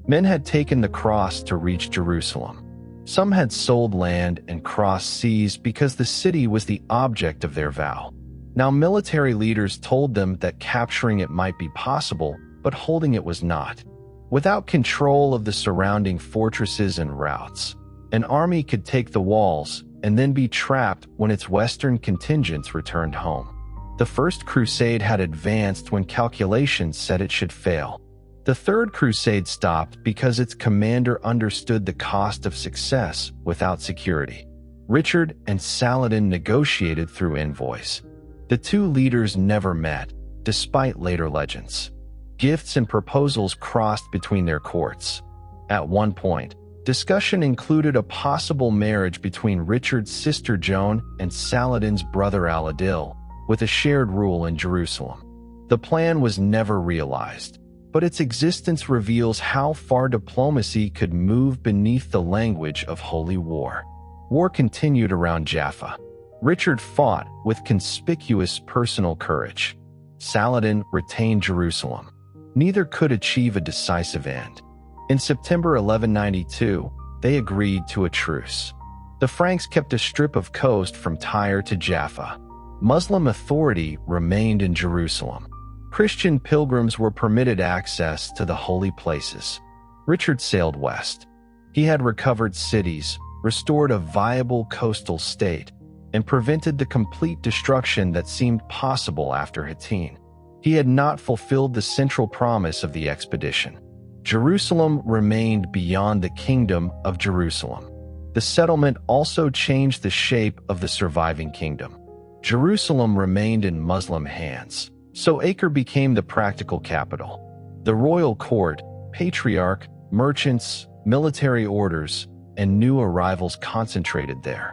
Men had taken the cross to reach Jerusalem. Some had sold land and crossed seas because the city was the object of their vow. Now military leaders told them that capturing it might be possible, but holding it was not. Without control of the surrounding fortresses and routes, an army could take the walls and then be trapped when its western contingents returned home. The First Crusade had advanced when calculations said it should fail. The Third Crusade stopped because its commander understood the cost of success without security. Richard and Saladin negotiated through envoys. The two leaders never met, despite later legends. Gifts and proposals crossed between their courts. At one point, discussion included a possible marriage between Richard's sister Joan and Saladin's brother Al-Adil, with a shared rule in Jerusalem. The plan was never realized, but its existence reveals how far diplomacy could move beneath the language of holy war. War continued around Jaffa. Richard fought with conspicuous personal courage. Saladin retained Jerusalem. Neither could achieve a decisive end. In September 1192, they agreed to a truce. The Franks kept a strip of coast from Tyre to Jaffa. Muslim authority remained in Jerusalem. Christian pilgrims were permitted access to the holy places. Richard sailed west. He had recovered cities, restored a viable coastal state, and prevented the complete destruction that seemed possible after Hattin. He had not fulfilled the central promise of the expedition. Jerusalem remained beyond the kingdom of Jerusalem. The settlement also changed the shape of the surviving kingdom. Jerusalem remained in Muslim hands, so Acre became the practical capital. The royal court, patriarch, merchants, military orders, and new arrivals concentrated there.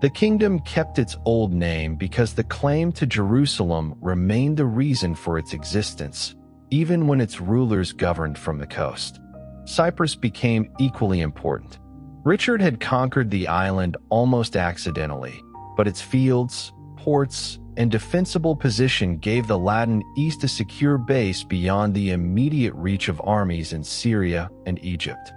The kingdom kept its old name because the claim to Jerusalem remained the reason for its existence, even when its rulers governed from the coast. Cyprus became equally important. Richard had conquered the island almost accidentally, but its fields, ports, and defensible position gave the Latin East a secure base beyond the immediate reach of armies in Syria and Egypt.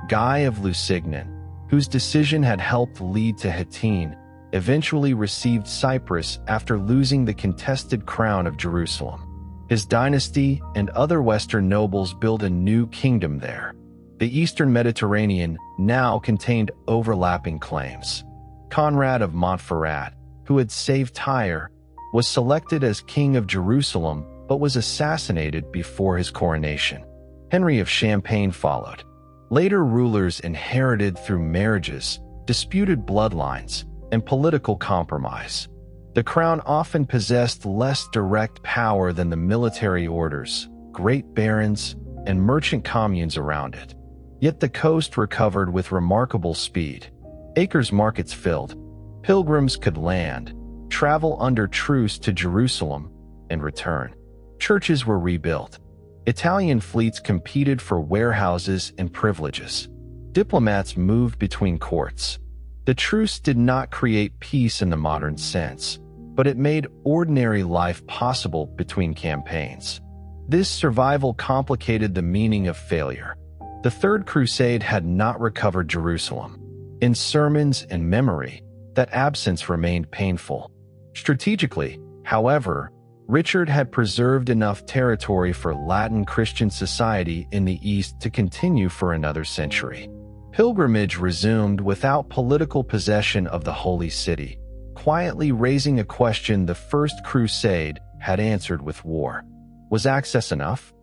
Guy of Lusignan, whose decision had helped lead to Hattin, eventually received Cyprus after losing the contested crown of Jerusalem. His dynasty and other Western nobles built a new kingdom there. The Eastern Mediterranean now contained overlapping claims. Conrad of Montferrat, who had saved Tyre, was selected as king of Jerusalem but was assassinated before his coronation. Henry of Champagne followed. Later rulers inherited through marriages, disputed bloodlines, and political compromise. The crown often possessed less direct power than the military orders, great barons, and merchant communes around it. Yet the coast recovered with remarkable speed. Acre's markets filled. Pilgrims could land, travel under truce to Jerusalem, and return. Churches were rebuilt. Italian fleets competed for warehouses and privileges. Diplomats moved between courts. The truce did not create peace in the modern sense, but it made ordinary life possible between campaigns. This survival complicated the meaning of failure. The Third Crusade had not recovered Jerusalem. In sermons and memory, that absence remained painful. Strategically, however, Richard had preserved enough territory for Latin Christian society in the East to continue for another century. Pilgrimage resumed without political possession of the Holy City, quietly raising a question the First Crusade had answered with war. Was access enough?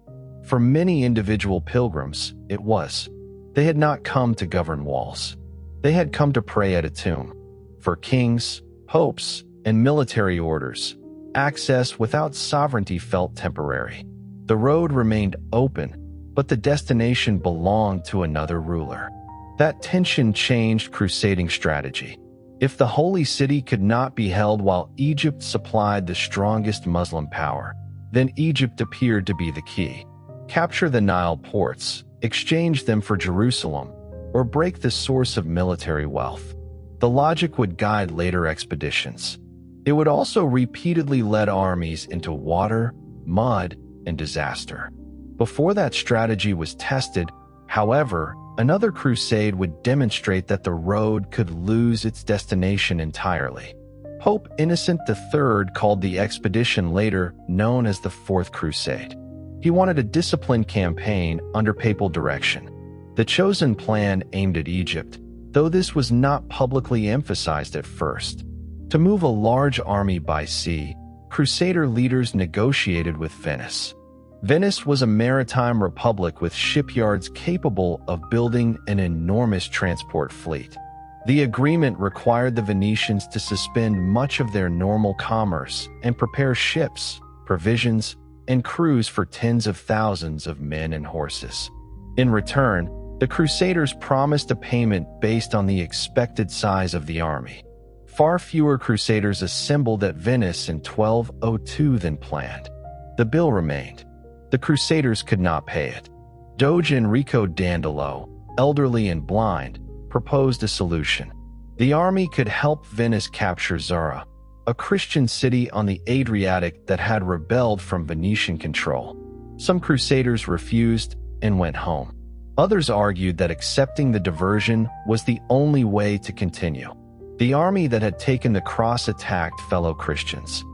For many individual pilgrims, it was. They had not come to govern walls. They had come to pray at a tomb. For kings, popes, and military orders, access without sovereignty felt temporary. The road remained open, but the destination belonged to another ruler. That tension changed crusading strategy. If the Holy City could not be held while Egypt supplied the strongest Muslim power, then Egypt appeared to be the key. Capture the Nile ports, exchange them for Jerusalem, or break the source of military wealth. The logic would guide later expeditions. It would also repeatedly lead armies into water, mud, and disaster. Before that strategy was tested, however, another crusade would demonstrate that the road could lose its destination entirely. Pope Innocent III called the expedition later known as the Fourth Crusade. He wanted a disciplined campaign under papal direction. The chosen plan aimed at Egypt, though this was not publicly emphasized at first. To move a large army by sea, Crusader leaders negotiated with Venice. Venice was a maritime republic with shipyards capable of building an enormous transport fleet. The agreement required the Venetians to suspend much of their normal commerce and prepare ships, provisions, and crews for tens of thousands of men and horses. In return, the Crusaders promised a payment based on the expected size of the army. Far fewer Crusaders assembled at Venice in 1202 than planned. The bill remained. The Crusaders could not pay it. Doge Enrico Dandolo, elderly and blind, proposed a solution. The army could help Venice capture Zara, a Christian city on the Adriatic that had rebelled from Venetian control. Some Crusaders refused and went home. Others argued that accepting the diversion was the only way to continue. The army that had taken the cross attacked fellow Christians.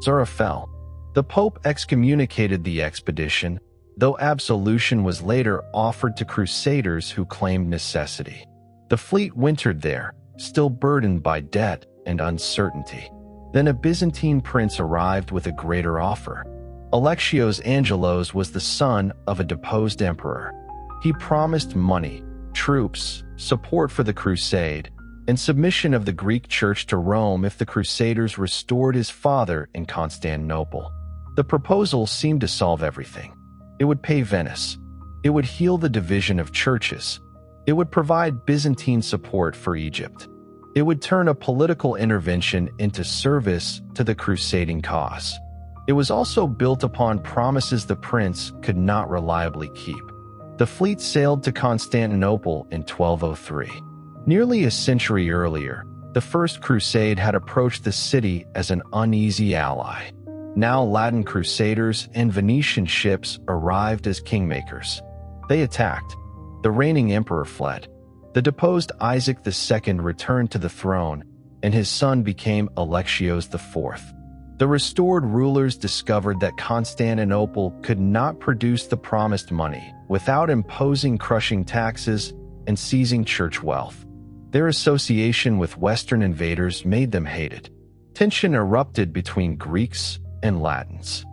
Zara fell. The Pope excommunicated the expedition, though absolution was later offered to Crusaders who claimed necessity. The fleet wintered there, still burdened by debt and uncertainty. Then a Byzantine prince arrived with a greater offer. Alexios Angelos was the son of a deposed emperor. He promised money, troops, support for the crusade, and submission of the Greek Church to Rome if the Crusaders restored his father in Constantinople. The proposal seemed to solve everything. It would pay Venice. It would heal the division of churches. It would provide Byzantine support for Egypt. It would turn a political intervention into service to the crusading cause. It was also built upon promises the prince could not reliably keep. The fleet sailed to Constantinople in 1203. Nearly a century earlier, the First Crusade had approached the city as an uneasy ally. Now Latin Crusaders and Venetian ships arrived as kingmakers. They attacked. The reigning emperor fled. The deposed Isaac II returned to the throne, and his son became Alexios IV. The restored rulers discovered that Constantinople could not produce the promised money without imposing crushing taxes and seizing church wealth. Their association with Western invaders made them hated. Tension erupted between Greeks and Latins.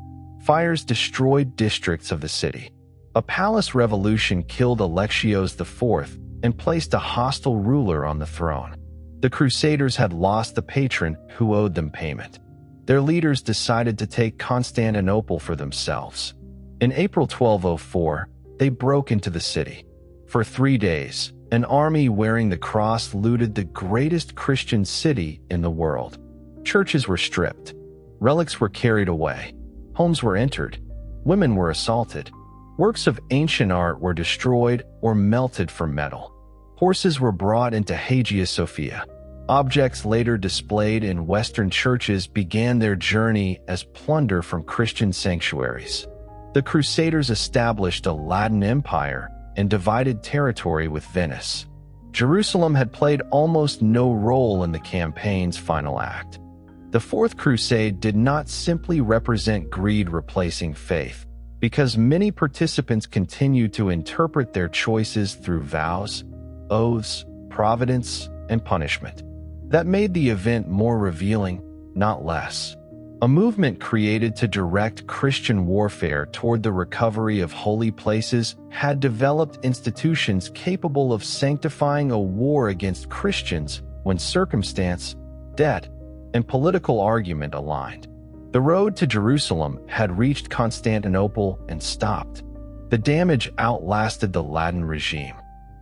Fires destroyed districts of the city. A palace revolution killed Alexios IV and placed a hostile ruler on the throne. The Crusaders had lost the patron who owed them payment. Their leaders decided to take Constantinople for themselves. In April 1204, they broke into the city. For 3 days, an army wearing the cross looted the greatest Christian city in the world. Churches were stripped. Relics were carried away. Homes were entered. Women were assaulted. Works of ancient art were destroyed or melted for metal. Horses were brought into Hagia Sophia. Objects later displayed in Western churches began their journey as plunder from Christian sanctuaries. The Crusaders established a Latin empire and divided territory with Venice. Jerusalem had played almost no role in the campaign's final act. The Fourth Crusade did not simply represent greed replacing faith, because many participants continued to interpret their choices through vows, oaths, providence, and punishment. That made the event more revealing, not less. A movement created to direct Christian warfare toward the recovery of holy places had developed institutions capable of sanctifying a war against Christians when circumstance, debt, and political argument aligned. The road to Jerusalem had reached Constantinople and stopped. The damage outlasted the Latin regime.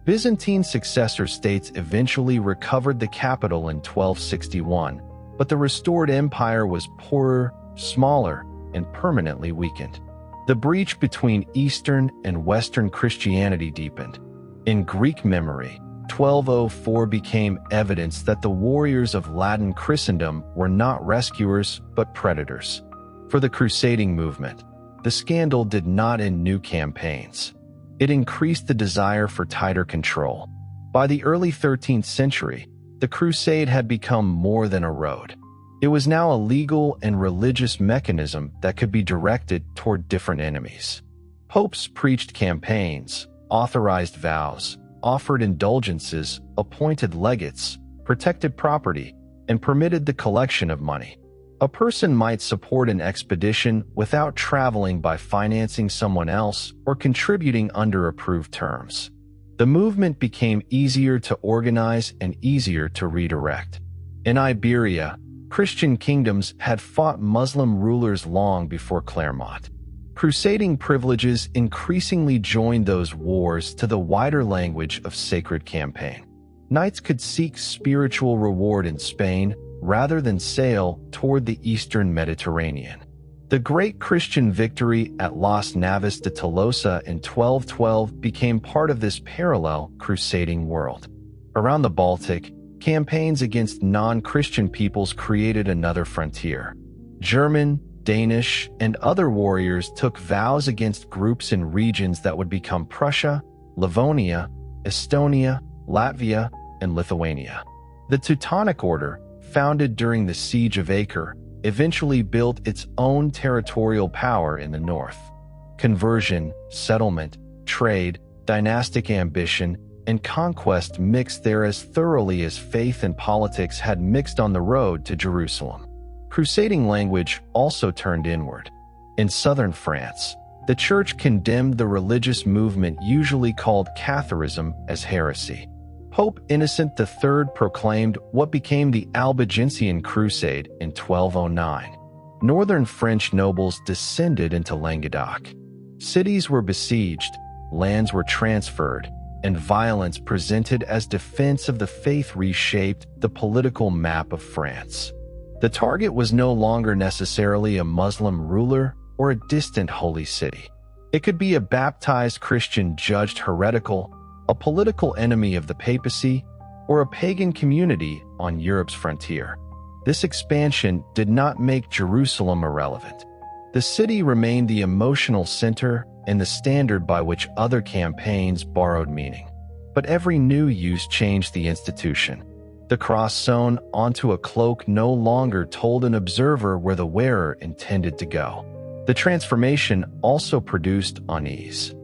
Byzantine successor states eventually recovered the capital in 1261, but the restored empire was poorer, smaller, and permanently weakened. The breach between Eastern and Western Christianity deepened. In Greek memory, 1204 became evidence that the warriors of Latin Christendom were not rescuers but predators. For the crusading movement, the scandal did not end new campaigns. It increased the desire for tighter control. By the early 13th century, the crusade had become more than a road. It was now a legal and religious mechanism that could be directed toward different enemies. Popes preached campaigns, authorized vows, offered indulgences, appointed legates, protected property, and permitted the collection of money. A person might support an expedition without traveling by financing someone else or contributing under approved terms. The movement became easier to organize and easier to redirect. In Iberia, Christian kingdoms had fought Muslim rulers long before Clermont. Crusading privileges increasingly joined those wars to the wider language of sacred campaign. Knights could seek spiritual reward in Spain rather than sail toward the eastern Mediterranean. The great Christian victory at Las Navas de Tolosa in 1212 became part of this parallel crusading world. Around the Baltic, campaigns against non-Christian peoples created another frontier. German, Danish, and other warriors took vows against groups in regions that would become Prussia, Livonia, Estonia, Latvia, and Lithuania. The Teutonic Order, founded during the Siege of Acre, eventually built its own territorial power in the north. Conversion, settlement, trade, dynastic ambition, and conquest mixed there as thoroughly as faith and politics had mixed on the road to Jerusalem. Crusading language also turned inward. In southern France, the Church condemned the religious movement usually called Catharism as heresy. Pope Innocent III proclaimed what became the Albigensian Crusade in 1209. Northern French nobles descended into Languedoc. Cities were besieged, lands were transferred, and violence presented as defense of the faith reshaped the political map of France. The target was no longer necessarily a Muslim ruler or a distant holy city. It could be a baptized Christian judged heretical, a political enemy of the papacy, or a pagan community on Europe's frontier. This expansion did not make Jerusalem irrelevant. The city remained the emotional center and the standard by which other campaigns borrowed meaning. But every new use changed the institution. The cross sewn onto a cloak no longer told an observer where the wearer intended to go. The transformation also produced unease.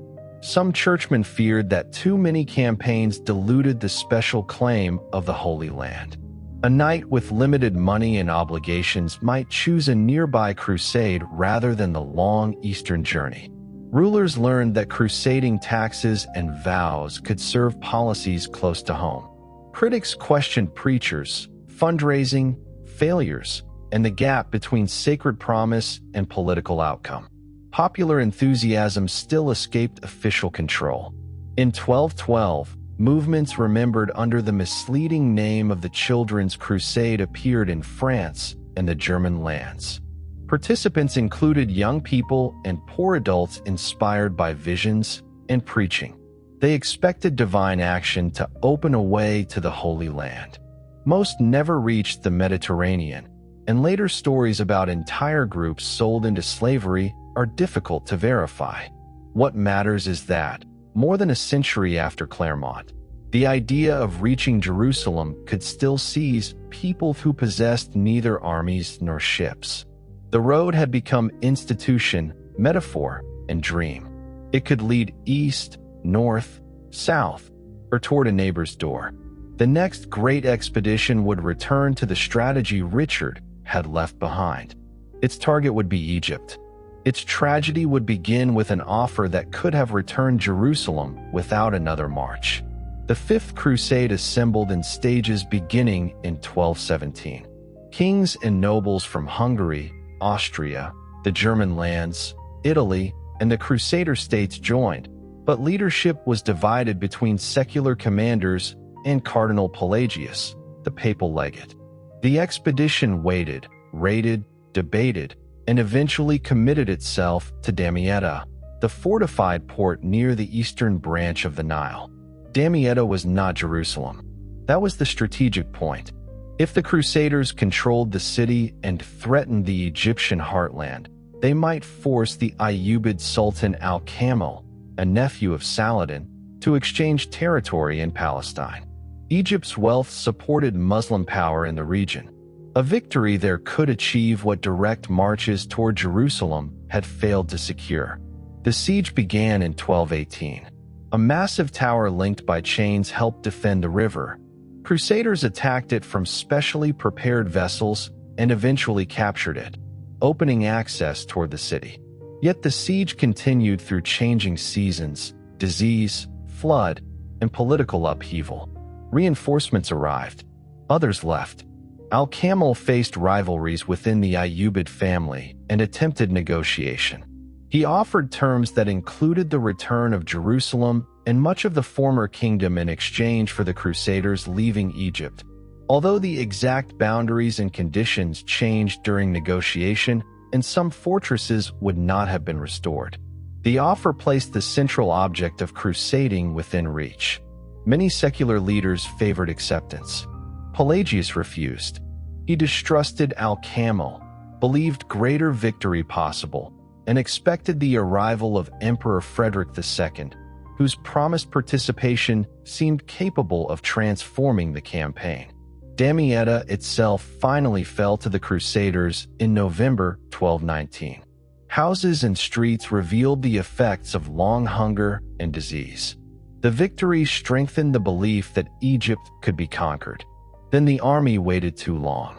Some churchmen feared that too many campaigns diluted the special claim of the Holy Land. A knight with limited money and obligations might choose a nearby crusade rather than the long eastern journey. Rulers learned that crusading taxes and vows could serve policies close to home. Critics questioned preachers, fundraising, failures, and the gap between sacred promise and political outcome. Popular enthusiasm still escaped official control. In 1212, movements remembered under the misleading name of the Children's Crusade appeared in France and the German lands. Participants included young people and poor adults inspired by visions and preaching. They expected divine action to open a way to the Holy Land. Most never reached the Mediterranean, and later stories about entire groups sold into slavery are difficult to verify. What matters is that, more than a century after Clermont, the idea of reaching Jerusalem could still seize people who possessed neither armies nor ships. The road had become institution, metaphor, and dream. It could lead east, north, south, or toward a neighbor's door. The next great expedition would return to the strategy Richard had left behind. Its target would be Egypt. Its tragedy would begin with an offer that could have returned Jerusalem without another march. The Fifth Crusade assembled in stages beginning in 1217. Kings and nobles from Hungary, Austria, the German lands, Italy, and the Crusader States joined, but leadership was divided between secular commanders and Cardinal Pelagius, the papal legate. The expedition waited, raided, debated, and eventually committed itself to Damietta, the fortified port near the eastern branch of the Nile. Damietta was not Jerusalem. That was the strategic point. If the Crusaders controlled the city and threatened the Egyptian heartland, they might force the Ayyubid Sultan al-Kamil, a nephew of Saladin, to exchange territory in Palestine. Egypt's wealth supported Muslim power in the region. A victory there could achieve what direct marches toward Jerusalem had failed to secure. The siege began in 1218. A massive tower linked by chains helped defend the river. Crusaders attacked it from specially prepared vessels and eventually captured it, opening access toward the city. Yet the siege continued through changing seasons, disease, flood, and political upheaval. Reinforcements arrived. Others left. Al-Kamil faced rivalries within the Ayyubid family and attempted negotiation. He offered terms that included the return of Jerusalem and much of the former kingdom in exchange for the Crusaders leaving Egypt. Although the exact boundaries and conditions changed during negotiation, and some fortresses would not have been restored, the offer placed the central object of crusading within reach. Many secular leaders favored acceptance. Pelagius refused. He distrusted Al-Kamil, believed greater victory possible, and expected the arrival of Emperor Frederick II, whose promised participation seemed capable of transforming the campaign. Damietta itself finally fell to the Crusaders in November 1219. Houses and streets revealed the effects of long hunger and disease. The victory strengthened the belief that Egypt could be conquered. Then the army waited too long.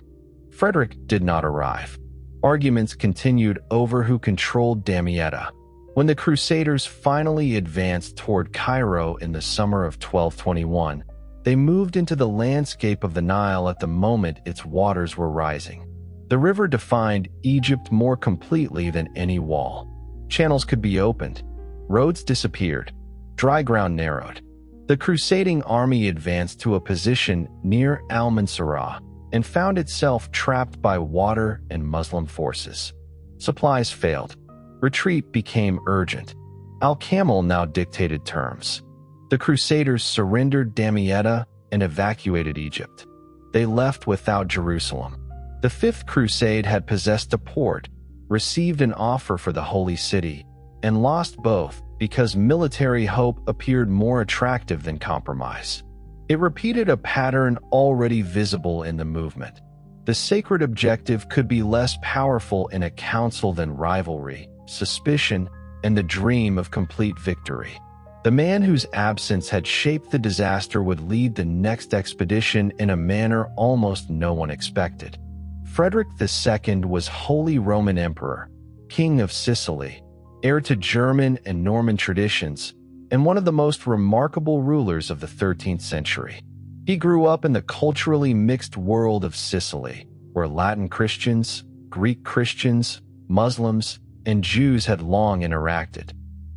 Frederick did not arrive. Arguments continued over who controlled Damietta. When the Crusaders finally advanced toward Cairo in the summer of 1221, they moved into the landscape of the Nile at the moment its waters were rising. The river defined Egypt more completely than any wall. Channels could be opened. Roads disappeared. Dry ground narrowed. The crusading army advanced to a position near Al-Mansura and found itself trapped by water and Muslim forces. Supplies failed. Retreat became urgent. Al-Kamil now dictated terms. The Crusaders surrendered Damietta and evacuated Egypt. They left without Jerusalem. The Fifth Crusade had possessed a port, received an offer for the Holy City, and lost both because military hope appeared more attractive than compromise. It repeated a pattern already visible in the movement. The sacred objective could be less powerful in a council than rivalry, suspicion, and the dream of complete victory. The man whose absence had shaped the disaster would lead the next expedition in a manner almost no one expected. Frederick II was Holy Roman Emperor, King of Sicily, heir to German and Norman traditions, and one of the most remarkable rulers of the 13th century. He grew up in the culturally mixed world of Sicily, where Latin Christians, Greek Christians, Muslims, and Jews had long interacted.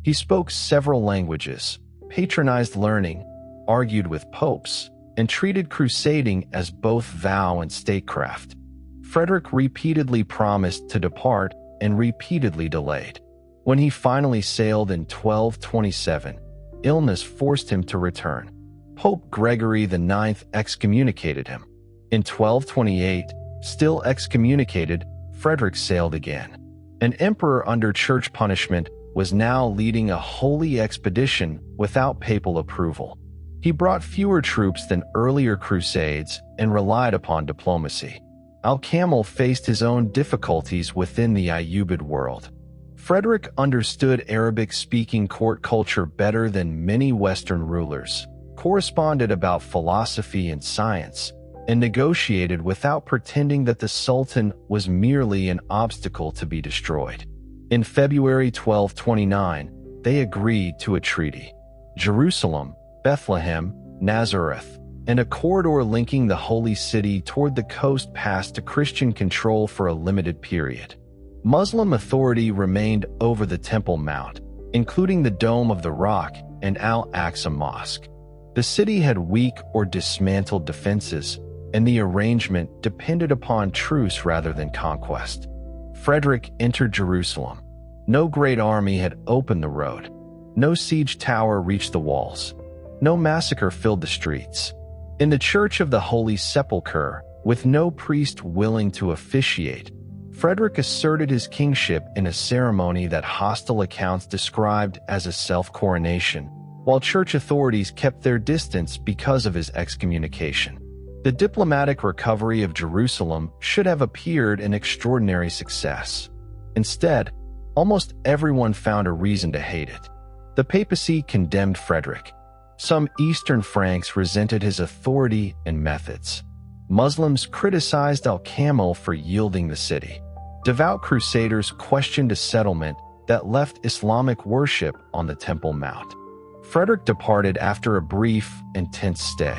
He spoke several languages, patronized learning, argued with popes, and treated crusading as both vow and statecraft. Frederick repeatedly promised to depart and repeatedly delayed. When he finally sailed in 1227, illness forced him to return. Pope Gregory IX excommunicated him. In 1228, still excommunicated, Frederick sailed again. An emperor under church punishment was now leading a holy expedition without papal approval. He brought fewer troops than earlier crusades and relied upon diplomacy. Al-Kamil faced his own difficulties within the Ayyubid world. Frederick understood Arabic-speaking court culture better than many Western rulers, corresponded about philosophy and science, and negotiated without pretending that the Sultan was merely an obstacle to be destroyed. In February 1229, they agreed to a treaty. Jerusalem, Bethlehem, Nazareth, and a corridor linking the Holy City toward the coast passed to Christian control for a limited period. Muslim authority remained over the Temple Mount, including the Dome of the Rock and Al-Aqsa Mosque. The city had weak or dismantled defenses, and the arrangement depended upon truce rather than conquest. Frederick entered Jerusalem. No great army had opened the road. No siege tower reached the walls. No massacre filled the streets. In the Church of the Holy Sepulchre, with no priest willing to officiate, Frederick asserted his kingship in a ceremony that hostile accounts described as a self-coronation, while church authorities kept their distance because of his excommunication. The diplomatic recovery of Jerusalem should have appeared an extraordinary success. Instead, almost everyone found a reason to hate it. The papacy condemned Frederick. Some Eastern Franks resented his authority and methods. Muslims criticized Al-Kamil for yielding the city. Devout crusaders questioned a settlement that left Islamic worship on the Temple Mount. Frederick departed after a brief and tense stay.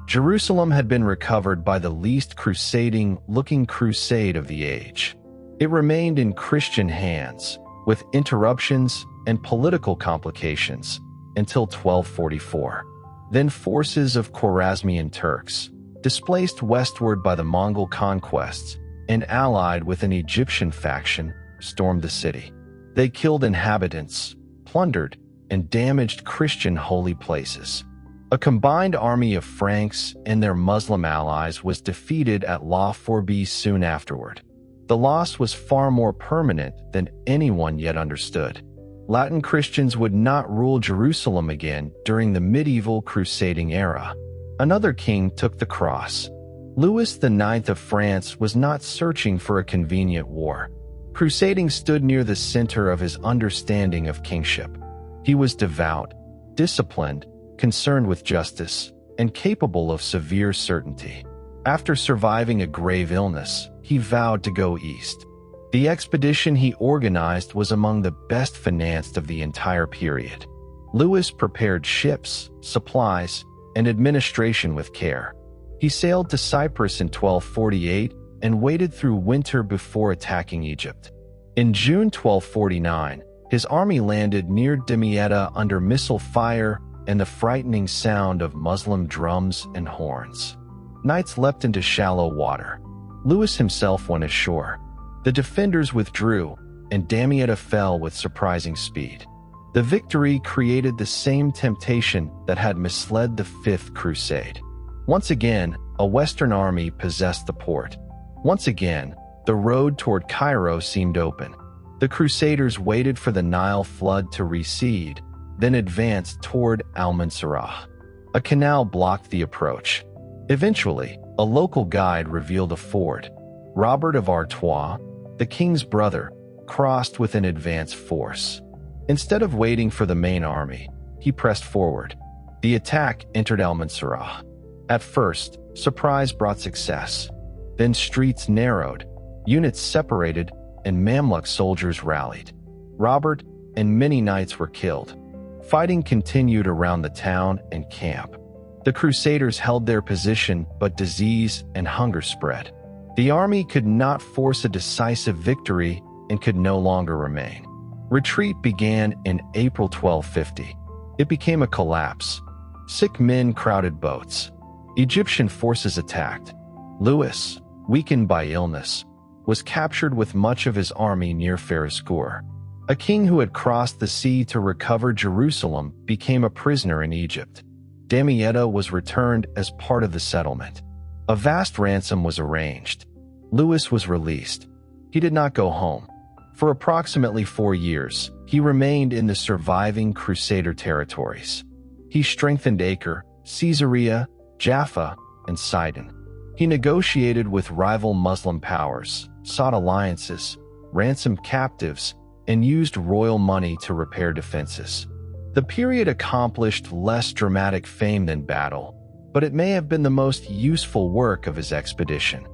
Jerusalem had been recovered by the least crusading-looking crusade of the age. It remained in Christian hands, with interruptions and political complications, until 1244. Then forces of Khwarezmian Turks, displaced westward by the Mongol conquests and allied with an Egyptian faction, stormed the city. They killed inhabitants, plundered, and damaged Christian holy places. A combined army of Franks and their Muslim allies was defeated at La Fourbe soon afterward. The loss was far more permanent than anyone yet understood. Latin Christians would not rule Jerusalem again during the medieval crusading era. Another king took the cross. Louis IX of France was not searching for a convenient war. Crusading stood near the center of his understanding of kingship. He was devout, disciplined, concerned with justice, and capable of severe certainty. After surviving a grave illness, he vowed to go east. The expedition he organized was among the best financed of the entire period. Louis prepared ships, supplies, and administration with care. He sailed to Cyprus in 1248 and waited through winter before attacking Egypt. In June 1249, his army landed near Damietta under missile fire and the frightening sound of Muslim drums and horns. Knights leapt into shallow water. Louis himself went ashore. The defenders withdrew, and Damietta fell with surprising speed. The victory created the same temptation that had misled the Fifth Crusade. Once again, a Western army possessed the port. Once again, the road toward Cairo seemed open. The Crusaders waited for the Nile flood to recede, then advanced toward Al-Mansura. A canal blocked the approach. Eventually, a local guide revealed a ford. Robert of Artois, the king's brother, crossed with an advance force. Instead of waiting for the main army, he pressed forward. The attack entered Al-Mansura. At first, surprise brought success. Then streets narrowed, units separated, and Mamluk soldiers rallied. Robert and many knights were killed. Fighting continued around the town and camp. The Crusaders held their position, but disease and hunger spread. The army could not force a decisive victory and could no longer remain. Retreat began in April 1250. It became a collapse. Sick men crowded boats. Egyptian forces attacked. Louis, weakened by illness, was captured with much of his army near Fariscour. A king who had crossed the sea to recover Jerusalem became a prisoner in Egypt. Damietta was returned as part of the settlement. A vast ransom was arranged. Louis was released. He did not go home. For approximately 4 years, he remained in the surviving Crusader territories. He strengthened Acre, Caesarea, Jaffa, and Sidon. He negotiated with rival Muslim powers, sought alliances, ransomed captives, and used royal money to repair defenses. The period accomplished less dramatic fame than battle, but it may have been the most useful work of his expedition.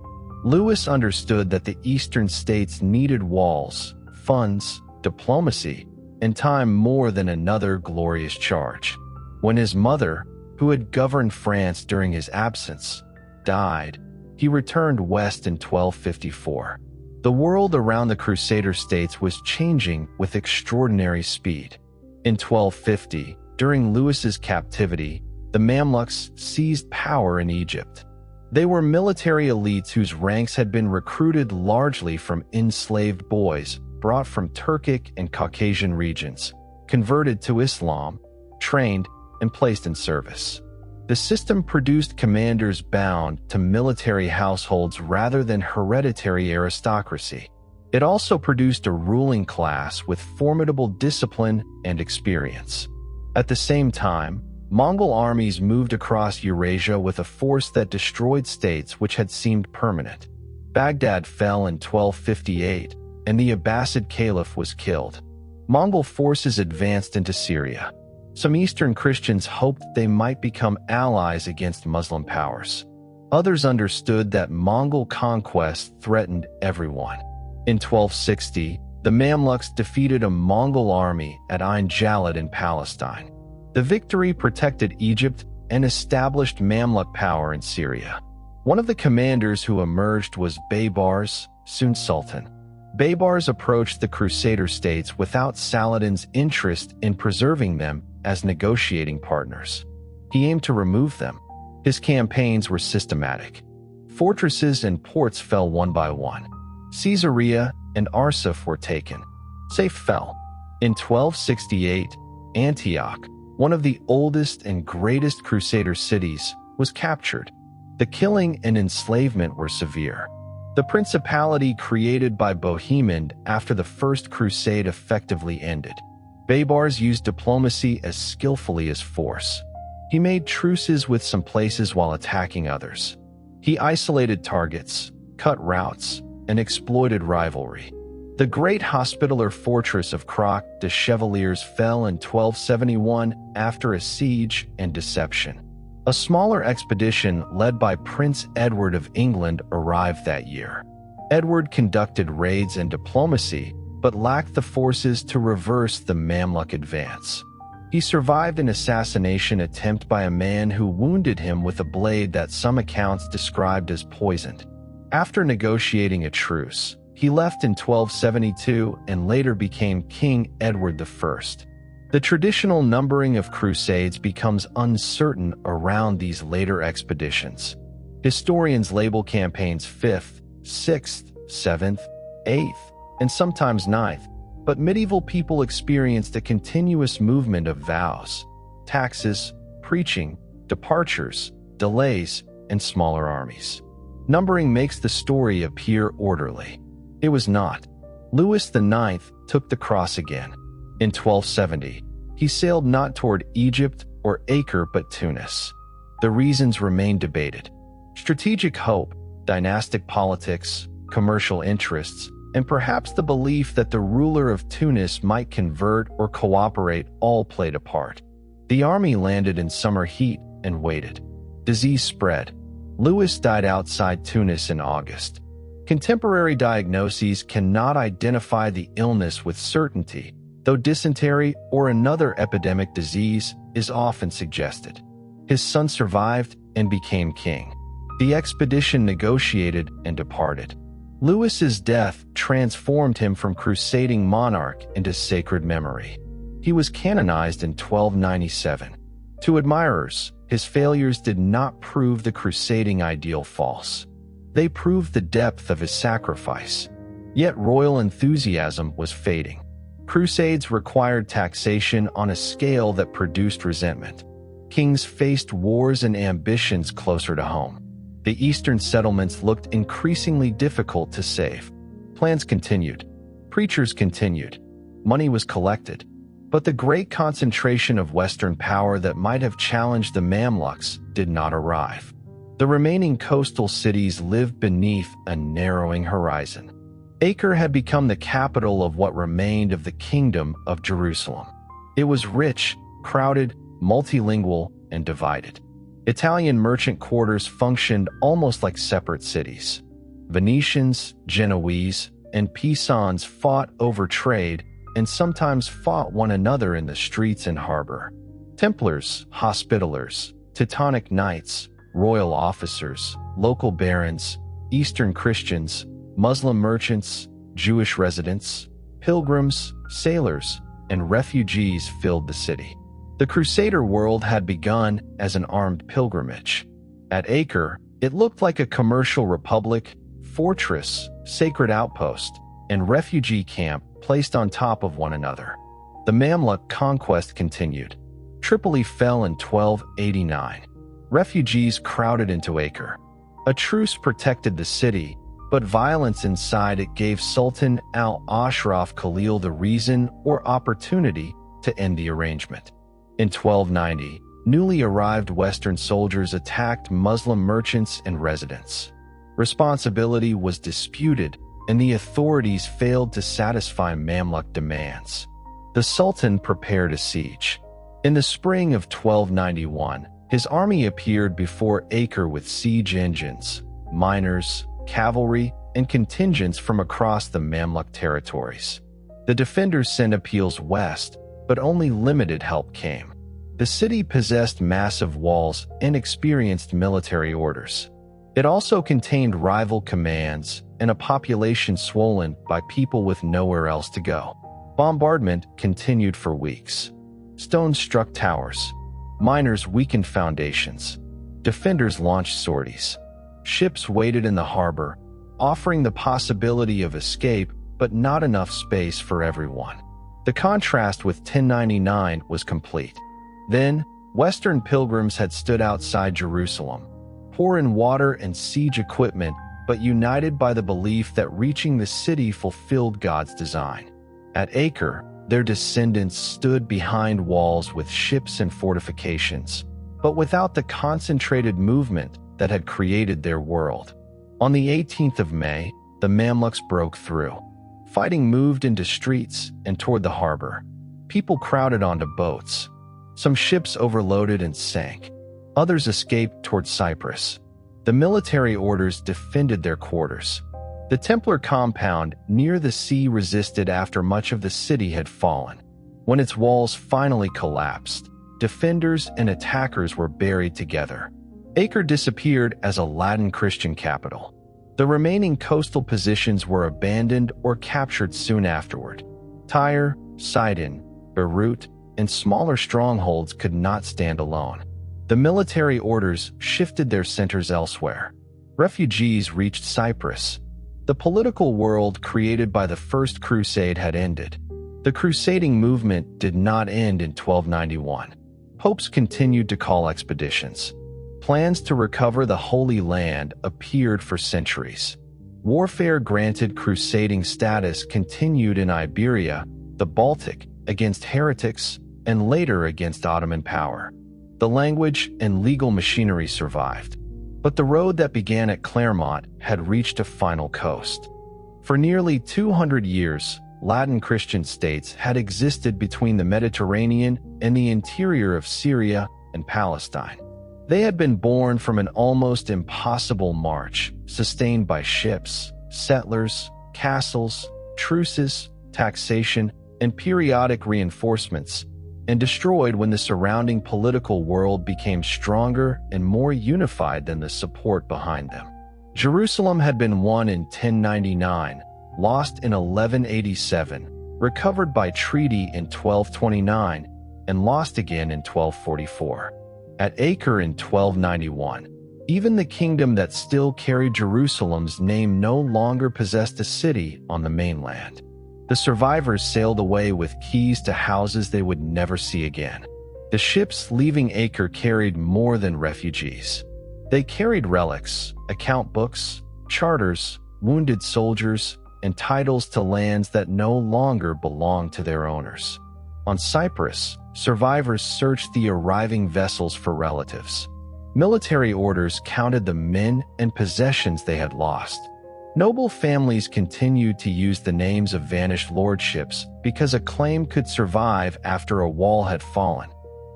Louis understood that the eastern states needed walls, funds, diplomacy, and time more than another glorious charge. When his mother, who had governed France during his absence, died, he returned west in 1254. The world around the Crusader States was changing with extraordinary speed. In 1250, during Louis's captivity, the Mamluks seized power in Egypt. They were military elites whose ranks had been recruited largely from enslaved boys brought from Turkic and Caucasian regions, converted to Islam, trained, and placed in service. The system produced commanders bound to military households rather than hereditary aristocracy. It also produced a ruling class with formidable discipline and experience. At the same time, Mongol armies moved across Eurasia with a force that destroyed states which had seemed permanent. Baghdad fell in 1258, and the Abbasid Caliph was killed. Mongol forces advanced into Syria. Some Eastern Christians hoped they might become allies against Muslim powers. Others understood that Mongol conquest threatened everyone. In 1260, the Mamluks defeated a Mongol army at Ain Jalut in Palestine. The victory protected Egypt and established Mamluk power in Syria. One of the commanders who emerged was Baybars, soon Sultan. Baybars approached the Crusader States without Saladin's interest in preserving them as negotiating partners. He aimed to remove them. His campaigns were systematic. Fortresses and ports fell one by one. Caesarea and Arsuf were taken. Saif fell. In 1268, Antioch, one of the oldest and greatest Crusader cities, was captured. The killing and enslavement were severe. The principality created by Bohemond after the First Crusade effectively ended. Baybars used diplomacy as skillfully as force. He made truces with some places while attacking others. He isolated targets, cut routes, and exploited rivalry. The great hospitaller fortress of Croc des Chevaliers fell in 1271 after a siege and deception. A smaller expedition led by Prince Edward of England arrived that year. Edward conducted raids and diplomacy, but lacked the forces to reverse the Mamluk advance. He survived an assassination attempt by a man who wounded him with a blade that some accounts described as poisoned. After negotiating a truce, he left in 1272 and later became King Edward I. The traditional numbering of crusades becomes uncertain around these later expeditions. Historians label campaigns 5th, 6th, 7th, 8th, and sometimes 9th, but medieval people experienced a continuous movement of vows, taxes, preaching, departures, delays, and smaller armies. Numbering makes the story appear orderly. It was not. Louis IX took the cross again. In 1270, he sailed not toward Egypt or Acre but Tunis. The reasons remain debated. Strategic hope, dynastic politics, commercial interests, and perhaps the belief that the ruler of Tunis might convert or cooperate all played a part. The army landed in summer heat and waited. Disease spread. Louis died outside Tunis in August. Contemporary diagnoses cannot identify the illness with certainty, though dysentery or another epidemic disease is often suggested. His son survived and became king. The expedition negotiated and departed. Louis's death transformed him from crusading monarch into sacred memory. He was canonized in 1297. To admirers, his failures did not prove the crusading ideal false. They proved the depth of his sacrifice. Yet royal enthusiasm was fading. Crusades required taxation on a scale that produced resentment. Kings faced wars and ambitions closer to home. The eastern settlements looked increasingly difficult to save. Plans continued. Preachers continued. Money was collected. But the great concentration of Western power that might have challenged the Mamluks did not arrive. The remaining coastal cities lived beneath a narrowing horizon. Acre had become the capital of what remained of the Kingdom of Jerusalem. It was rich, crowded, multilingual, and divided. Italian merchant quarters functioned almost like separate cities. Venetians, Genoese, and Pisans fought over trade and sometimes fought one another in the streets and harbor. Templars, Hospitallers, Teutonic Knights, royal officers, local barons, Eastern Christians, Muslim merchants, Jewish residents, pilgrims, sailors, and refugees filled the city. The Crusader world had begun as an armed pilgrimage. At Acre, it looked like a commercial republic, fortress, sacred outpost, and refugee camp placed on top of one another. The Mamluk conquest continued. Tripoli fell in 1289. Refugees crowded into Acre. A truce protected the city, but violence inside it gave Sultan al-Ashraf Khalil the reason or opportunity to end the arrangement. In 1290, newly arrived Western soldiers attacked Muslim merchants and residents. Responsibility was disputed, and the authorities failed to satisfy Mamluk demands. The Sultan prepared a siege. In the spring of 1291, His army appeared before Acre with siege engines, miners, cavalry, and contingents from across the Mamluk territories. The defenders sent appeals west, but only limited help came. The city possessed massive walls and experienced military orders. It also contained rival commands and a population swollen by people with nowhere else to go. Bombardment continued for weeks. Stones struck towers. Miners weakened foundations. Defenders launched sorties. Ships waited in the harbor, offering the possibility of escape, but not enough space for everyone. The contrast with 1099 was complete. Then, Western pilgrims had stood outside Jerusalem, poor in water and siege equipment, but united by the belief that reaching the city fulfilled God's design. At Acre, their descendants stood behind walls with ships and fortifications, but without the concentrated movement that had created their world. On the 18th of May, the Mamluks broke through. Fighting moved into streets and toward the harbor. People crowded onto boats. Some ships overloaded and sank. Others escaped toward Cyprus. The military orders defended their quarters. The Templar compound near the sea resisted after much of the city had fallen. When its walls finally collapsed, defenders and attackers were buried together. Acre disappeared as a Latin Christian capital. The remaining coastal positions were abandoned or captured soon afterward. Tyre, Sidon, Beirut, and smaller strongholds could not stand alone. The military orders shifted their centers elsewhere. Refugees reached Cyprus. The political world created by the First Crusade had ended. The crusading movement did not end in 1291. Popes continued to call expeditions. Plans to recover the Holy Land appeared for centuries. Warfare granted crusading status continued in Iberia, the Baltic, against heretics, and later against Ottoman power. The language and legal machinery survived, but the road that began at Clermont had reached a final coast. For nearly 200 years, Latin Christian states had existed between the Mediterranean and the interior of Syria and Palestine. They had been born from an almost impossible march, sustained by ships, settlers, castles, truces, taxation, and periodic reinforcements, and destroyed when the surrounding political world became stronger and more unified than the support behind them. Jerusalem had been won in 1099, lost in 1187, recovered by treaty in 1229, and lost again in 1244. At Acre in 1291, even the kingdom that still carried Jerusalem's name no longer possessed a city on the mainland. The survivors sailed away with keys to houses they would never see again. The ships leaving Acre carried more than refugees. They carried relics, account books, charters, wounded soldiers, and titles to lands that no longer belonged to their owners. On Cyprus, survivors searched the arriving vessels for relatives. Military orders counted the men and possessions they had lost. Noble families continued to use the names of vanished lordships because a claim could survive after a wall had fallen.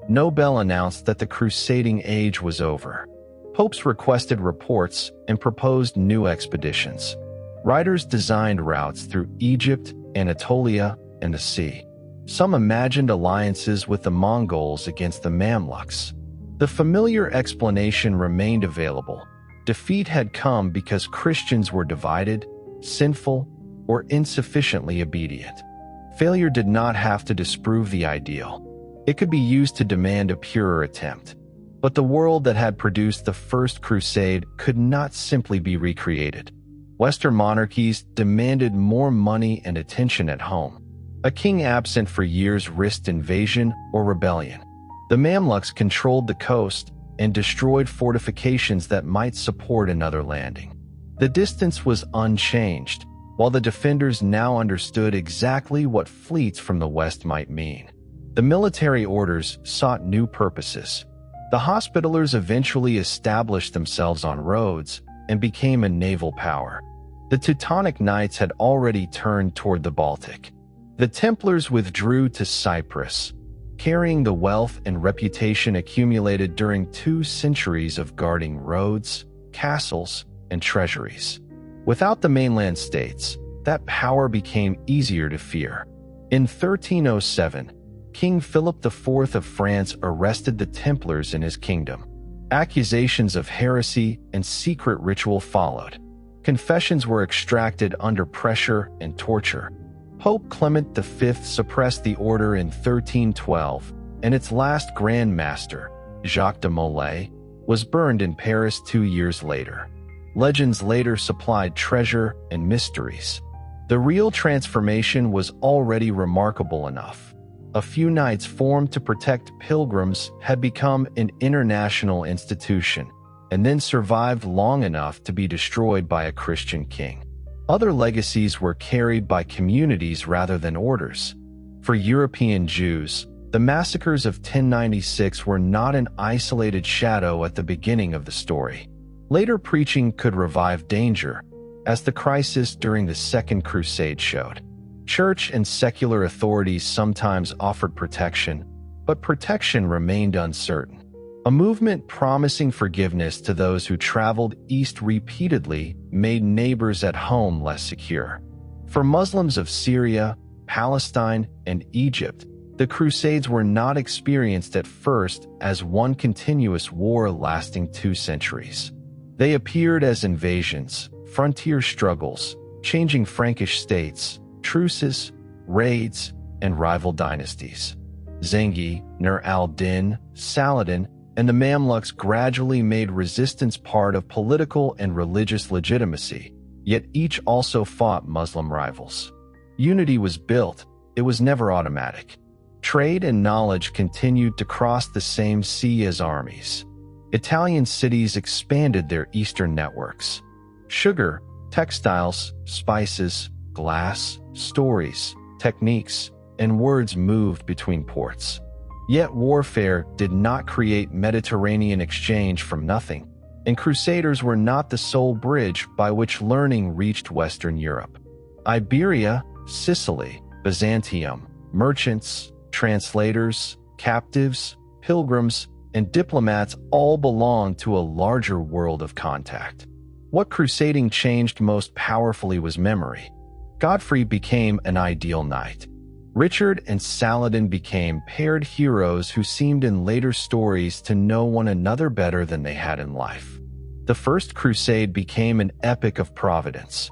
Nobel announced that the crusading age was over. Popes requested reports and proposed new expeditions. Writers designed routes through Egypt, Anatolia, and the sea. Some imagined alliances with the Mongols against the Mamluks. The familiar explanation remained available. Defeat had come because Christians were divided, sinful, or insufficiently obedient. Failure did not have to disprove the ideal. It could be used to demand a purer attempt. But the world that had produced the First Crusade could not simply be recreated. Western monarchies demanded more money and attention at home. A king absent for years risked invasion or rebellion. The Mamluks controlled the coast and destroyed fortifications that might support another landing. The distance was unchanged, while the defenders now understood exactly what fleets from the west might mean. The military orders sought new purposes. The Hospitallers eventually established themselves on Rhodes and became a naval power. The Teutonic Knights had already turned toward the Baltic. The Templars withdrew to Cyprus. carrying the wealth and reputation accumulated during 2 centuries of guarding roads, castles, and treasuries. Without the mainland states, that power became easier to fear. In 1307, King Philip IV of France arrested the Templars in his kingdom. Accusations of heresy and secret ritual followed. Confessions were extracted under pressure and torture. Pope Clement V suppressed the order in 1312, and its last Grand Master, Jacques de Molay, was burned in Paris 2 years later. Legends later supplied treasure and mysteries. The real transformation was already remarkable enough. A few knights formed to protect pilgrims had become an international institution, and then survived long enough to be destroyed by a Christian king. Other legacies were carried by communities rather than orders. For European Jews, the massacres of 1096 were not an isolated shadow at the beginning of the story. Later preaching could revive danger, as the crisis during the Second Crusade showed. Church and secular authorities sometimes offered protection, but protection remained uncertain. A movement promising forgiveness to those who traveled east repeatedly made neighbors at home less secure. For Muslims of Syria, Palestine, and Egypt, the Crusades were not experienced at first as one continuous war lasting 2 centuries. They appeared as invasions, frontier struggles, changing Frankish states, truces, raids, and rival dynasties. Zengi, Nur al-Din, Saladin, and the Mamluks gradually made resistance part of political and religious legitimacy, yet each also fought Muslim rivals. Unity was built, it was never automatic. Trade and knowledge continued to cross the same sea as armies. Italian cities expanded their eastern networks. Sugar, textiles, spices, glass, stories, techniques, and words moved between ports. Yet warfare did not create Mediterranean exchange from nothing, and crusaders were not the sole bridge by which learning reached Western Europe. Iberia, Sicily, Byzantium, merchants, translators, captives, pilgrims, and diplomats all belonged to a larger world of contact. What crusading changed most powerfully was memory. Godfrey became an ideal knight. Richard and Saladin became paired heroes who seemed in later stories to know one another better than they had in life. The First Crusade became an epic of providence.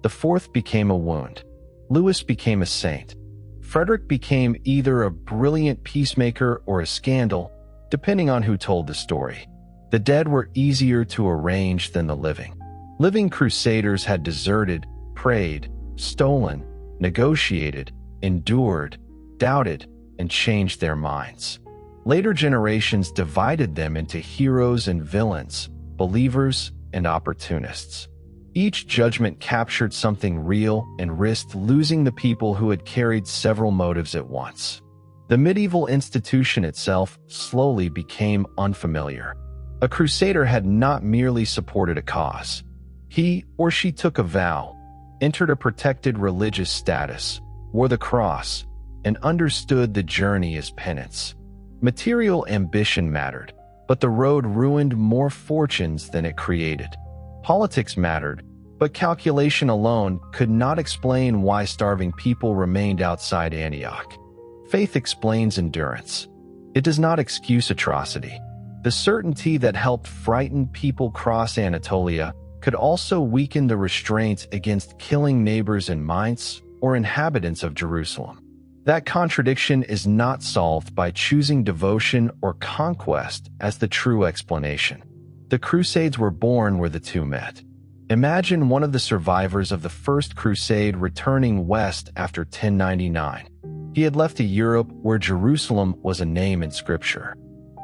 The Fourth became a wound. Louis became a saint. Frederick became either a brilliant peacemaker or a scandal, depending on who told the story. The dead were easier to arrange than the living. Living crusaders had deserted, prayed, stolen, negotiated, endured, doubted, and changed their minds. Later generations divided them into heroes and villains, believers and opportunists. Each judgment captured something real and risked losing the people who had carried several motives at once. The medieval institution itself slowly became unfamiliar. A crusader had not merely supported a cause. He or she took a vow, entered a protected religious status, wore the cross, and understood the journey as penance. Material ambition mattered, but the road ruined more fortunes than it created. Politics mattered, but calculation alone could not explain why starving people remained outside Antioch. Faith explains endurance. It does not excuse atrocity. The certainty that helped frightened people cross Anatolia could also weaken the restraints against killing neighbors in Mainz or inhabitants of Jerusalem. That contradiction is not solved by choosing devotion or conquest as the true explanation. The Crusades were born where the two met. Imagine one of the survivors of the First Crusade returning west after 1099. He had left a Europe where Jerusalem was a name in Scripture.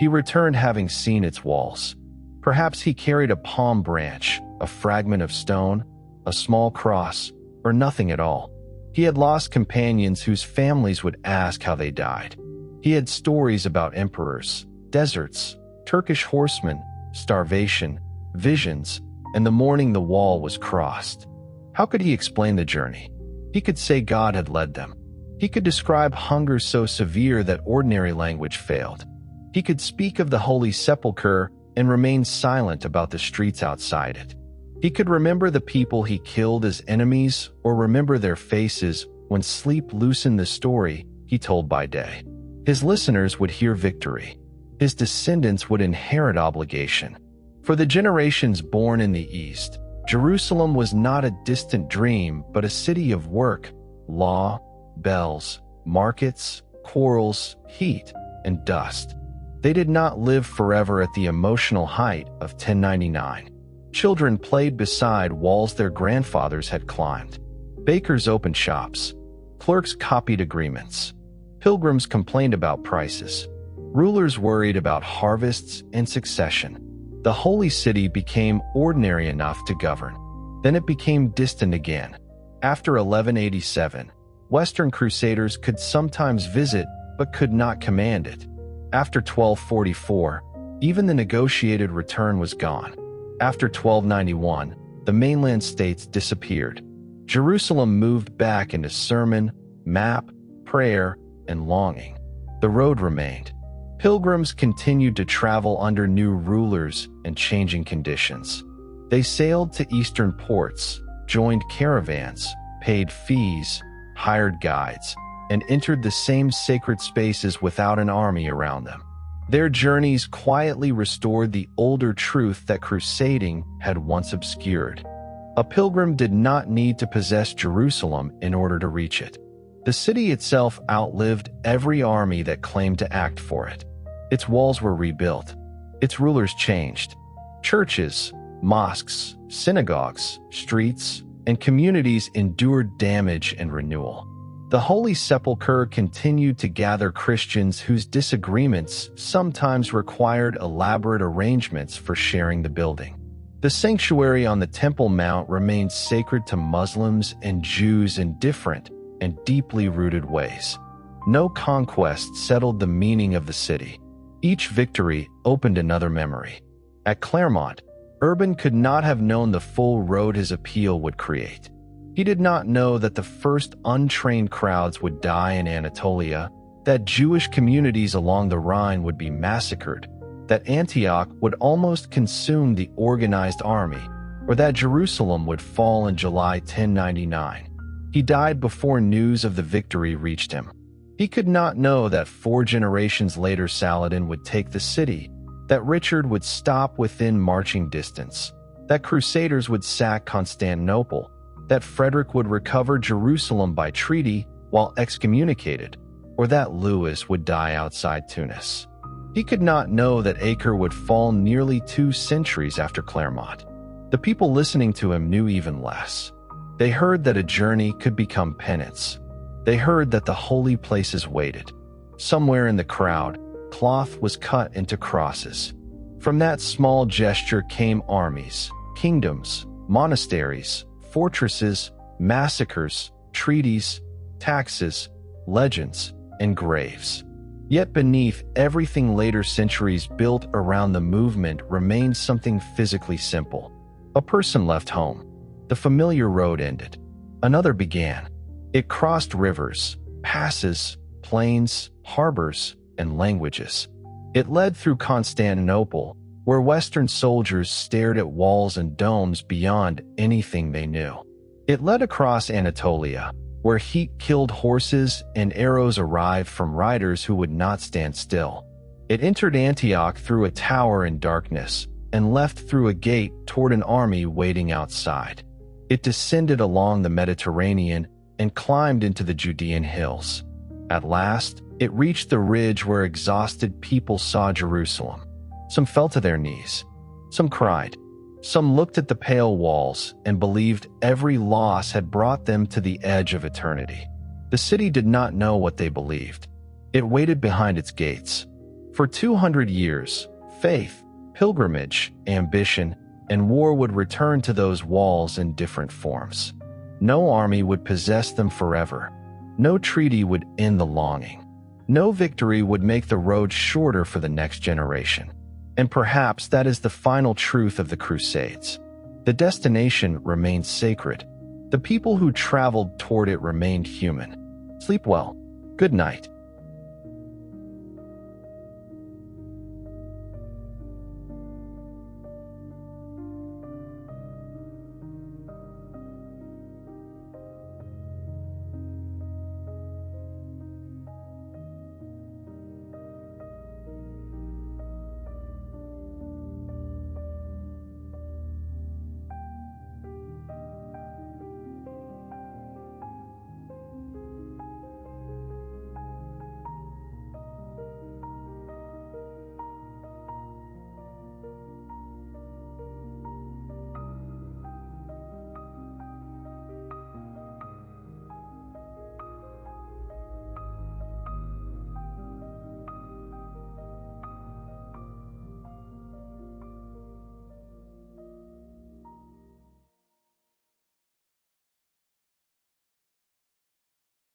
He returned having seen its walls. Perhaps he carried a palm branch, a fragment of stone, a small cross, or nothing at all. He had lost companions whose families would ask how they died. He had stories about emperors, deserts, Turkish horsemen, starvation, visions, and the morning the wall was crossed. How could he explain the journey? He could say God had led them. He could describe hunger so severe that ordinary language failed. He could speak of the Holy Sepulchre and remain silent about the streets outside it. He could remember the people he killed as enemies or remember their faces when sleep loosened the story he told by day. His listeners would hear victory. His descendants would inherit obligation. For the generations born in the East, Jerusalem was not a distant dream, but a city of work, law, bells, markets, quarrels, heat, and dust. They did not live forever at the emotional height of 1099. Children played beside walls their grandfathers had climbed. Bakers opened shops. Clerks copied agreements. Pilgrims complained about prices. Rulers worried about harvests and succession. The holy city became ordinary enough to govern. Then it became distant again. After 1187, Western Crusaders could sometimes visit but could not command it. After 1244, even the negotiated return was gone. After 1291, the mainland states disappeared. Jerusalem moved back into sermon, map, prayer, and longing. The road remained. Pilgrims continued to travel under new rulers and changing conditions. They sailed to eastern ports, joined caravans, paid fees, hired guides, and entered the same sacred spaces without an army around them. Their journeys quietly restored the older truth that crusading had once obscured. A pilgrim did not need to possess Jerusalem in order to reach it. The city itself outlived every army that claimed to act for it. Its walls were rebuilt. Its rulers changed. Churches, mosques, synagogues, streets, and communities endured damage and renewal. The Holy Sepulchre continued to gather Christians whose disagreements sometimes required elaborate arrangements for sharing the building. The sanctuary on the Temple Mount remained sacred to Muslims and Jews in different and deeply rooted ways. No conquest settled the meaning of the city. Each victory opened another memory. At Clermont, Urban could not have known the full road his appeal would create. He did not know that the first untrained crowds would die in Anatolia, that Jewish communities along the Rhine would be massacred, that Antioch would almost consume the organized army, or that Jerusalem would fall in July 1099. He died before news of the victory reached him. He could not know that 4 generations later Saladin would take the city, that Richard would stop within marching distance, that Crusaders would sack Constantinople, that Frederick would recover Jerusalem by treaty while excommunicated, or that Louis would die outside Tunis. He could not know that Acre would fall nearly 2 centuries after Clermont. The people listening to him knew even less. They heard that a journey could become penance. They heard that the holy places waited. Somewhere in the crowd, cloth was cut into crosses. From that small gesture came armies, kingdoms, monasteries, fortresses, massacres, treaties, taxes, legends, and graves. Yet beneath everything later centuries built around the movement remained something physically simple. A person left home. The familiar road ended. Another began. It crossed rivers, passes, plains, harbors, and languages. It led through Constantinople, where Western soldiers stared at walls and domes beyond anything they knew. It led across Anatolia, where heat killed horses and arrows arrived from riders who would not stand still. It entered Antioch through a tower in darkness and left through a gate toward an army waiting outside. It descended along the Mediterranean and climbed into the Judean hills. At last, it reached the ridge where exhausted people saw Jerusalem. Some fell to their knees. Some cried. Some looked at the pale walls and believed every loss had brought them to the edge of eternity. The city did not know what they believed. It waited behind its gates. For 200 years, faith, pilgrimage, ambition, and war would return to those walls in different forms. No army would possess them forever. No treaty would end the longing. No victory would make the road shorter for the next generation. And perhaps that is the final truth of the Crusades. The destination remained sacred. The people who traveled toward it remained human. Sleep well. Good night.